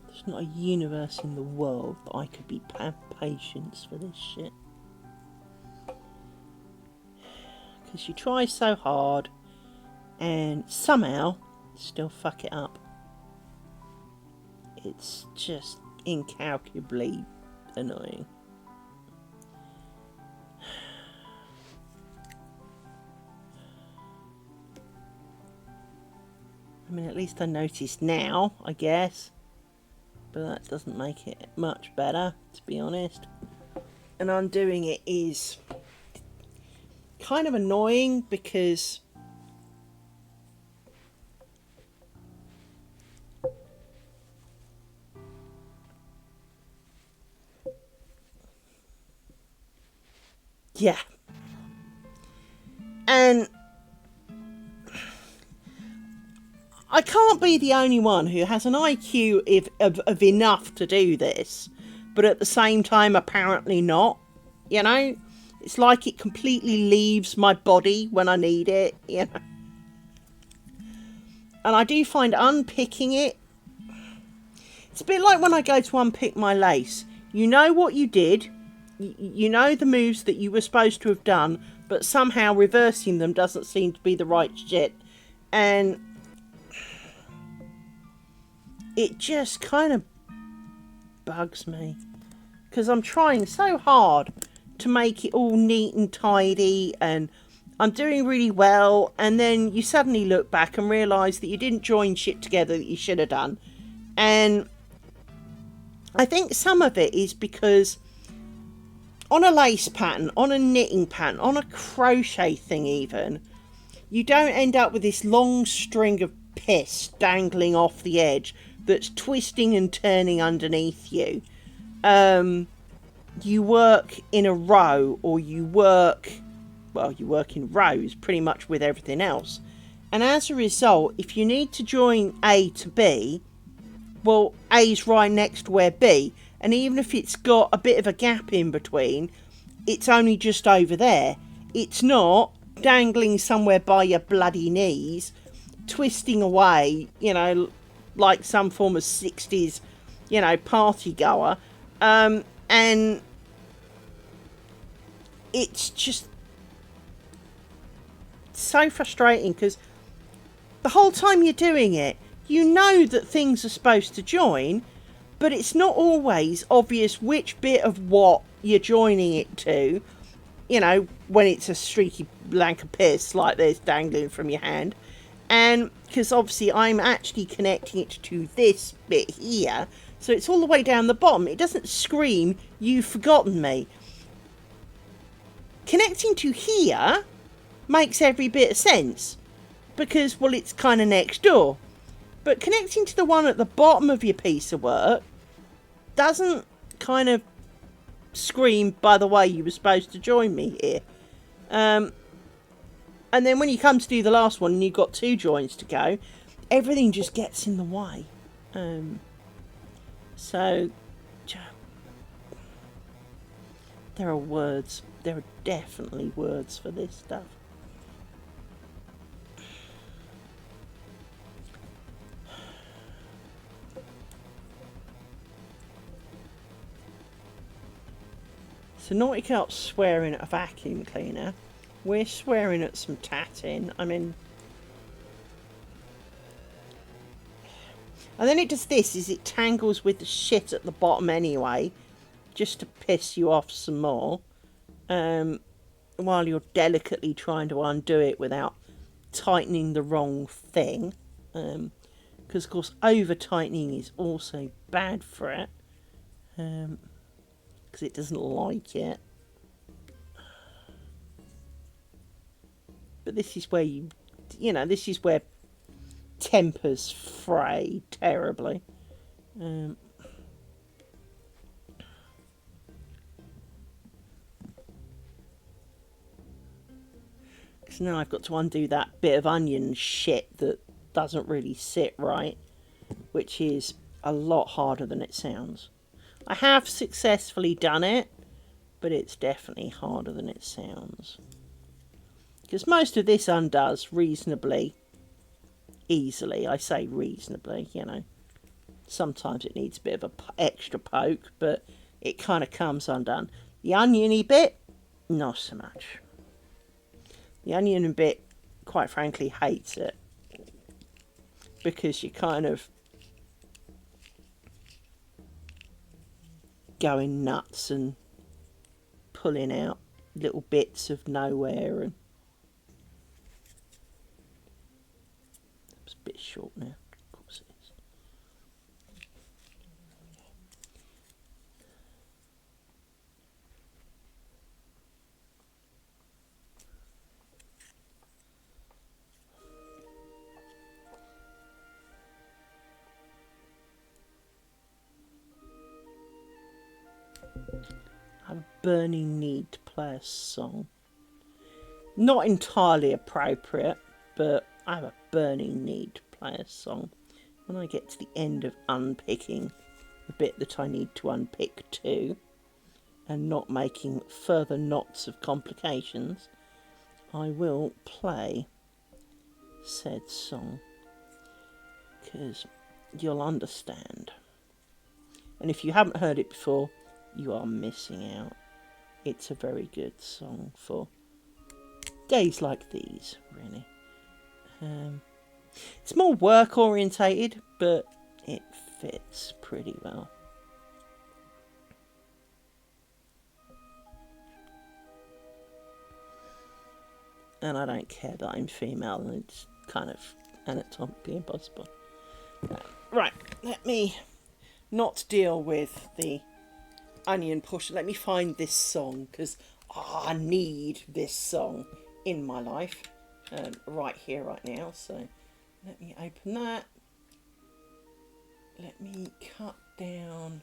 There's not a universe in the world that I could be patience for this shit. Because you try so hard and somehow still fuck it up. It's just incalculably annoying. I mean, at least I noticed now, I guess. But that doesn't make it much better, to be honest. And undoing it is kind of annoying because yeah. And I can't be the only one who has an IQ of enough to do this, but at the same time apparently not. You know? It's like it completely leaves my body when I need it, you know. And I do find unpicking it, it's a bit like when I go to unpick my lace. You know what you did, you know the moves that you were supposed to have done, but somehow reversing them doesn't seem to be the right shit. And it just kind of bugs me. Because I'm trying so hard to make it all neat and tidy, and I'm doing really well, and then you suddenly look back and realise that you didn't join shit together that you should have done. And I think some of it is because on a lace pattern, on a knitting pattern, on a crochet thing even, you don't end up with this long string of piss dangling off the edge that's twisting and turning underneath you. You work in a row, or you work in rows pretty much with everything else. And as a result, if you need to join A to B, well, A's right next to where B, and even if it's got a bit of a gap in between, it's only just over there. It's not dangling somewhere by your bloody knees, twisting away, you know, like some form of 60s, you know, party goer. And it's just so frustrating because the whole time you're doing it, you know that things are supposed to join, but it's not always obvious which bit of what you're joining it to, you know, when it's a streaky blank of piss like this dangling from your hand. And because obviously I'm actually connecting it to this bit here, so it's all the way down the bottom. It doesn't scream, "You've forgotten me." Connecting to here makes every bit of sense because, well, it's kind of next door. But connecting to the one at the bottom of your piece of work doesn't kind of scream, "By the way, you were supposed to join me here." And then when you come to do the last one and you've got 2 joins to go, everything just gets in the way. So there are words. There are definitely words for this stuff. So Naughty Cart's swearing at a vacuum cleaner. We're swearing at some tatting. I mean... And then it does this, is it tangles with the shit at the bottom anyway, just to piss you off some more, while you're delicately trying to undo it without tightening the wrong thing. Because, of course, over-tightening is also bad for it, because it doesn't like it. But this is where this is where tempers fray terribly. Because now I've got to undo that bit of onion shit that doesn't really sit right, which is a lot harder than it sounds. I have successfully done it, but it's definitely harder than it sounds. Because most of this undoes reasonably easily. I say reasonably, you know. Sometimes it needs a bit of an extra poke, but it kind of comes undone. The oniony bit, not so much. The onion bit, quite frankly, hates it. Because you're kind of going nuts and pulling out little bits of nowhere. And it's a bit short now. Of course it is. I have a burning need to play a song. Not entirely appropriate, but I have a burning need to play a song. When I get to the end of unpicking the bit that I need to unpick too, and not making further knots of complications, I will play said song. Because you'll understand. And if you haven't heard it before, you are missing out. It's a very good song for days like these, really. It's more work orientated, but it fits pretty well. And I don't care that I'm female, and it's kind of anatomically impossible. Right, let me not deal with the onion push. Let me find this song, because I need this song in my life right here, right now. So let me open that. Let me cut down.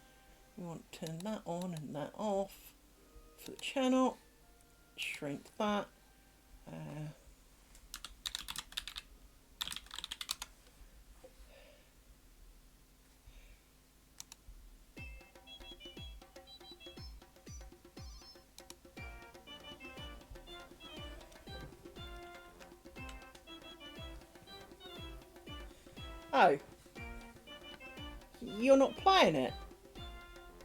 We want to turn that on and that off for the channel. Shrink that. Oh, you're not playing it.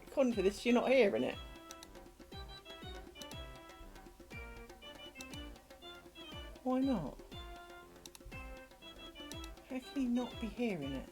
According to this, you're not hearing it. Why not? How can you not be hearing it?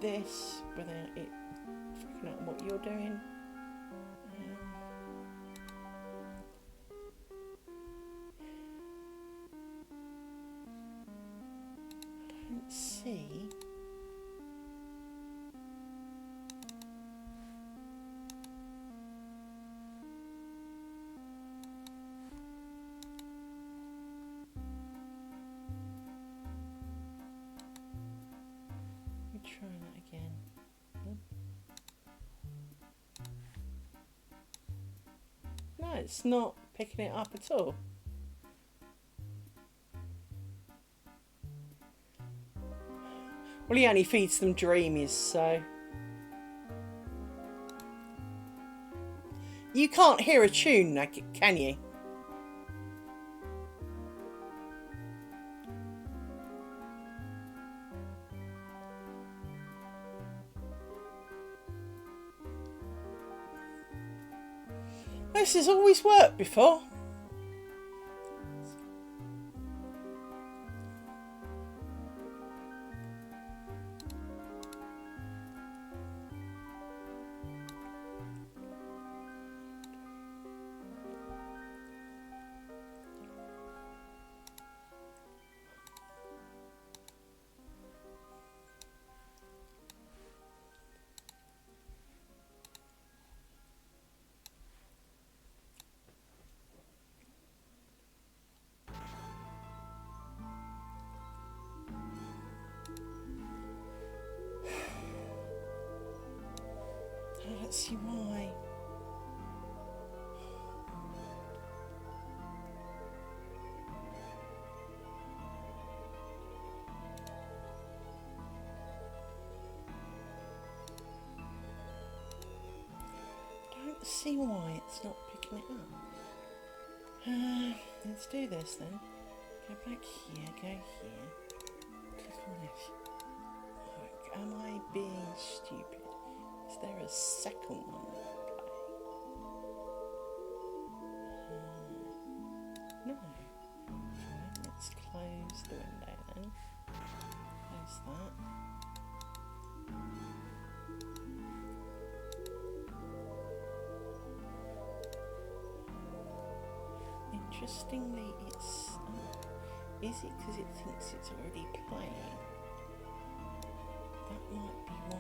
This without it freaking out what you're doing. see. Let me try that again. No, it's not picking it up at all. Well, he only feeds them dreamies, so... You can't hear a tune, can you? This has always worked before. Let's see why. Don't see why it's not picking it up. Let's do this then. Go back here, go here. Click on this. Look, am I being stupid? Is there a second one that I play? No. Fine, let's close the window then. Close that. Interestingly, it's... is it because it thinks it's already playing? That might be why.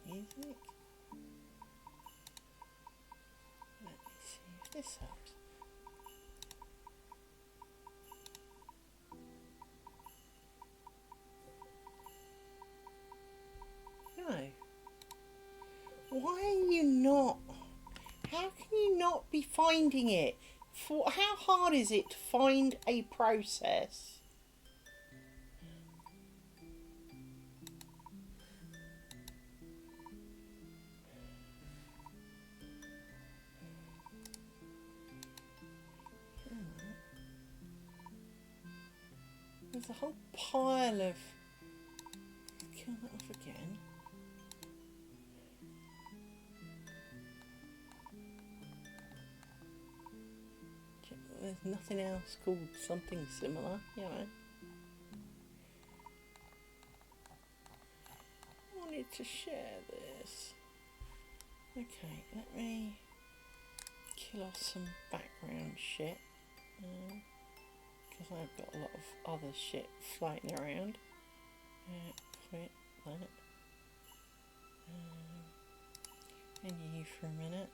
Music. Let me see if this helps. No. Why are you not? How can you not be finding it? How hard is it to find a process? There's a whole pile of... Kill that off again. There's nothing else called something similar, you know. I wanted to share this. Okay, let me kill off some background shit. Because I've got a lot of other shit floating around. Quit that. And you for a minute.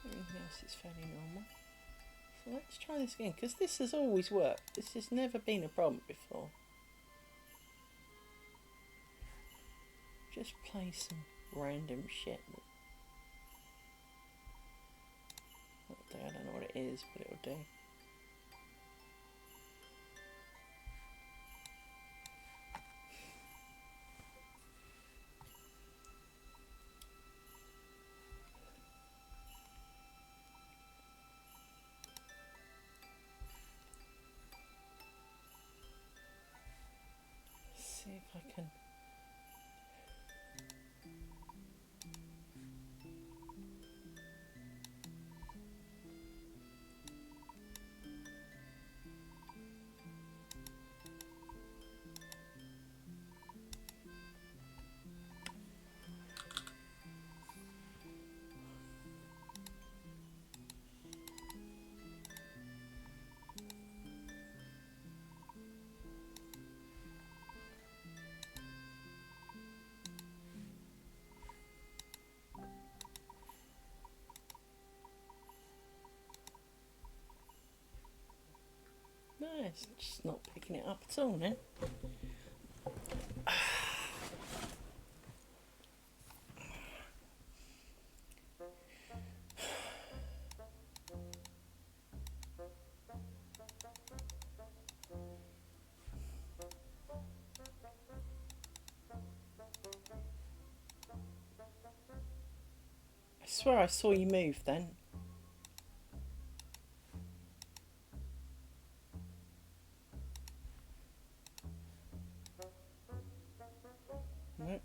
Everything else is fairly normal. So let's try this again, because this has always worked. This has never been a problem before. Just play some random shit. I don't know what it is, but it'll do. if I can. No, it's just not picking it up at all now. I swear I saw you move then. No.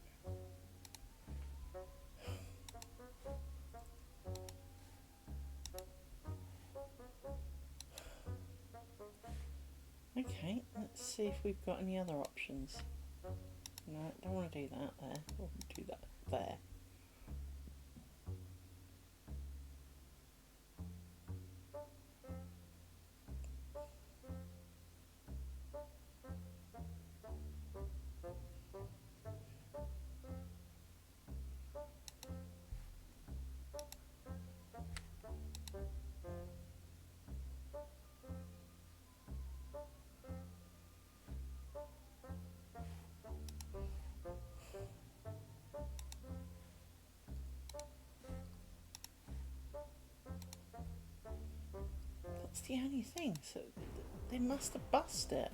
Okay, let's see if we've got any other options. No, don't want to do that there. We'll do that there. That's the only thing, so they must have bust it.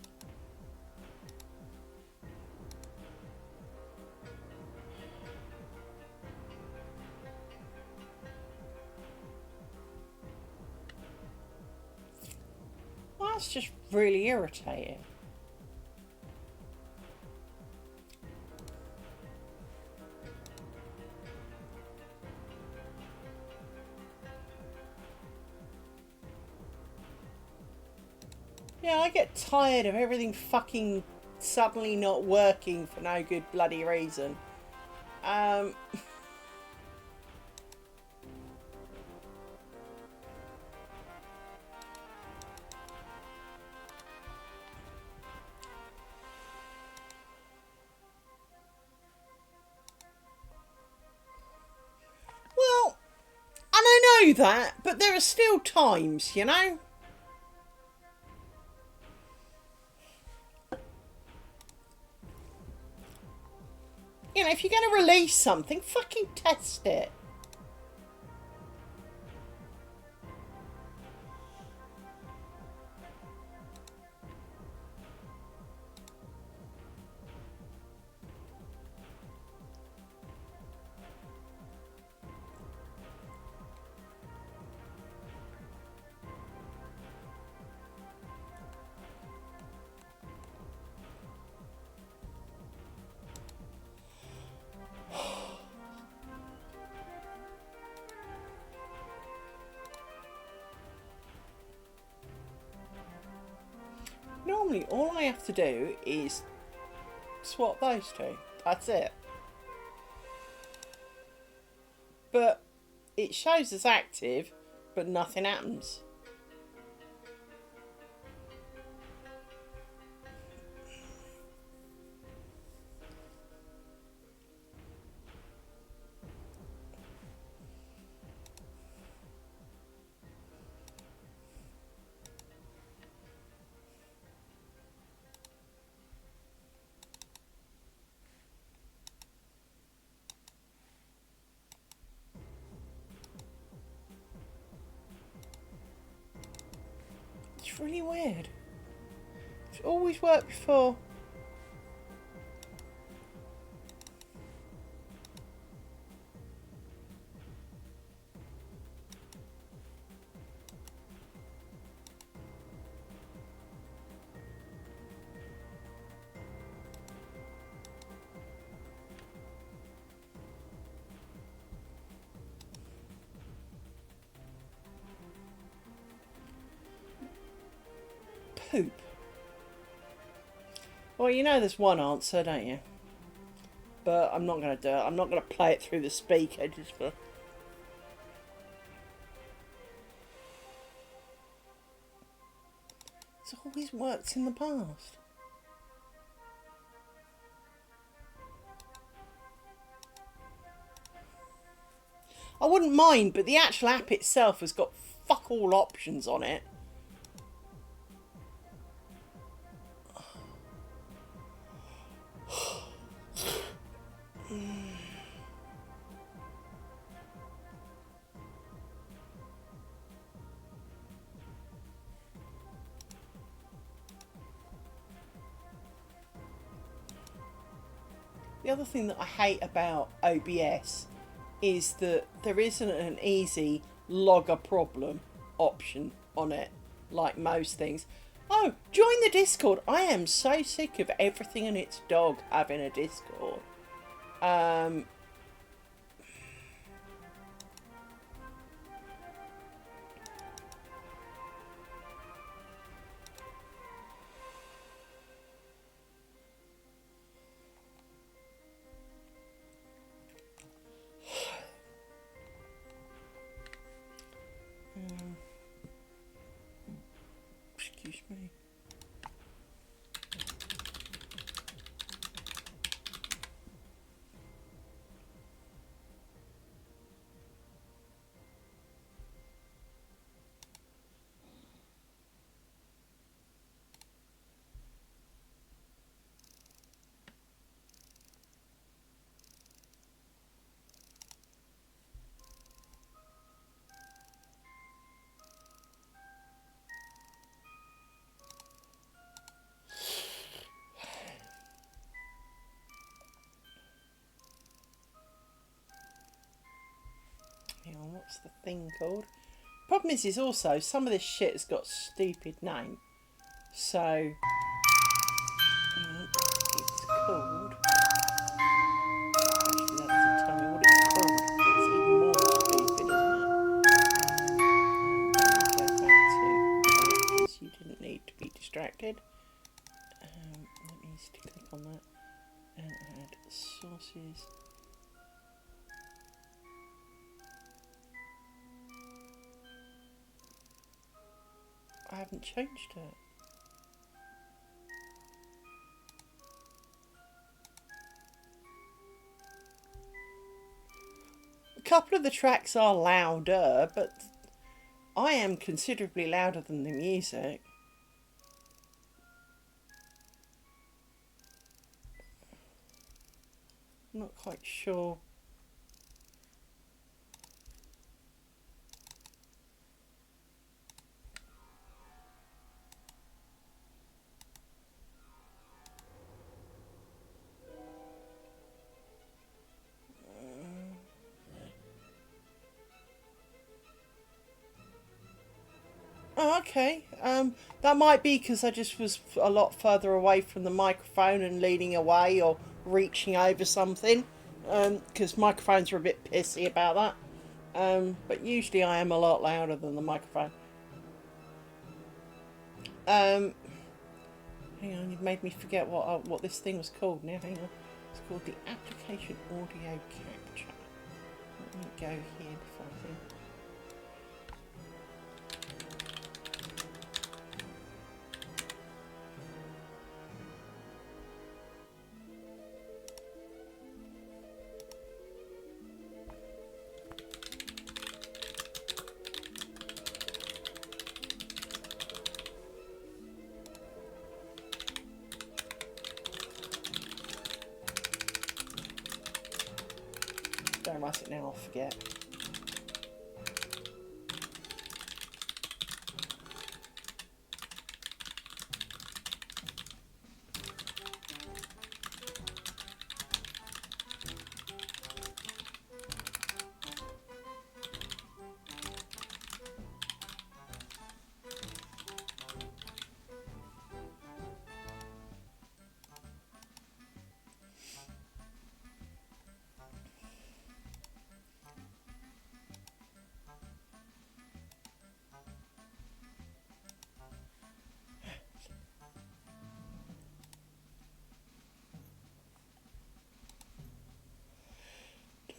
Well, that's just really irritating. Yeah, I get tired of everything fucking suddenly not working for no good bloody reason. Well, and I know that, but there are still times, you know? You know, if you're going to release something, fucking test it. Normally, all I have to do is swap those two. That's it. But it shows as active, but nothing happens. It's really weird. It's always worked before. poop? Well, you know there's one answer, don't you? But I'm not going to do it. I'm not going to play it through the speaker just for... It's always worked in the past. I wouldn't mind, but the actual app itself has got fuck all options on it. The other thing that I hate about OBS is that there isn't an easy log a problem option on it, like most things. Oh, join the Discord. I am so sick of everything and its dog having a Discord. Excuse me. Hang on, what's the thing called? Problem is also some of this shit has got a stupid name. So it's called. Actually, that doesn't tell me what it's called. It's even more stupid, isn't it? Let me go back to because you didn't need to be distracted. Let me just click on that and add sources. I haven't changed it. A couple of the tracks are louder, but I am considerably louder than the music. I'm not quite sure. Oh, okay. That might be because I just was a lot further away from the microphone and leaning away or reaching over something. Because microphones are a bit pissy about that. But usually I am a lot louder than the microphone. Hang on, you've made me forget what this thing was called now. Hang on. It's called the application audio capture. Let me go here before I think. Don't write it now, I'll forget.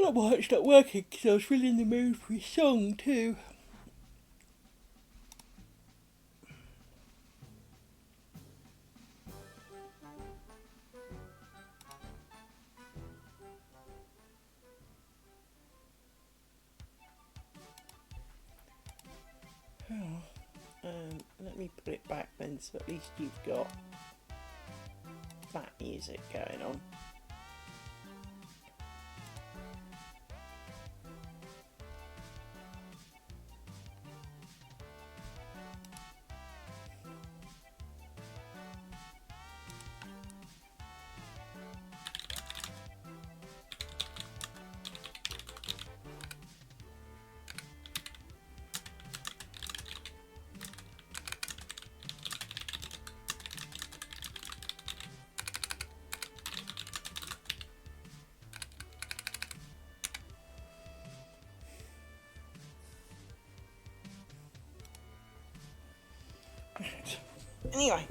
Not why it's not working, because I was really in the mood for a song too. Let me put it back then, so at least you've got that music going on. Anyway,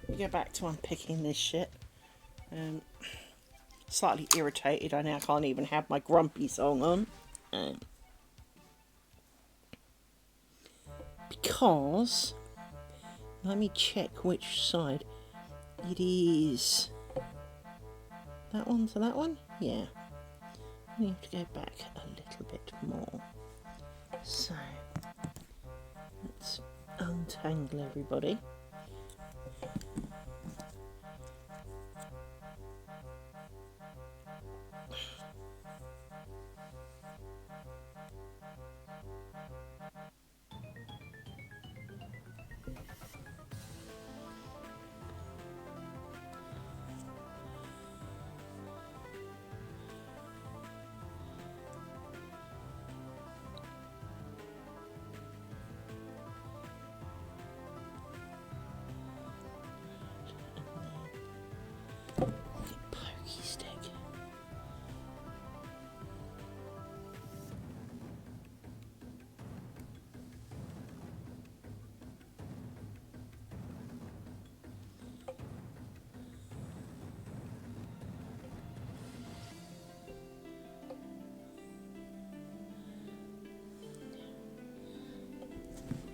we go back to unpicking this shit. Slightly irritated, I now can't even have my grumpy song on. Because, let me check which side it is. That one to that one? Yeah. We have to go back a little bit more. So, let's untangle everybody.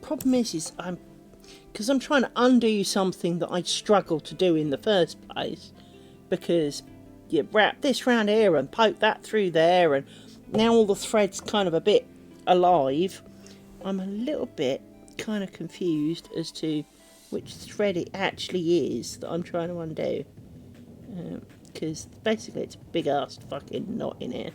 Problem is because I'm trying to undo something that I struggled to do in the first place, because you wrap this round here and poke that through there, and now all the thread's kind of a bit alive. I'm a little bit kind of confused as to which thread it actually is that I'm trying to undo, because basically it's a big ass fucking knot in here.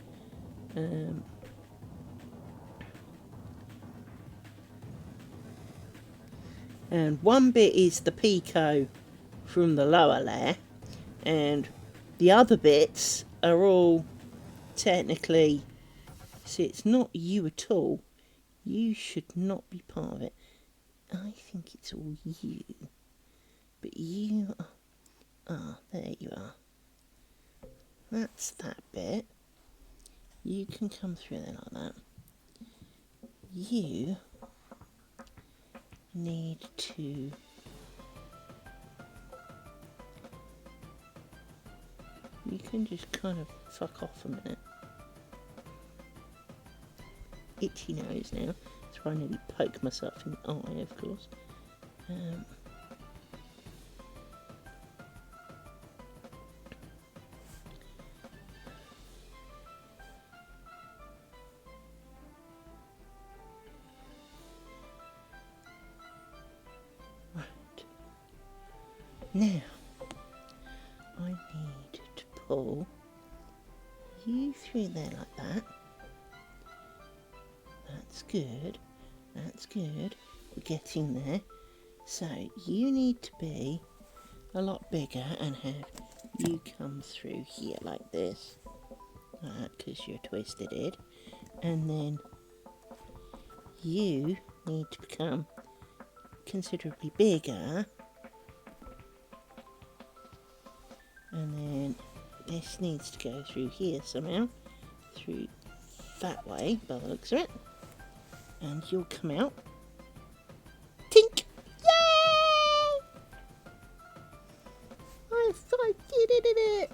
And one bit is the picot from the lower layer, and the other bits are all technically, see, it's not you at all. You should not be part of it. I think it's all you. But you are, there you are. That's that bit. You can come through there like that. You need to you can just kind of fuck off a minute. Itchy nose now. That's why I nearly poke myself in the eye, of course. Now, I need to pull you through there like that. That's good. That's good. We're getting there. So, you need to be a lot bigger and have you come through here like this. Because you're a twisted head. And then you need to become considerably bigger. And then this needs to go through here somehow, through that way by the looks of it, and you'll come out. Tink! Yay! I did it!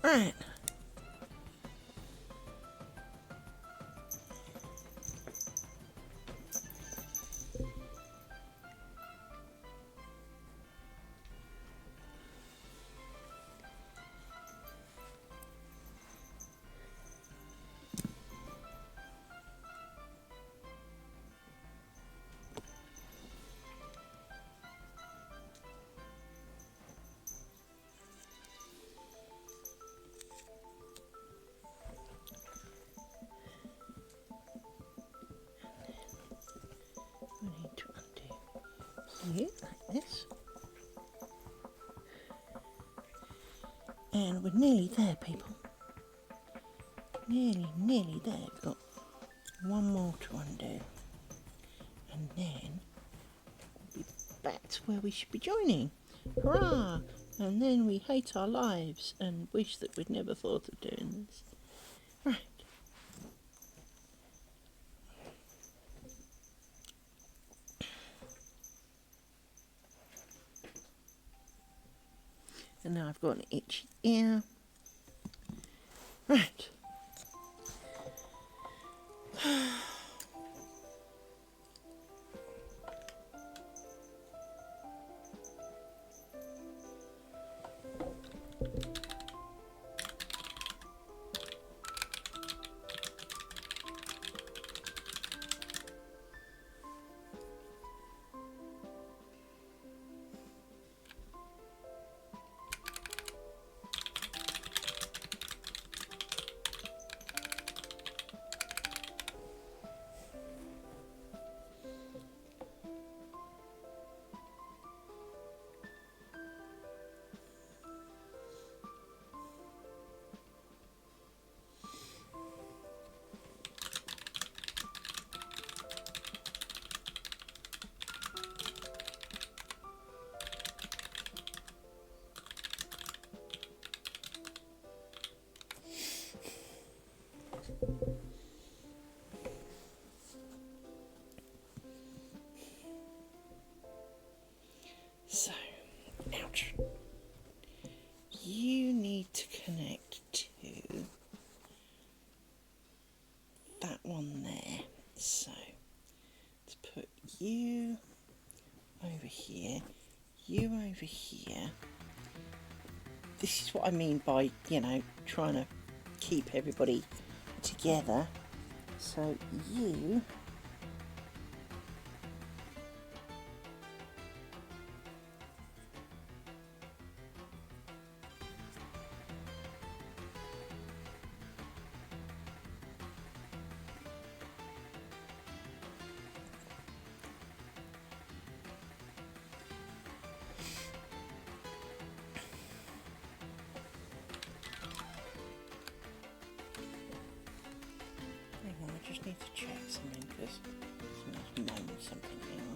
Right. We need to undo you like this. And we're nearly there, people. Nearly there. We've got one more to undo. And then we'll be back to where we should be joining. Hurrah! And then we hate our lives and wish that we'd never thought of doing this. Right. And now I've got an itchy ear. Right. So, ouch. You need to connect to that one there. So, let's put you over here, you over here. This is what I mean by, you know, trying to keep everybody together. So, you... I just need to check something because someone's moaned something now.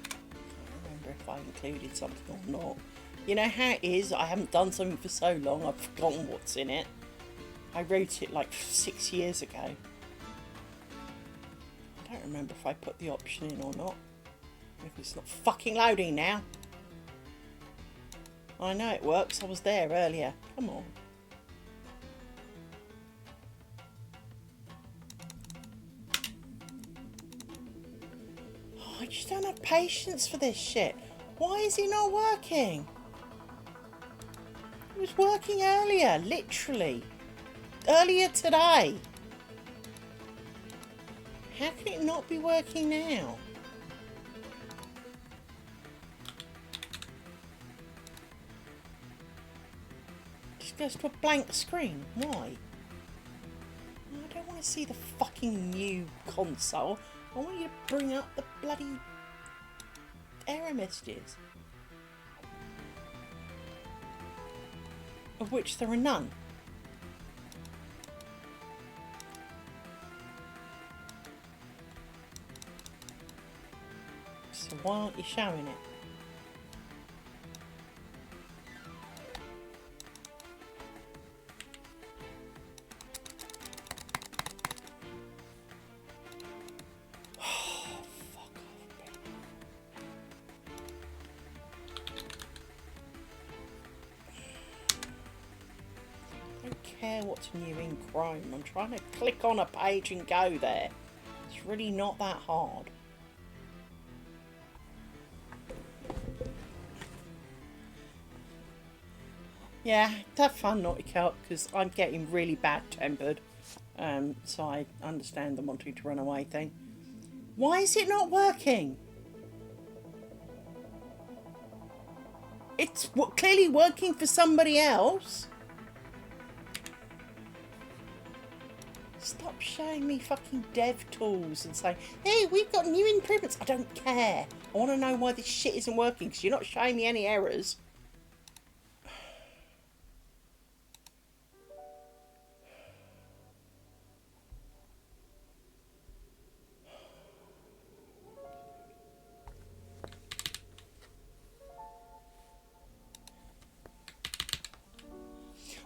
I can't remember if I included something or not. You know how it is, I haven't done something for so long, I've forgotten what's in it. I wrote it like 6 years ago. I don't remember if I put the option in or not. If it's not fucking loading now. I know it works, I was there earlier. Come on. I just don't have patience for this shit. Why is it not working? It was working earlier, literally. Earlier today. How can it not be working now? Just goes to a blank screen. Why? I don't want to see the fucking new console. I want you to bring up the bloody error messages. Of which there are none. So why aren't you showing it? care what's new in Chrome. I'm trying to click on a page and go there. It's really not that hard. Yeah, have fun, Naughty Cat, because I'm getting really bad-tempered. So I understand the wanting to run away thing. Why is it not working? It's clearly working for somebody else. Stop showing me fucking dev tools and saying, hey, we've got new improvements. I don't care. I want to know why this shit isn't working, because you're not showing me any errors.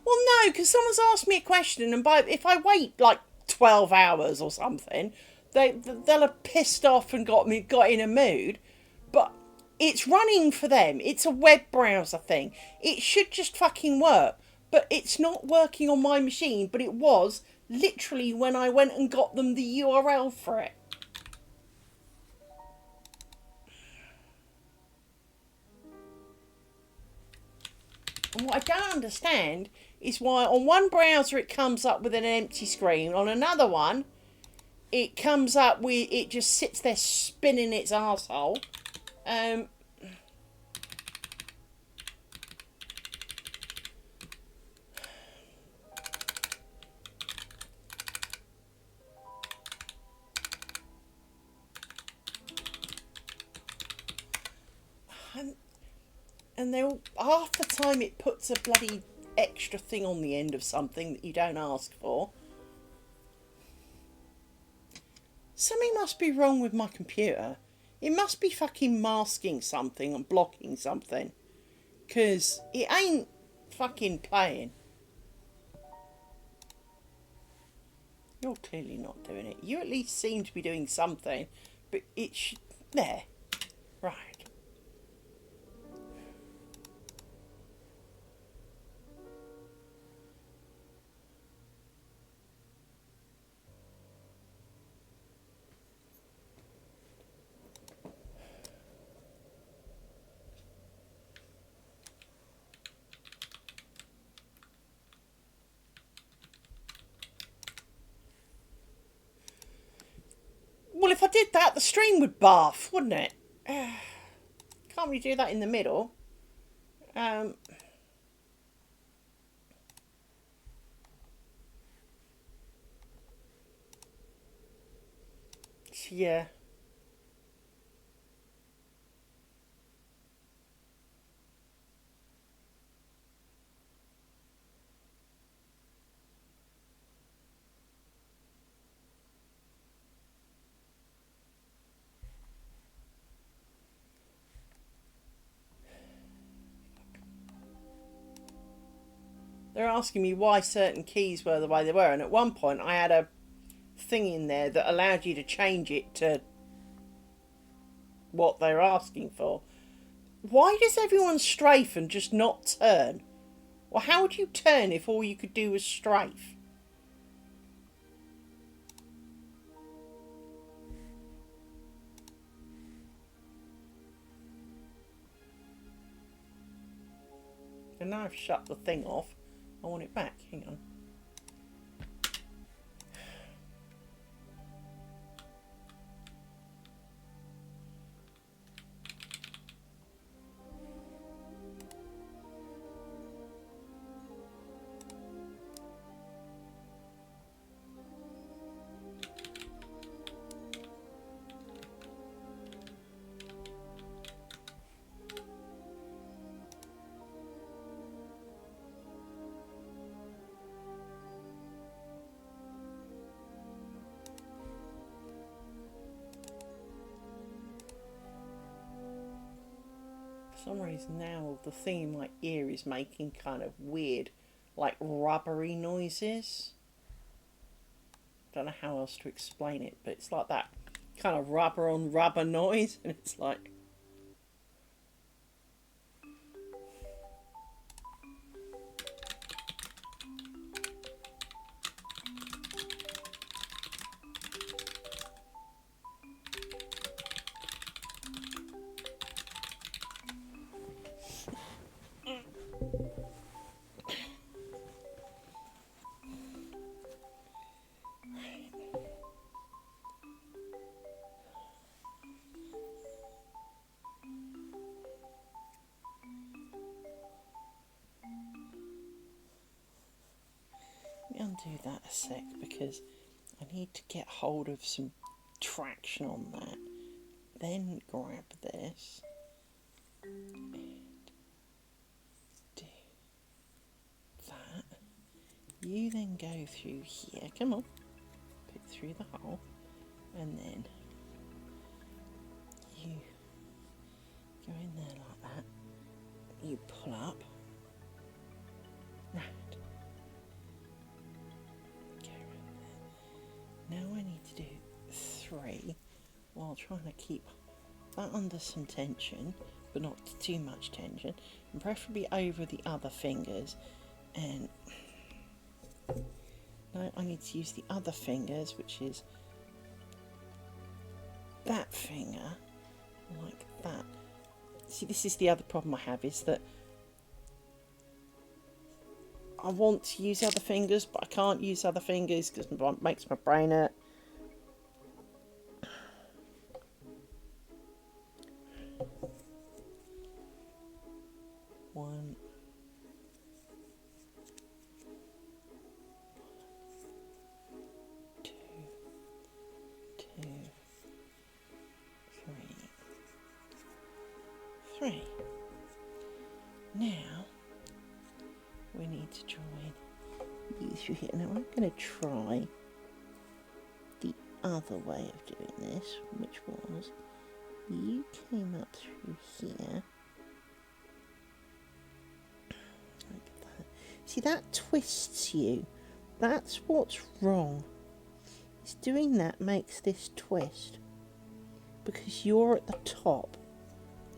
Well, no, because someone's asked me a question, and if I wait like 12 hours or something, they'll have pissed off and got in a mood. But it's running for them. It's a web browser thing. It should just fucking work. But it's not working on my machine. But it was literally when I went and got them the URL for it. And what I don't understand is why on one browser it comes up with an empty screen, on another one it comes up with, it just sits there spinning its arsehole. And they'll, half the time it puts a bloody extra thing on the end of something that you don't ask for. Something must be wrong with my computer. It must be fucking masking something and blocking something. 'Cause it ain't fucking playing. You're clearly not doing it. You at least seem to be doing something. But it should... There. Right. Well, if I did that, the stream would barf, wouldn't it? Can't really do that in the middle. Yeah. They're asking me why certain keys were the way they were, and at one point I had a thing in there that allowed you to change it to what they're asking for. Why does everyone strafe and just not turn? Well, how would you turn if all you could do was strafe? And now I've shut the thing off. I want it back. Hang on. For some reason now the thing in my ear is making kind of weird, like rubbery noises. I don't know how else to explain it, but it's like that kind of rubber on rubber noise, and it's like... undo that a sec because I need to get hold of some traction on that. Then grab this and do that. You then go through here, come on, put through the hole, and then you go in there like that. You pull up, right, go around there. Now I need to do 3 while trying to keep that under some tension, but not too much tension, and preferably over the other fingers. And now I need to use the other fingers, which is that finger, like that. See, this is the other problem I have, is that I want to use other fingers, but I can't use other fingers because it makes my brain hurt. One, two, 3. Now we need to join you through here. Now I'm going to try the other way of doing this, which was you came up through here like that. See, that twists you. That's what's wrong. It's doing that makes this twist because you're at the top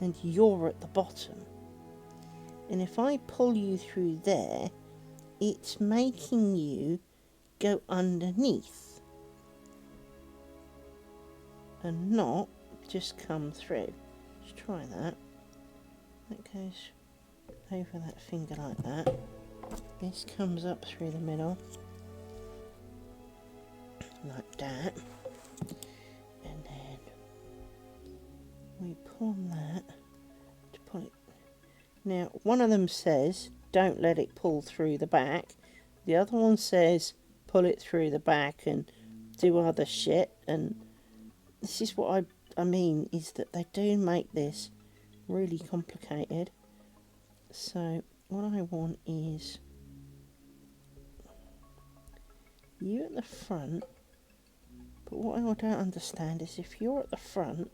and you're at the bottom. And if I pull you through there, it's making you go underneath and not just come through. Let's try that. That goes over that finger like that. This comes up through the middle like that. And then we pull that to pull it. Now, one of them says, don't let it pull through the back. The other one says, pull it through the back and do other shit. And this is what I mean, is that they do make this really complicated. So, what I want is you at the front. But what I don't understand is if you're at the front,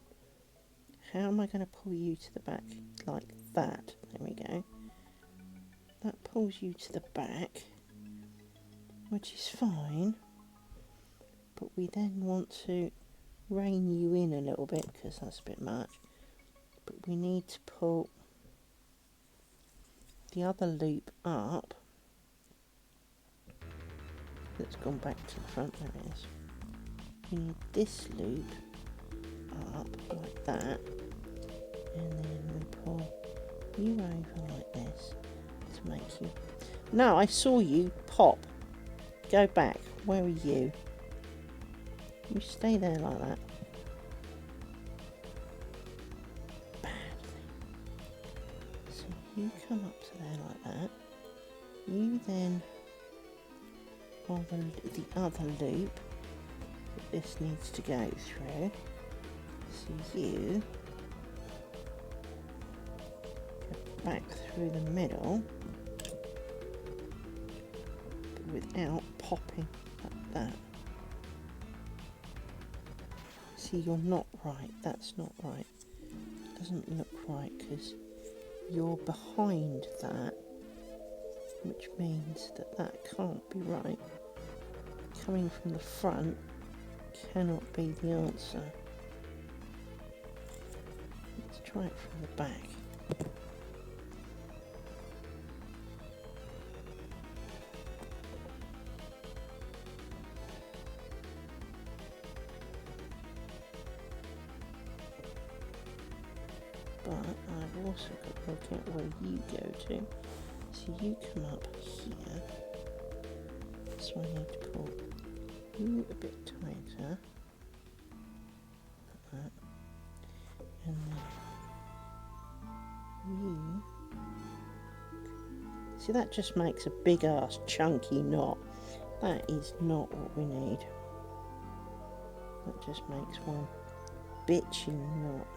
how am I going to pull you to the back like that? There we go. That pulls you to the back, which is fine. But we then want to rein you in a little bit because that's a bit much. But we need to pull the other loop up. That's gone back to the front. There it is. We need this loop up like that, and then we pull you over like this to make you. No, I saw you pop. Go back. Where are you? You stay there like that. Bad thing. So you come up to there like that. You then pull the other loop that this needs to go through. So you go back through the middle, but without popping like that. See, you're not right. That's not right. It doesn't look right because you're behind that, which means that that can't be right. Coming from the front cannot be the answer. Let's try it from the back. But I've also got to work out where you go to. So you come up here. So I need to pull you a bit tighter. Like that. And then you. See, that just makes a big ass chunky knot. That is not what we need. That just makes one bitchy knot.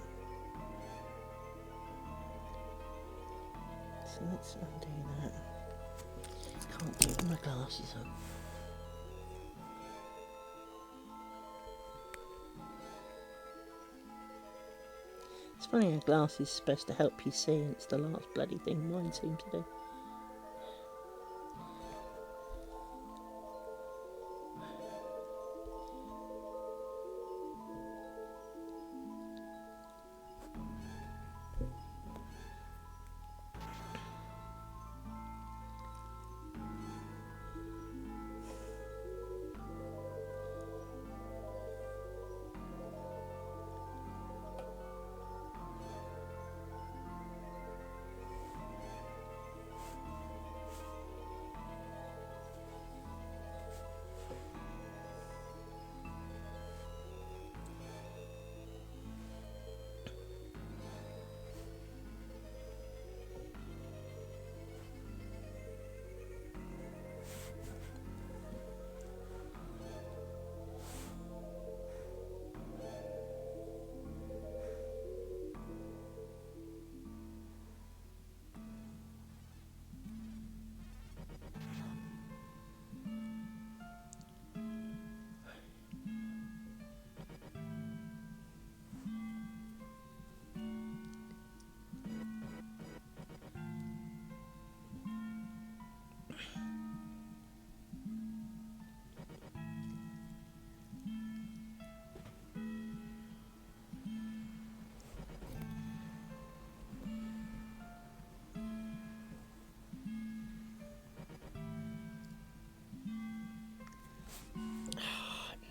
So let's undo that. Can't get my glasses on. It's funny how glasses is supposed to help you see, and it's the last bloody thing mine seem to do.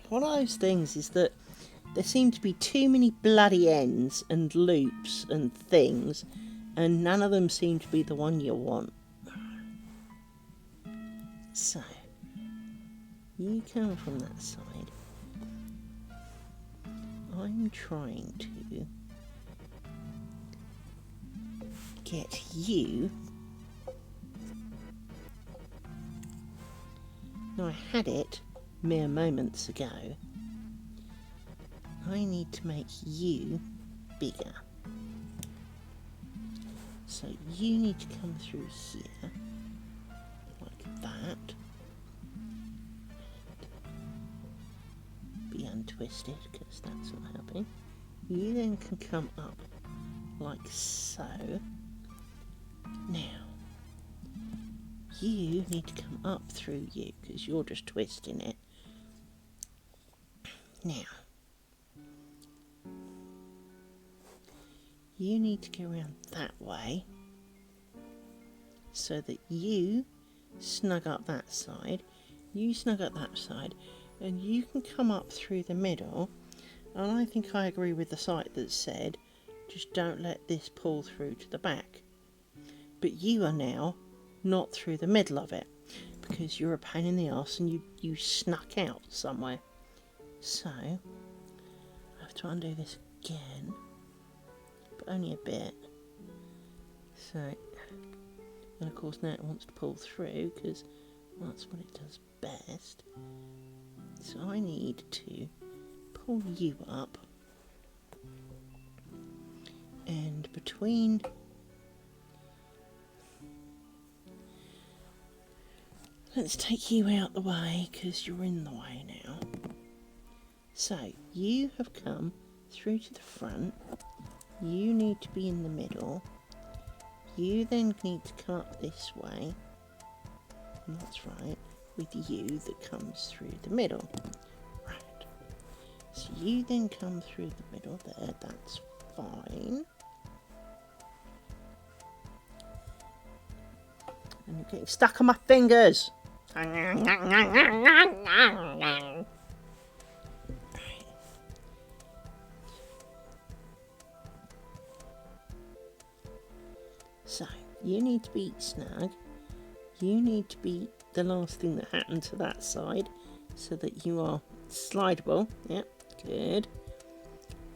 One of those things is that there seem to be too many bloody ends and loops and things, and none of them seem to be the one you want. So, you come from that side. I'm trying to get you. Now, I had it mere moments ago. I need to make you bigger. So you need to come through here, like that. Be untwisted, because that's not helping. You then can come up like so. Now, you need to come up through you, because you're just twisting it. Now, you need to go around that way so that you snug up that side, you snug up that side, and you can come up through the middle. And I think I agree with the site that said, just don't let this pull through to the back. But you are now not through the middle of it, because you're a pain in the arse and you snuck out somewhere. So, I have to undo this again, but only a bit. So, and of course now it wants to pull through, because that's what it does best. So I need to pull you up, and between let's take you out the way, because you're in the way now. So, you have come through to the front, you need to be in the middle, you then need to come up this way, and that's right, with you that comes through the middle. Right, so you then come through the middle there, that's fine. And you're getting stuck on my fingers! So, you need to be snug, you need to be the last thing that happened to that side, so that you are slidable. Yep, good.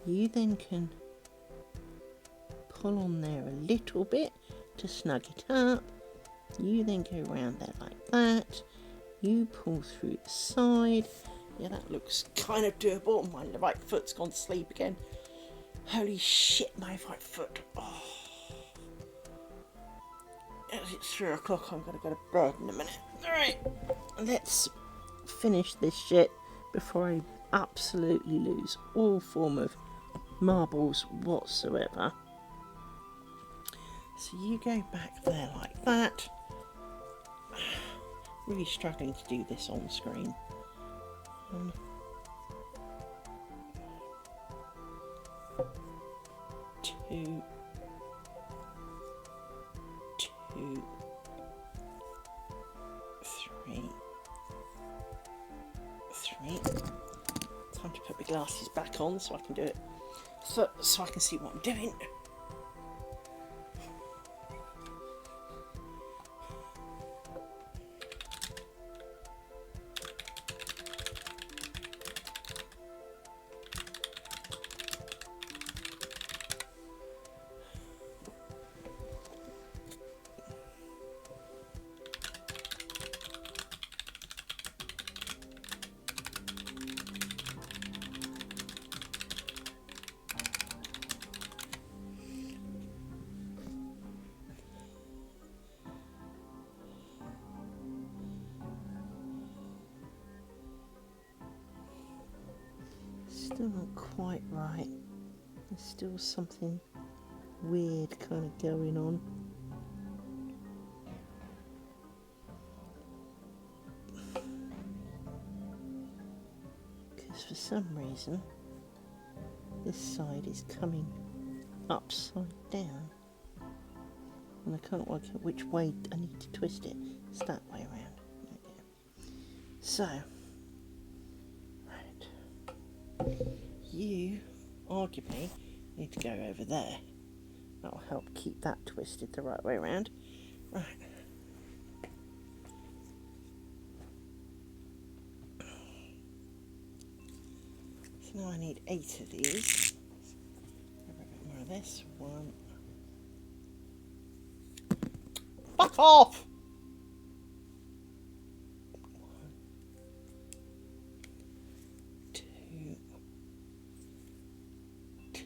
You then can pull on there a little bit to snug it up. You then go around there like that. You pull through the side. Yeah, that looks kind of doable. My right foot's gone to sleep again. Holy shit, my right foot. Oh. As it's 3 o'clock, I'm going to go to bed in a minute. Alright, let's finish this shit before I absolutely lose all form of marbles whatsoever. So you go back there like that. Really struggling to do this on screen. 2, 2, 3, 3. Time to put my glasses back on so I can do it, so I can see what I'm doing. Still not quite right. There's still something weird kind of going on. Because for some reason this side is coming upside down and I can't work out which way I need to twist it. It's that way around. Okay. So, right. You, arguably, need to go over there. That'll help keep that twisted the right way around. Right. So now I need 8 of these. Grab a bit more of this. 1. Fuck off! 1, 2, 2,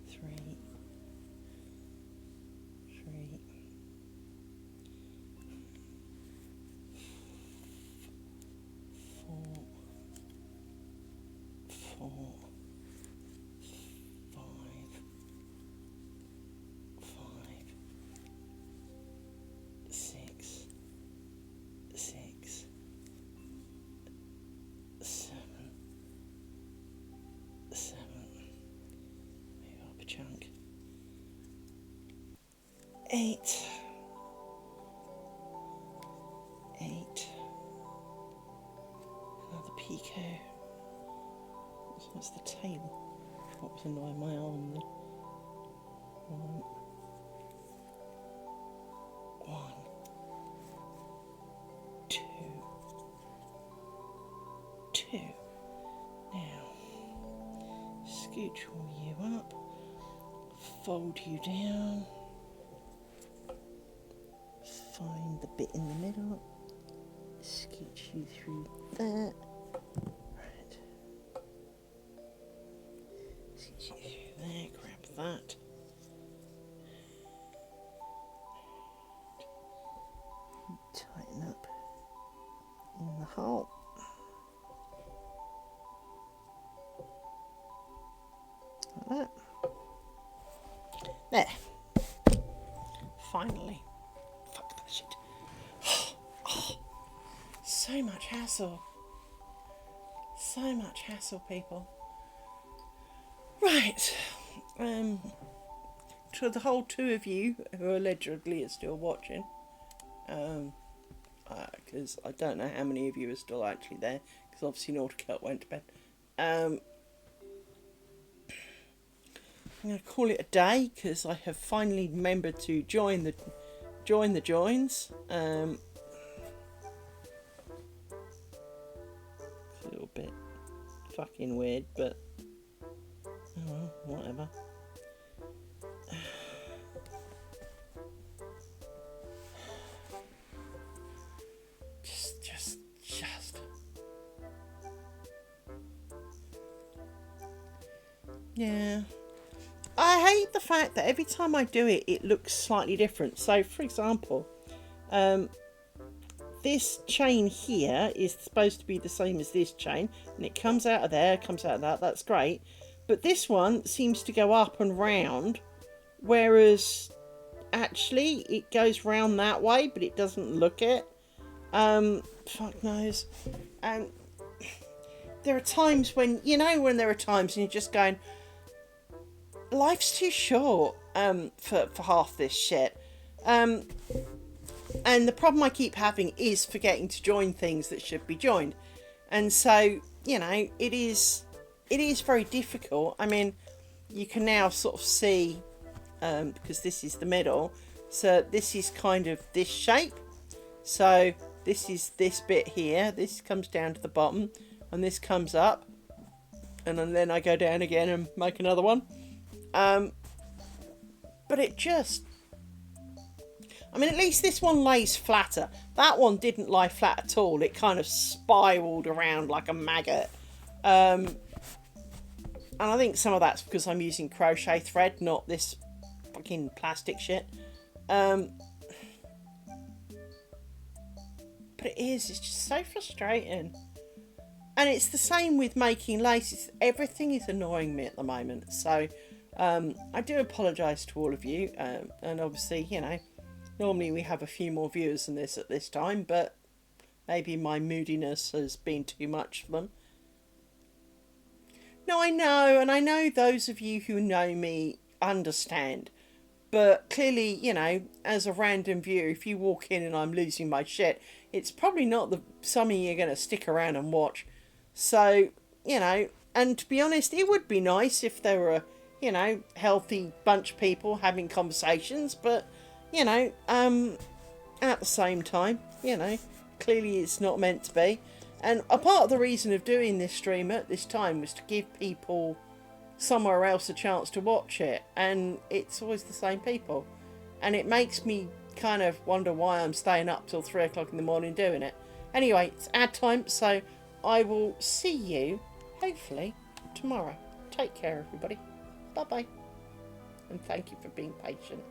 3, 3, 4, 4, 5, 5, 6, 6, 7, 7. Move up a chunk. 8, 8. Another Pico. What's the tail? What was annoying my arm then? 1, 1, 2, 2. Now, scooch all you up, fold you down, find the bit in the middle, scooch you through that. Right. Scooch you through there, grab that. Tighten up in the hole. Like that. There. Finally. Fuck that shit. Oh, so much hassle. So much hassle, people. Right. To the whole 2 of you who allegedly are still watching, because I don't know how many of you are still actually there, because obviously Nautica went to bed. I'm going to call it a day because I have finally remembered to join the joins. It's a little bit fucking weird, but oh well, whatever. Yeah. I hate the fact that every time I do it, it looks slightly different. So, for example, this chain here is supposed to be the same as this chain, and it comes out of there, comes out of that. That's great. But this one seems to go up and round, whereas actually it goes round that way, but it doesn't look it. Fuck knows. And there are times when, you know, when there are times and you're just going, life's too short for half this shit. And the problem I keep having is forgetting to join things that should be joined. And so, you know, it is very difficult. I mean, you can now sort of see, because this is the middle, so this is kind of this shape. So this is this bit here, this comes down to the bottom, and this comes up, and then I go down again and make another one. But it just, I mean, at least this one lays flatter. That one didn't lie flat at all. It kind of spiraled around like a maggot. And I think some of that's because I'm using crochet thread, not this fucking plastic shit. But it's just so frustrating. And it's the same with making laces. Everything is annoying me at the moment. So I do apologise to all of you. And obviously, you know, normally we have a few more viewers than this at this time, but maybe my moodiness has been too much for them. No, I know, and I know those of you who know me understand. But clearly, you know, as a random viewer, if you walk in and I'm losing my shit, it's probably not something you're going to stick around and watch. So, you know, and to be honest, it would be nice if there were, you know, healthy bunch of people having conversations, but, you know, at the same time, you know, clearly it's not meant to be. And a part of the reason of doing this stream at this time was to give people somewhere else a chance to watch it, and it's always the same people, and it makes me kind of wonder why I'm staying up till 3 o'clock in the morning doing it. Anyway, it's ad time, so I will see you hopefully tomorrow. Take care, everybody. Bye bye, and thank you for being patient.